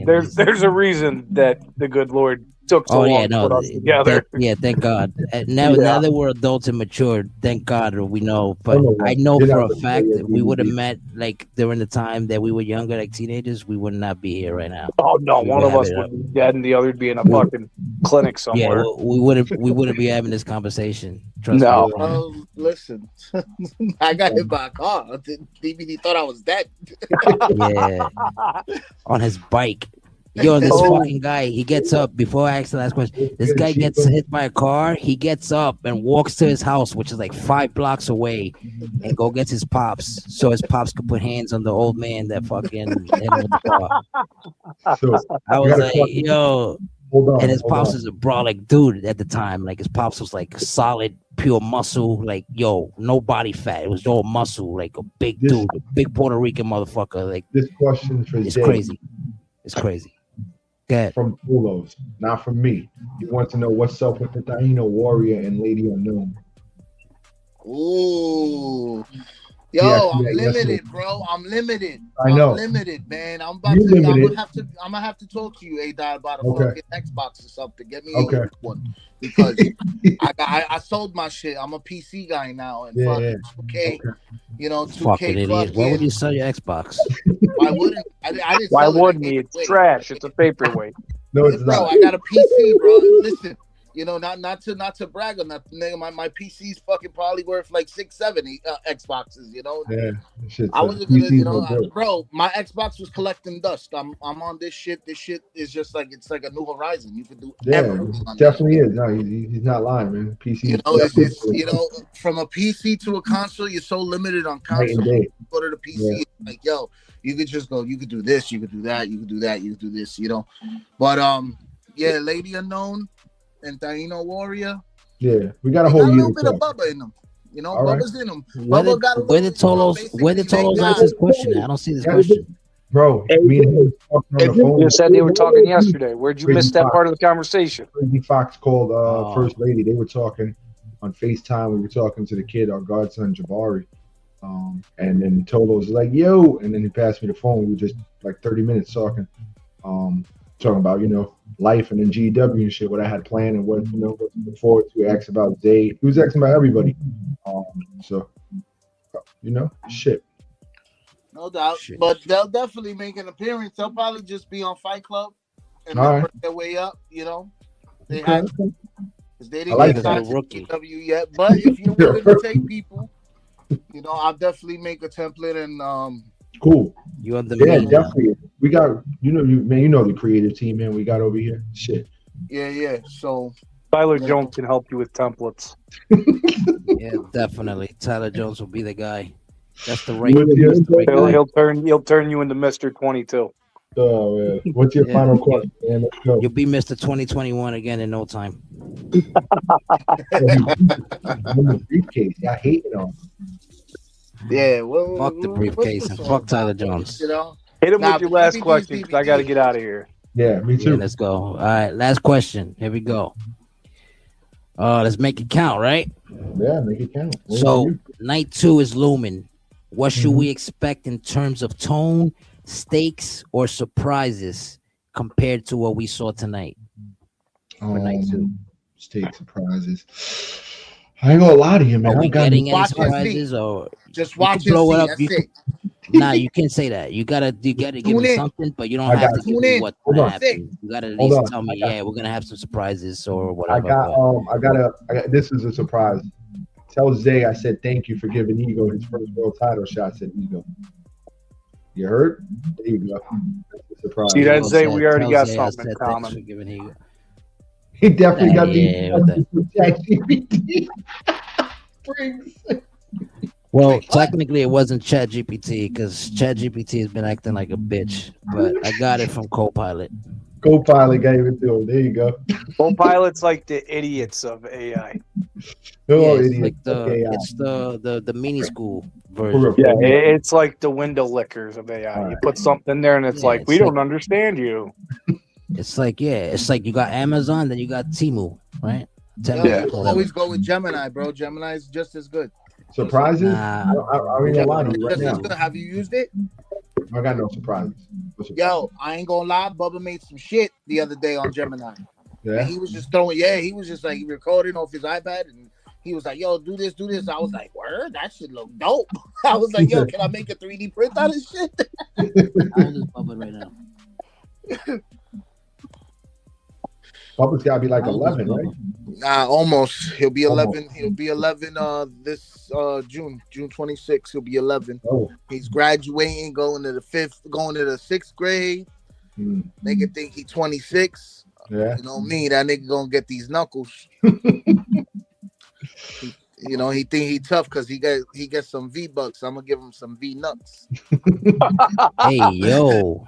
there's a reason that the good Lord took so long to put us together. Thank God. Now that we're adults and matured, thank God we know. But I know for a fact that we would have met like during the time that we were younger, like teenagers, we would not be here right now. Oh no, one of us would be dead and the other would be in a fucking clinic somewhere. Yeah, we wouldn't be having this conversation. Trust me. Listen, I got hit by a car. DVD thought I was dead. Yeah, on his bike. Yo, this fucking guy, he gets up before I ask the last question. This guy gets hit by a car. He gets up and walks to his house, which is like 5 blocks away, and go gets his pops so his pops could put hands on the old man that fucking hit him with the car. So, I was like, yo, and his pops is a brolic dude at the time. Like his pops was like solid, pure muscle. Like, yo, no body fat. It was all muscle. Like a big dude, a big Puerto Rican motherfucker. Like this question for it's crazy. It's crazy. From Pulos, not from me. You want to know what's up with the Taino Warrior and Lady Unknown? Ooh. Yo, I'm limited, bro. I'm limited. I know. I'm limited, man. I'm gonna have to talk to you, A-Dot, about a fucking Xbox or something. Get me a one. Because I sold my shit. I'm a PC guy now, and fucking 2K, you know, 2K. Fucking idiot. Why would you sell your Xbox? Why wouldn't I didn't Why wouldn't he? It's trash. It's a paperweight. No, it's bro, not. I got a PC, bro. Listen, you know, not to brag on that. My PC's fucking probably worth like 6-7 Xboxes. You know, I wasn't gonna, you know, bro. My Xbox was collecting dust. I'm on this shit. This shit is just like it's like a new horizon. You can do everything. Definitely is. No, he's not lying, man. PC. You know, it's you know, from a PC to a console, you're so limited on console. You go to the PC, like yo, you could just go. You could do this. You could do that. You could do that. You could do this. You know, but yeah, Lady Unknown and Taino Warrior. Yeah, we got a whole little bit of Bubba in them. You know, Bubba's in them. Where did Tolos ask this question? I don't see this question. Bro, me and him talking on the phone. You said they were talking yesterday. Where'd you miss that part of the conversation? Crazy Fox called First Lady. They were talking on FaceTime. We were talking to the kid, our godson Jabari. And then Tolo was like, "Yo," and then he passed me the phone. We were just like 30 minutes talking, talking about life and then GW and shit. What I had planned and what what to look forward to. He asked about Zay. He was asking about everybody. So shit. No doubt, but they'll definitely make an appearance. They'll probably just be on Fight Club and work their way up. They had because they didn't get signed to GW yet. But if you're willing to take people, I'll definitely make a template and cool. You on the definitely. We got the creative team, man. We got over here. Shit. Yeah. So Tyler Jones can help you with templates. Yeah, definitely. Tyler Jones will be the guy. That's the right. He'll turn you into Mr. 22. Oh man, what's your final question, man? Let's go. You'll be Mr. 2021 again in no time. Briefcase, I hate it on. Yeah, fuck the briefcase and fuck Tyler Jones. Hit him with your last question because I got to get out of here. Yeah, me too. Yeah, let's go. All right, last question. Here we go. Let's make it count, right? Yeah, make it count. So night 2 is looming. What should we expect in terms of tone, stakes, or surprises compared to what we saw tonight? For night 2, stakes, surprises. I ain't gonna lie to you, man. Are we getting any surprises or just watch blow it up? That's it. Nah, you can't say that. You gotta give me something, but you don't have to give me what's gonna happen. You gotta at least tell me, we're gonna have some surprises or whatever. I got this is a surprise. Tell Zay I said thank you for giving Ego his first world title shot. Said Ego. You heard? There you go. That's a surprise. See that, Zay? We already got something in common. He definitely got the Well, technically it wasn't ChatGPT because ChatGPT has been acting like a bitch, but I got it from Copilot. Copilot gave it to him. There you go. Copilot's like the idiots of AI. It's the mini school version. Yeah, it's like the window lickers of AI. You put something there and it's like, we don't understand you. It's like you got Amazon, then you got Temu, right? Always go with Gemini, bro. Gemini is just as good. Surprises? I ain't gonna lie to you right now. Have you used it? I got no surprises. Yo, I ain't gonna lie. Bubba made some shit the other day on Gemini. Yeah. And he was just throwing. Yeah, he was just like recording off his iPad, and he was like, "Yo, do this." I was like, "Word, that shit look dope." I was like, "Yo, can I make a 3D print out of this shit?" I'll do Bubba right now. Bubba's gotta be like 11, right? Nah, almost. He'll be 11. He'll be 11 this June 26th. He'll be 11. Oh. He's graduating, going to the 6th grade. Nigga think he 26. Yeah. You know me, that nigga gonna get these knuckles. He think he tough because he gets some V-bucks. I'm gonna give him some V-nuts. Hey, yo.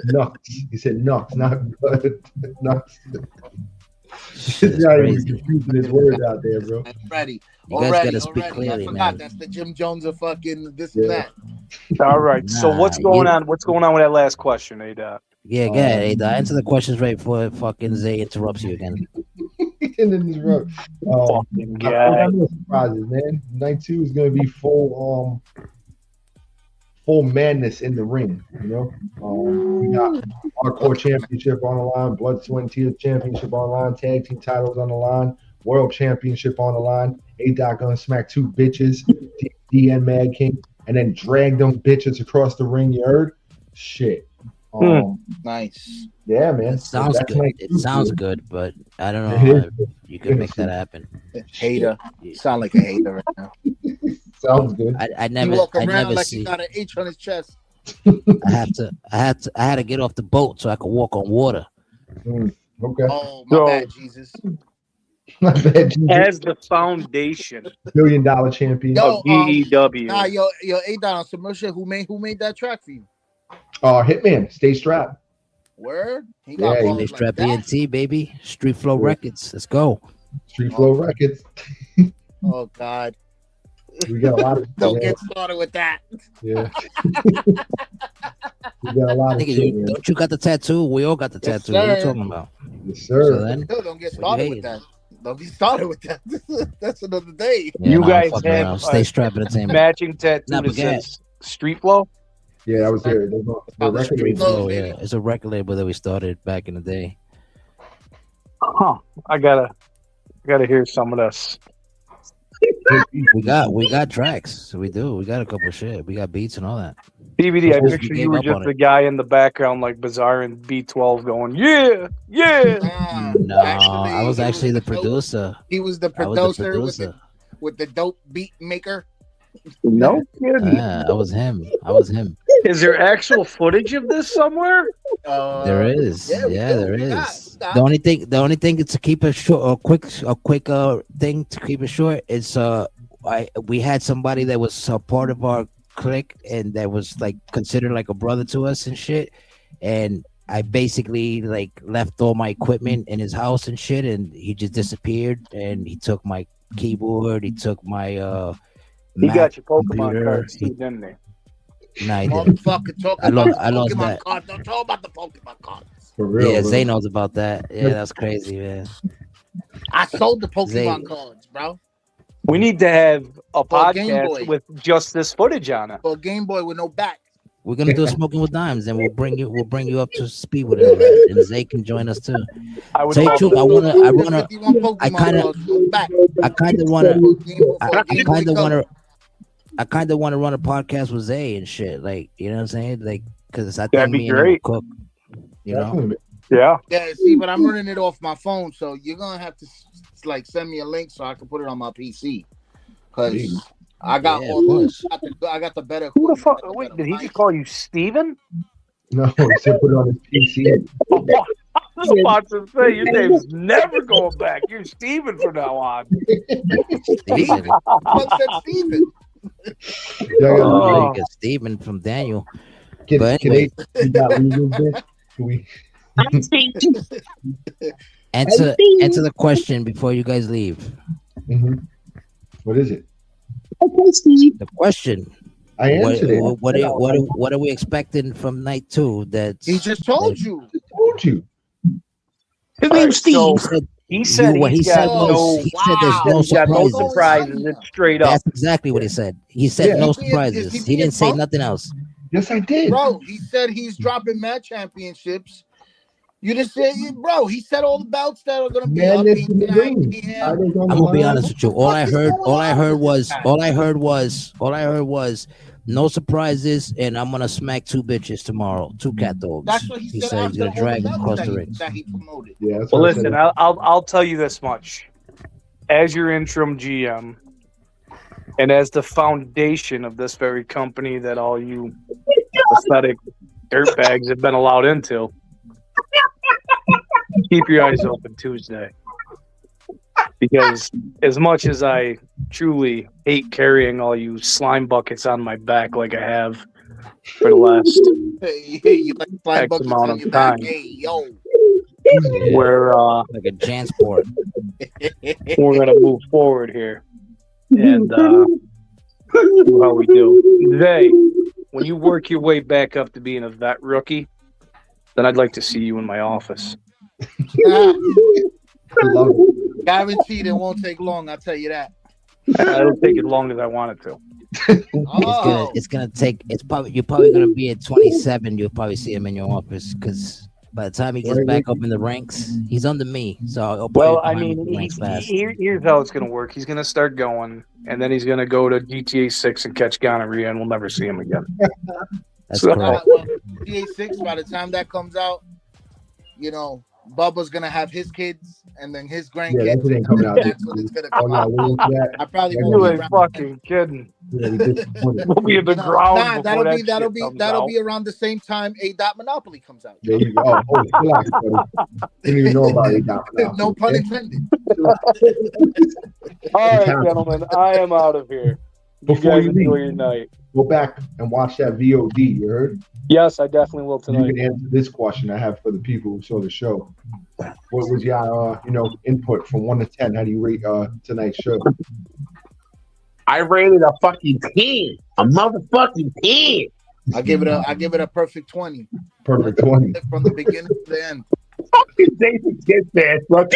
Nuts. He said nuts, not nuts. He's crazy. Using his words out there, bro. Ready. You guys gotta speak clearly, I forgot, man. that's the Jim Jones of fucking this and that. All right. So what's going on? What's going on with that last question, Ada? Yeah, go ahead, Ada. Answer the questions right before fucking Zay interrupts you again. And then this road. Fucking I got no surprises, man. Night 2 is gonna be full madness in the ring. We got Hardcore Championship on the line, Blood, Sweat, and Tears Championship on the line, Tag Team titles on the line, World Championship on the line. A-Dot gonna smack 2 bitches, D and Mad King, and then drag them bitches across the ring. You heard? Shit. Nice. Yeah, man. It sounds good. It sounds good, but I don't know how you can make that happen. Hater. You sound like a hater right now. Sounds good. I never. He walk I around never like see. he got an H on his chest. I had to get off the boat so I could walk on water. Okay. Oh my bad, Jesus. My bad, Jesus. As the foundation, $1 billion champion. of DEW. Nah, yo, A-Dot on submission. Who made that track for you? Hitman, Stay Strapped. Word? He got They balls strap like that? ENT, baby. Street Flow Records. Let's go. Street Flow Records. Oh God. We got a lot of Don't get started with that. Yeah. We got a lot of shit, man. Don't you got the tattoo? We all got the tattoo. What are you talking about? Yes, sir. So then, Still don't get started with that. Don't get started with that. That's another day. Yeah, you nah, guys fucking have around. Stay strapped entertainment. matching tattoo Nah, that but get- says Street Flow. Yeah, that was there. The record Street label. Flow, yeah, it's a record label that we started back in the day. Huh. I gotta hear some of this. We got tracks. We do. We got a couple of shit. We got beats and all that. DVD, I We picture gave you were up just on the it. guy in the background like Bizarre and B12 going, yeah, yeah. No, I was actually the producer. He was the I was the producer producer. with the dope beat maker. No kidding. I was him. I was him. Is there actual footage of this somewhere? There is. yeah, There we is. got- The only thing is to keep it short, a quick thing to keep it short. Is we had somebody that was a part of our clique and that was like considered like a brother to us and shit. And I basically like left all my equipment in his house and shit, and he just disappeared. And he took my keyboard. He took my He Mac got your Pokemon computer. cards too, didn't he? Nah, he didn't. Motherfucker, talk I about lost- the I lost Pokemon that. cards. Don't talk about the Pokemon cards. For real. Yeah, bro. Zay knows about that. Yeah, that's crazy, man. I sold the Pokemon Zay. cards, bro. We need to have a For Game Boy. podcast with just this footage on it. For a Game Boy with no back. We're gonna do a Smoking with Dimes, and we'll bring you up to speed with it, and Zay can join us too. I would Tell you the love truth, to. I wanna, There's 51 I Pokemon kinda- cards with no back. I kind of wanna, For a Game Boy Color. I kind of want to run a podcast with Zay and shit. Like, you know what I'm saying? Like, because I That'd think be me and him great. will cook. You know? Definitely. Yeah. Yeah, see, but I'm running it off my phone, so you're gonna have to like send me a link so I can put it on my PC. Cause I got Yeah, all of the, course. I got the better. Who the fuck? I got the Wait, better did he mic. just call you Steven? No, he said put it on his PC. I was about to say your name's never going back. You're Steven from now on. Steven. Fuck said Steven. Oh, Steven from Daniel. Can, But can anyway, they you got legal bit? Can we? answer the question before you guys leave. What is it? Okay, Steve. The question. I answered it. What are we expecting from night 2? That He just told you. I told you. His name's Steve. He said he said no. he said there's no He's got no surprises. surprises. It's straight up. That's exactly what he said. He said Yeah. no Is he surprises. being He didn't say punked? nothing else. Yes, I did. Bro, he said he's dropping mad championships. You just said, bro, he said all the belts that are gonna be up. Madness He in the denied ring. him. I'm I'm gonna be honest with you. All I heard was no surprises, and I'm gonna smack 2 bitches tomorrow, 2 cat dogs. That's what he said said he's after gonna all drag the them belts across the that rings. that he promoted. Yeah, that's Well, what I listen, said. I'll tell you this much. As your interim GM, and as the foundation of this very company that all you pathetic dirtbags have been allowed into, keep your eyes open Tuesday. Because as much as I truly hate carrying all you slime buckets on my back like I have for the last Hey, you like slime X buckets amount on of your back? time. Hey, yo. where like a Jansport. we're gonna move forward here and do how we do. Zay, when you work your way back up to being a vet rookie, then I'd like to see you in my office. Guaranteed it won't take long, I'll tell you that. It'll take as long as I want it to. It's gonna take. You're probably gonna be at 27. You'll probably see him in your office because by the time he gets back up in the ranks, he's under me. So I'll Well, I probably mean, climb the ranks fast. here's how it's gonna work. He's gonna start going, and then he's gonna go to GTA 6 and catch gonorrhea, and we'll never see him again. That's So- correct. Well, GTA 6, by the time that comes out, you know, Bubba's gonna have his kids and then his grandkids. Yeah, that ain't coming out. That's when it's gonna Oh, come no, out. we won't do that. I probably You won't be ain't around. fucking kidding. Yeah, we disappointed. We'll be in the No, ground nah, before that'll that be that'll shit be comes that'll out. be around the same time A. Monopoly comes out. There you go. Oh, relax, buddy. Didn't even know about it. Now. No pun intended. All right, gentlemen, I am out of here. You Before guys you enjoy leave, your night. go back and watch that VOD. You heard? Yes, I definitely will You tonight. can answer this question I have for the people who saw the show. What was your input from 1 to 10? How do you rate tonight's show? I rated a fucking 10. A motherfucking 10. I give it a perfect 20. Perfect 20. From the beginning to the end. Fucking David Kiss ass, bro.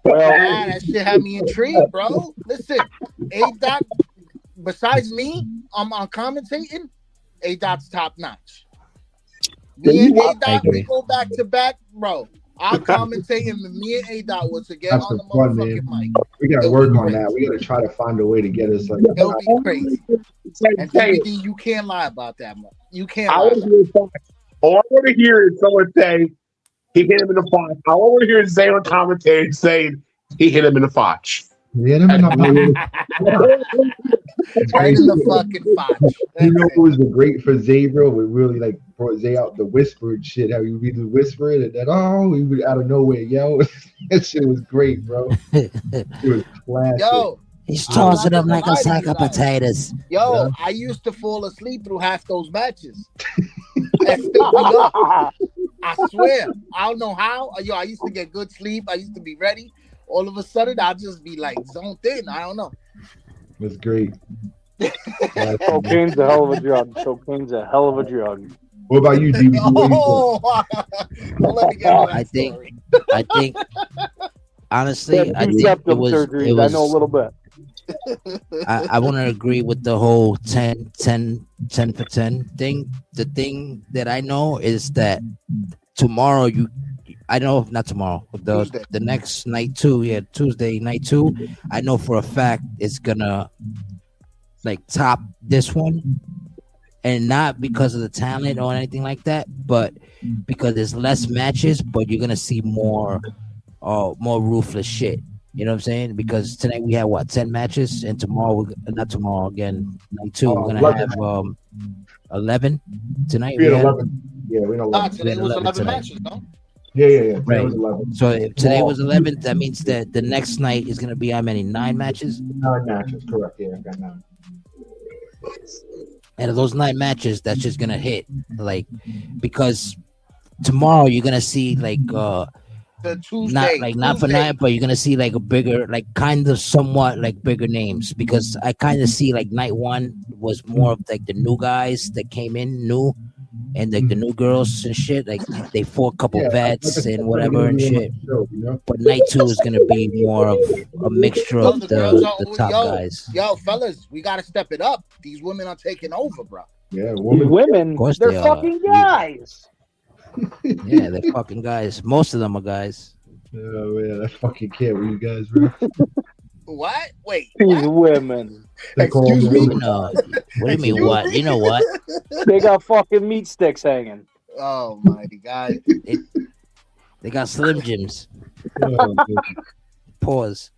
That shit had me intrigued, bro. Listen, A-Dot, besides me, I'm on commentating, A-Dot's top notch. Me and A-Dot, we go back to back, bro. I'll commentate, and me and A-Dot was to get on the motherfucking mic. We gotta work on that. We gotta try to find a way to get us like. It'll be crazy. And DVD, you can't lie about that, man. You can't lie. All I want to hear is someone say he hit him in the fotch. All I want to hear is Zay on commentating saying he hit him in the fotch. Hit him in the right in the fucking fotch. You know who was great for Zay, bro? We really like brought Zay out the whispered shit. How he would be the whispering and then he would out of nowhere, yo. That shit was great, bro. It was classic. Yo. He's tossing them like a sack of potatoes. Yo, I used to fall asleep through half those matches. And still be up. I swear. I don't know how. Yo, I used to get good sleep. I used to be ready. All of a sudden, I'll just be like zoned in. I don't know. That's great. Cocaine's a hell of a drug. Cocaine's a hell of a drug. What about you, DVD? I think, honestly, I think it was. I know a little bit. I want to agree with the whole 10 for 10 thing. The thing that I know is that tomorrow not tomorrow, the next night too. Yeah, Tuesday night too. I know for a fact it's gonna like top this one, and not because of the talent or anything like that, but because there's less matches, but you're gonna see more ruthless shit. You know what I'm saying? Because tonight we have 10 matches, and tomorrow night 2 we're gonna have 11 tonight. We had 11. Yeah, we know. Today was 11 matches, no? Yeah. Right. Was 11. So if today was 11, that means that the next night is gonna be how many? 9 matches. 9 matches, correct? Yeah, I got 9. And of those 9 matches, that's just gonna hit because tomorrow you're gonna see the Tuesday, not for night, but you're gonna see like a bigger, kind of somewhat bigger names, because I kind of see night 1 was more of the new guys that came in new, and the new girls and shit. They fought a couple vets and whatever and shit. But night 2 is gonna be more of a mixture of the top guys. Yo, fellas, we gotta step it up. These women are taking over, bro. Yeah, women. Of course they're fucking guys. Yeah, they're fucking guys. Most of them are guys. Oh man, I fucking can't with you guys, bro. What? Wait. These women. Excuse me? No. What do you mean what? You know what? They got fucking meat sticks hanging. Oh my God. They got Slim Jims. Pause.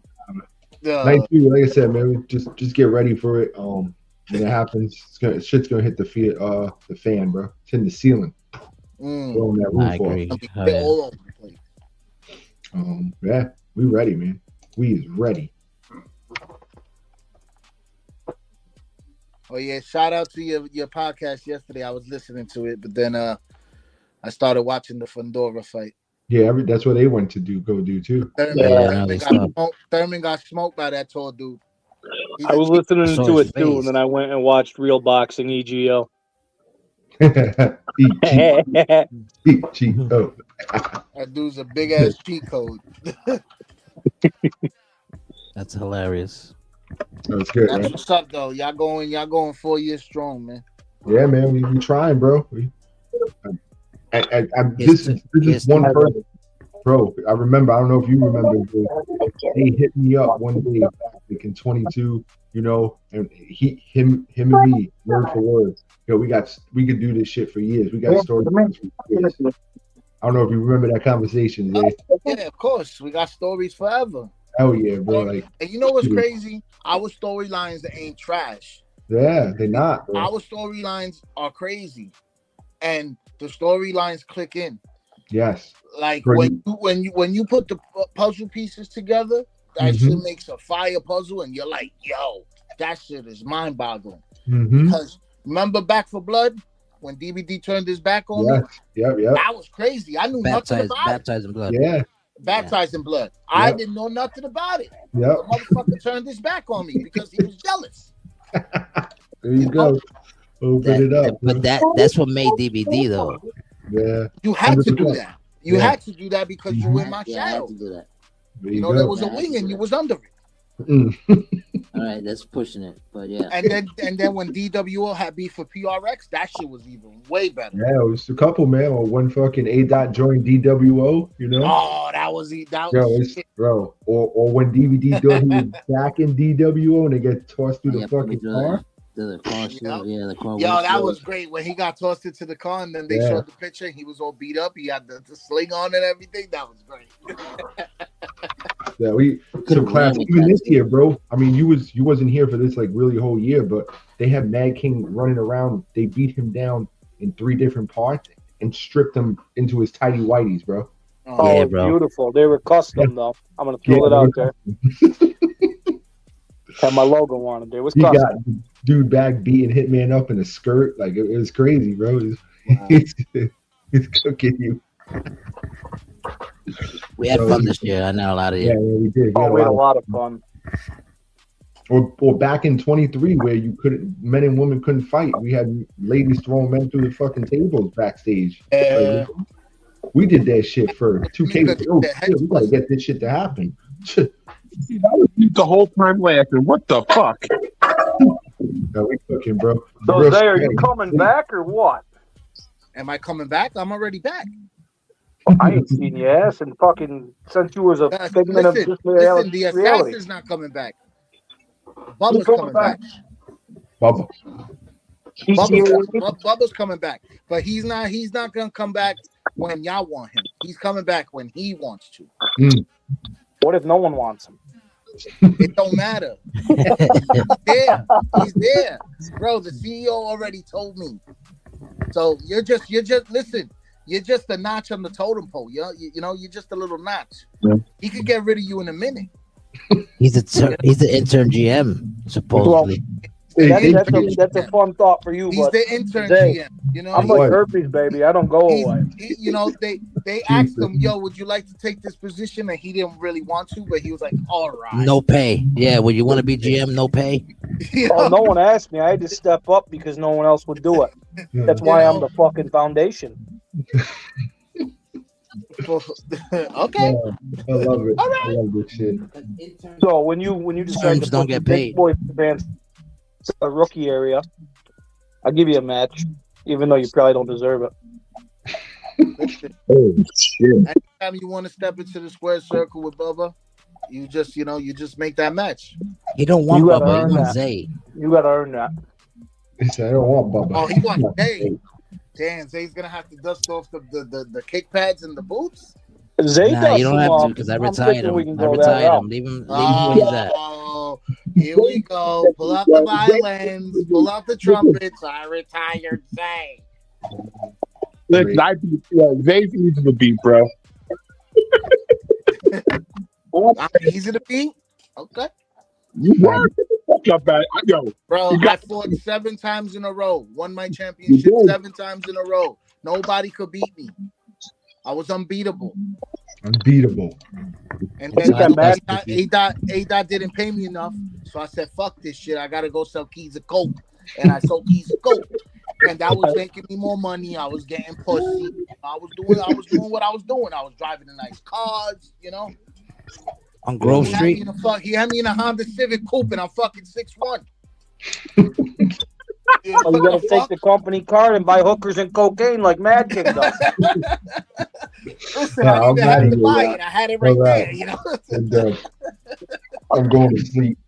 Night 2, like I said, man, just get ready for it. When it happens, shit's gonna hit the fan, bro. It's in the ceiling. I agree. Yeah, we ready, man. We is ready. Oh yeah, shout out to your podcast yesterday. I was listening to it, but then I started watching the Fundora fight. Yeah, that's what they went to go do too. Thurman got smoked by that tall dude. I was listening to it too, and then I went and watched Real Boxing EGO. EGO. That dude's a big ass cheat code. That's hilarious. That's good. That's what's up though. Y'all going 4 years strong, man. Yeah, man. We trying, bro. This is one person, bro. I remember. I don't know if you remember. He hit me up one day back in 22. You know, and him and me, word for word. Yo, we could do this shit for years. We got stories for years. I don't know if you remember that conversation, Jay. Yeah, of course. We got stories forever. Hell yeah, bro. And you know what's crazy? Our storylines ain't trash. Yeah, they're not, bro. Our storylines are crazy. And the storylines click in. Yes. Like when you put the puzzle pieces together, that shit makes a fire puzzle, and you're like, yo, that shit is mind-boggling. Because remember Back for Blood when DVD turned his back on me? Yeah. That was crazy. I knew nothing about it. Baptized in blood. Yeah. Baptized in blood. I didn't know nothing about it. Yeah. The motherfucker turned his back on me because he was jealous. There you go. Open it up. But that's what made DVD though. Yeah. You had to do that. You had to do that because you were in my Yeah, I shadow. had to do that. You know, there was a wing and you was under it. All right, that's pushing it, but yeah. And then when DWO had beef for PRX, that shit was even way better. Yeah, it was a couple, man. Or when fucking A Dot joined DWO, you know. Oh, that was bro. Or when DVD thought he was back in DWO and they get tossed through the fucking car. The car, the car. Yo, that was great when he got tossed into the car and then they showed the picture. He was all beat up. He had the sling on and everything. That was great. Yeah, so class even this year, bro. I mean, you wasn't here for this like really whole year, but they had Mad King running around. They beat him down in 3 different parts and stripped him into his tidy whities, bro. Oh, yeah, bro. Beautiful. They were custom though. I'm gonna throw it out there. Had my logo on it. It was custom. Got dude back beating Hitman up in a skirt. Like it was crazy, bro. It's cooking you. We had fun this year. I know a lot of you. Yeah, we did. We had a lot of fun. Or back in 23, where men and women couldn't fight. We had ladies throwing men through the fucking tables backstage. Like, we did that shit for 2K. Oh, shit, we gotta get this shit to happen. I was the whole time laughing. What the fuck? No, we cooking, bro. So, Zay, are you coming back or what? Am I coming back? I'm already back. I ain't seen your ass and fucking since you was a figment of just listen, the assassin's not coming back. Bubba's coming back. Bubba's coming back, but he's not gonna come back when y'all want him. He's coming back when he wants to. What if no one wants him? It don't matter. He's there, bro. The CEO already told me. So you're just listen. You're just a notch on the totem pole. You know, you're just a little notch. Yeah. He could get rid of you in a minute. He's the intern GM supposedly. That's a fun thought for you. He's the intern GM. You know, I'm like herpes, baby. I don't go away. You know, they asked him, "Yo, would you like to take this position?" And he didn't really want to, but he was like, "All right." No pay. Yeah, would you want to be GM? No pay. Oh, no one asked me. I had to step up because no one else would do it. That's why I'm the fucking foundation. Okay. I love it. All right. I love this shit. So when you decide to don't get paid, boy fans in the rookie area, I'll give you a match, even though you probably don't deserve it. Oh shit! Anytime you want to step into the square circle with Bubba, you just make that match. You don't want Bubba, you want Zay. You gotta earn that. He said, "I don't want Bubba." Oh, he wants Zay. Damn, Zay's gonna have to dust off the kick pads and the boots. Zay you don't have to because I retired him. Leave him where he's at. Oh, here we go. Pull out the violins. Pull out the trumpets. I retired Zay. Listen, Zay's easy to beat, bro. I'm easy to beat. Okay. You were bro. I fought 7 times in a row. Won my championship 7 times in a row. Nobody could beat me. I was unbeatable. And then A-Dot didn't pay me enough, so I said, "Fuck this shit. I gotta go sell keys of coke." And I sold keys of coke, and that was making me more money. I was getting pussy. I was doing what I was doing. I was driving the nice cars, you know. On Grove Street. He had me in a Honda Civic coupe, and I'm fucking 6'1". You gotta take the company card and buy hookers and cocaine like Mad King does. Listen, I didn't even have to buy it. I had it right there, you know. And, I'm going to sleep.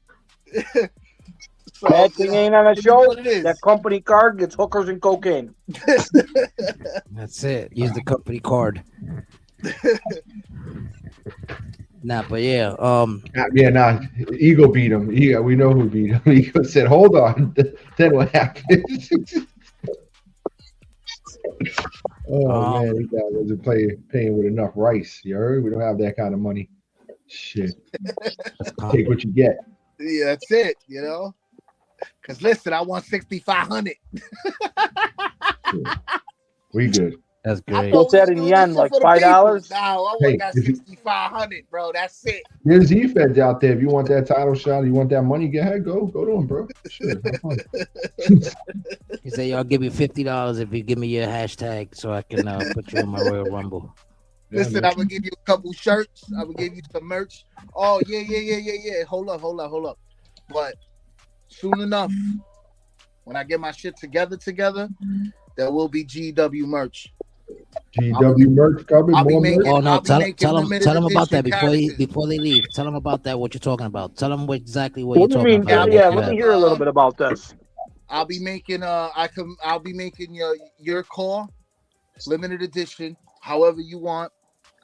So, Mad King ain't on a show. That company card gets hookers and cocaine. That's it. Use the company card. Nah, but yeah. Ego beat him. Yeah, we know who beat him. Ego said, "Hold on." Then what happened? Man, these guys wasn't paying with enough rice. You heard? We don't have that kind of money. Shit. Take what you get. Yeah, that's it. You know. Because listen, I want 6,500. We good. That's great. What's that in yen? Like $5? No, I want that 6,500, bro. That's it. There's Z-Feds out there. If you want that title shot, you want that money, go ahead, go to them, bro. Sure, He said, "Y'all give me $50 if you give me your hashtag so I can put you in my Royal Rumble." Listen, I'm gonna give you a couple shirts. I'm gonna give you some merch. Oh yeah. Hold up. But soon enough, when I get my shit together, there will be GW merch. GW merch coming. I'll be More making, merch. oh no! Tell them about that before they leave. Tell them about that. What you're talking about? Tell them exactly what you're talking about. Yeah, let me hear a little bit about this. I'll be making I'll be making your car limited edition, however you want.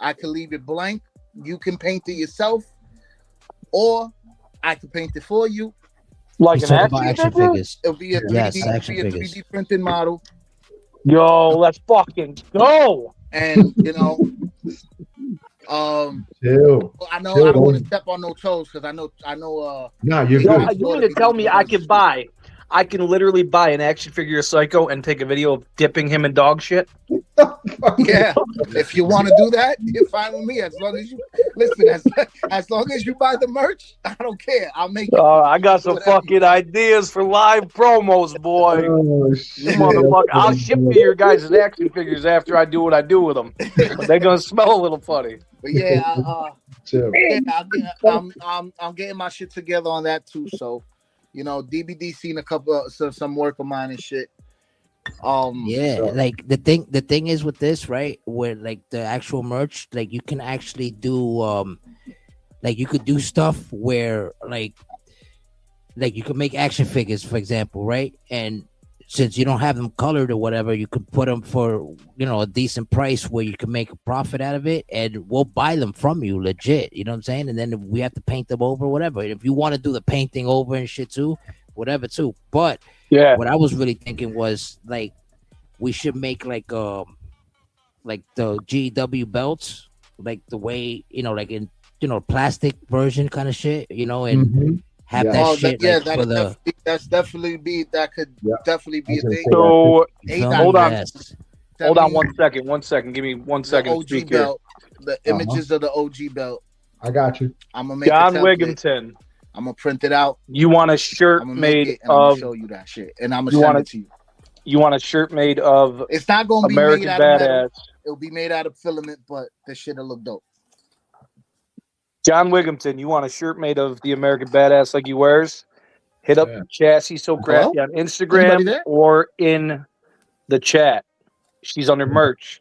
I can leave it blank. You can paint it yourself, or I can paint it for you. Like an action figures. It'll be a 3D printed model. Yo, let's fucking go. And chill. I know I don't want to step on no toes because I know. Nah, you're good. You mean to tell me I can literally buy an action figure of Psycho and take a video of dipping him in dog shit? Yeah, if you want to do that, you're fine with me. As long as you listen, as long as you buy the merch, I don't care. I'll make it. I got some fucking ideas for live promos, boy. Oh, you motherfucker! I'll ship you your guys' action figures after I do what I do with them. But they're gonna smell a little funny. But yeah, I'm getting my shit together on that too. So, DBD seen a couple of some work of mine and shit. Like the thing is with this, right? Where like the actual merch, like you can actually do like you could do stuff where like you could make action figures, for example, right? And since you don't have them colored or whatever, you could put them for a decent price where you can make a profit out of it, and we'll buy them from you legit. You know what I'm saying? And then if we have to paint them over, whatever. If you want to do the painting over and shit too, whatever too. But yeah, what I was really thinking was like we should make like the GW belts, like the way like in plastic version kind of shit, and have that shit. That's definitely that could definitely be a thing. So hold on 1 second. Give me 1 second. The OG belt, the images of the OG belt. I got you. I'm gonna make John Wigginton. I'm gonna print it out. You want a shirt made of? I'm gonna show you that shit, and I'm gonna send it to you. You want a shirt made of? It's not gonna be American made out of Badass. metal. It'll be made out of filament, but the shit'll look dope. John Wigginton, you want a shirt made of the American Badass like he wears? Hit up Chassis So Crafty on Instagram or in the chat. She's under merch.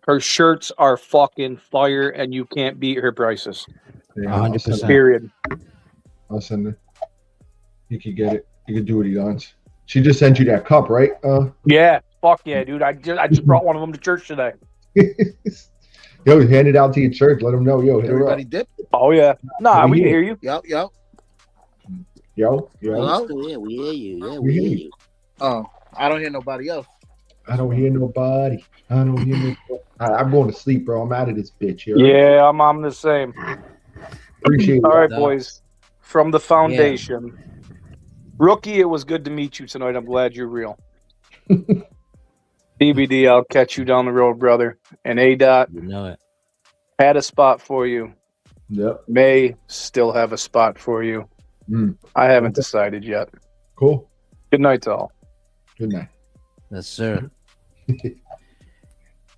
Her shirts are fucking fire, and you can't beat her prices. 100%. Period. I'll send it. You can get it. You can do what he wants. She just sent you that cup, right? Yeah. Fuck yeah, dude. I just brought one of them to church today. Yo, hand it out to your church. Let them know. Yo, hit everybody dip. Oh yeah. Nah, we can hear you. Yep. Yo. Hello? Yeah, we hear you. Yeah, we hear you. Oh, I don't hear nobody else. I don't hear nobody. I'm going to sleep, bro. I'm out of this bitch. Yeah, I'm the same. Appreciate it. All right, boys. From the foundation. Yeah. Rookie, it was good to meet you tonight. I'm glad you're real. DBD, I'll catch you down the road, brother. And A-Dot, you know it. Had a spot for you. Yep. May still have a spot for you. I haven't decided yet. Cool. Good night to all. Good night. Yes, sir.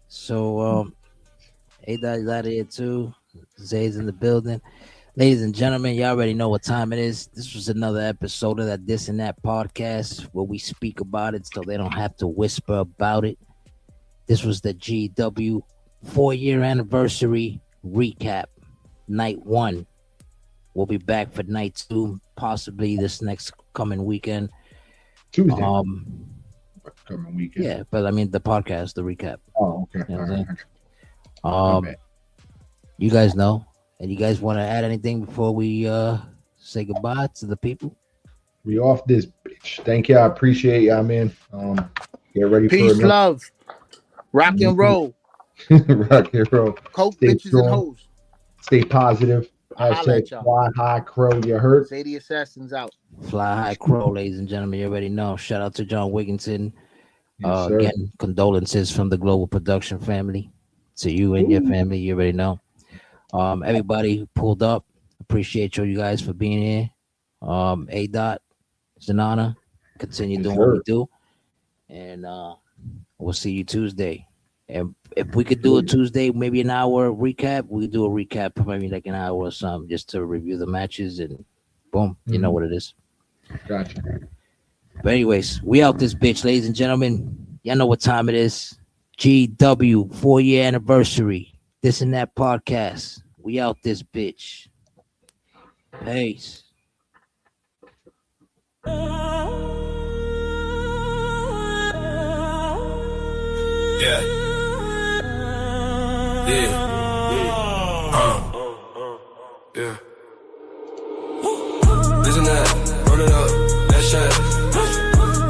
So, A-Dot is out of here too. Zay's in the building. Ladies and gentlemen, y'all already know what time it is. This was another episode of that This and That podcast where we speak about it so they don't have to whisper about it. This was the GW 4-year anniversary recap, night 1. We'll be back for night 2, possibly this next coming weekend. Tuesday. Coming weekend. Yeah, but I mean the podcast, the recap. Oh, okay. You know what I'm saying? You guys know. And you guys want to add anything before we say goodbye to the people? We off this bitch. Thank you. I appreciate y'all, man. Get ready Peace, for love. Rock and roll. Rock and roll. Coke, bitches, and hoes. Stay positive. Hashtag fly high crow. You heard? Say the assassins out. Fly high crow, ladies and gentlemen. You already know. Shout out to John Wigginton. Yes, again, condolences from the Global Production family to you and your family. You already know. Everybody who pulled up, appreciate you guys for being here. A-Dot, it's an honor. Continue doing what we do. And we'll see you Tuesday. And if we could do a Tuesday, maybe an hour recap, we could do a recap for maybe like an hour or something just to review the matches and boom, you know what it is. Gotcha. But anyways, we out this bitch, ladies and gentlemen. Y'all know what time it is. GW 4-year anniversary. This and that podcast. We out this bitch. Peace. Yeah. Yeah. Yeah. Listen that, roll it up, that shot.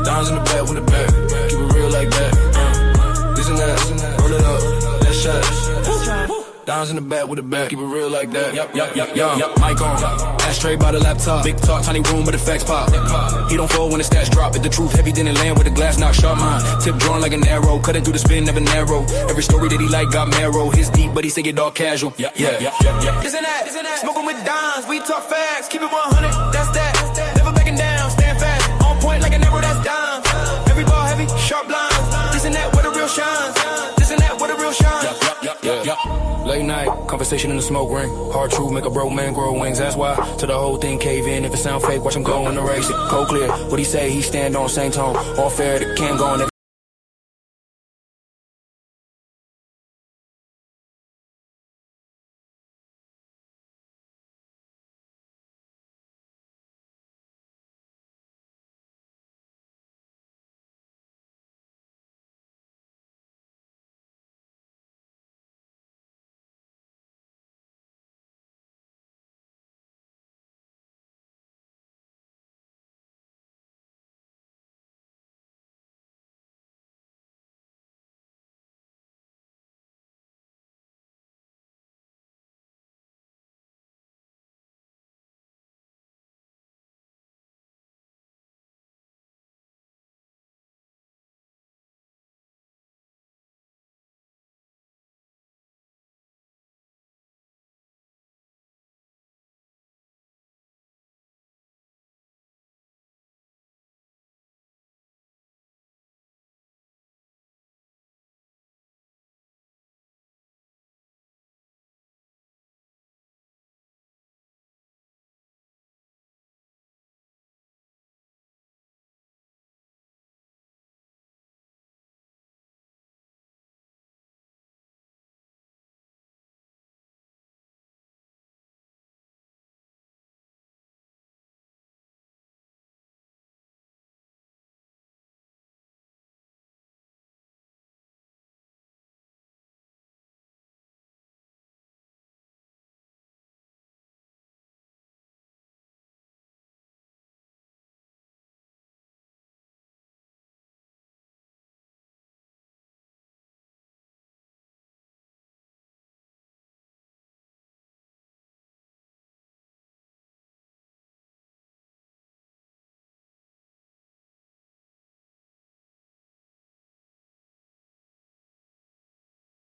Dimes in the back with the back, keep it real like that. Listen that, roll it up, that shot. Dimes in the back with the back, keep it real like that. Yup. Mic on, ashtray by the laptop. Big talk, tiny room, but the facts pop. He don't fall when the stats drop. If the truth heavy, then it land with the glass knock sharp mind. Tip drawn like an arrow, cut it through the spin, never narrow. Every story that he like got marrow. His deep, but he say it all casual. Yeah. Isn't that, smoking with dimes, we talk facts. Keep it 100, that's that. Never backing down, stand fast. On point like an arrow, that's dimes. Every ball heavy, sharp lines. Isn't that where the real shines? Isn't that where the real shines? Yeah. Late night, conversation in the smoke ring. Hard truth, make a broke man grow wings. That's why, to the whole thing cave in. If it sound fake, watch him go and erase it. Cold clear, what he say, he stand on same tone. All fair, the can go on.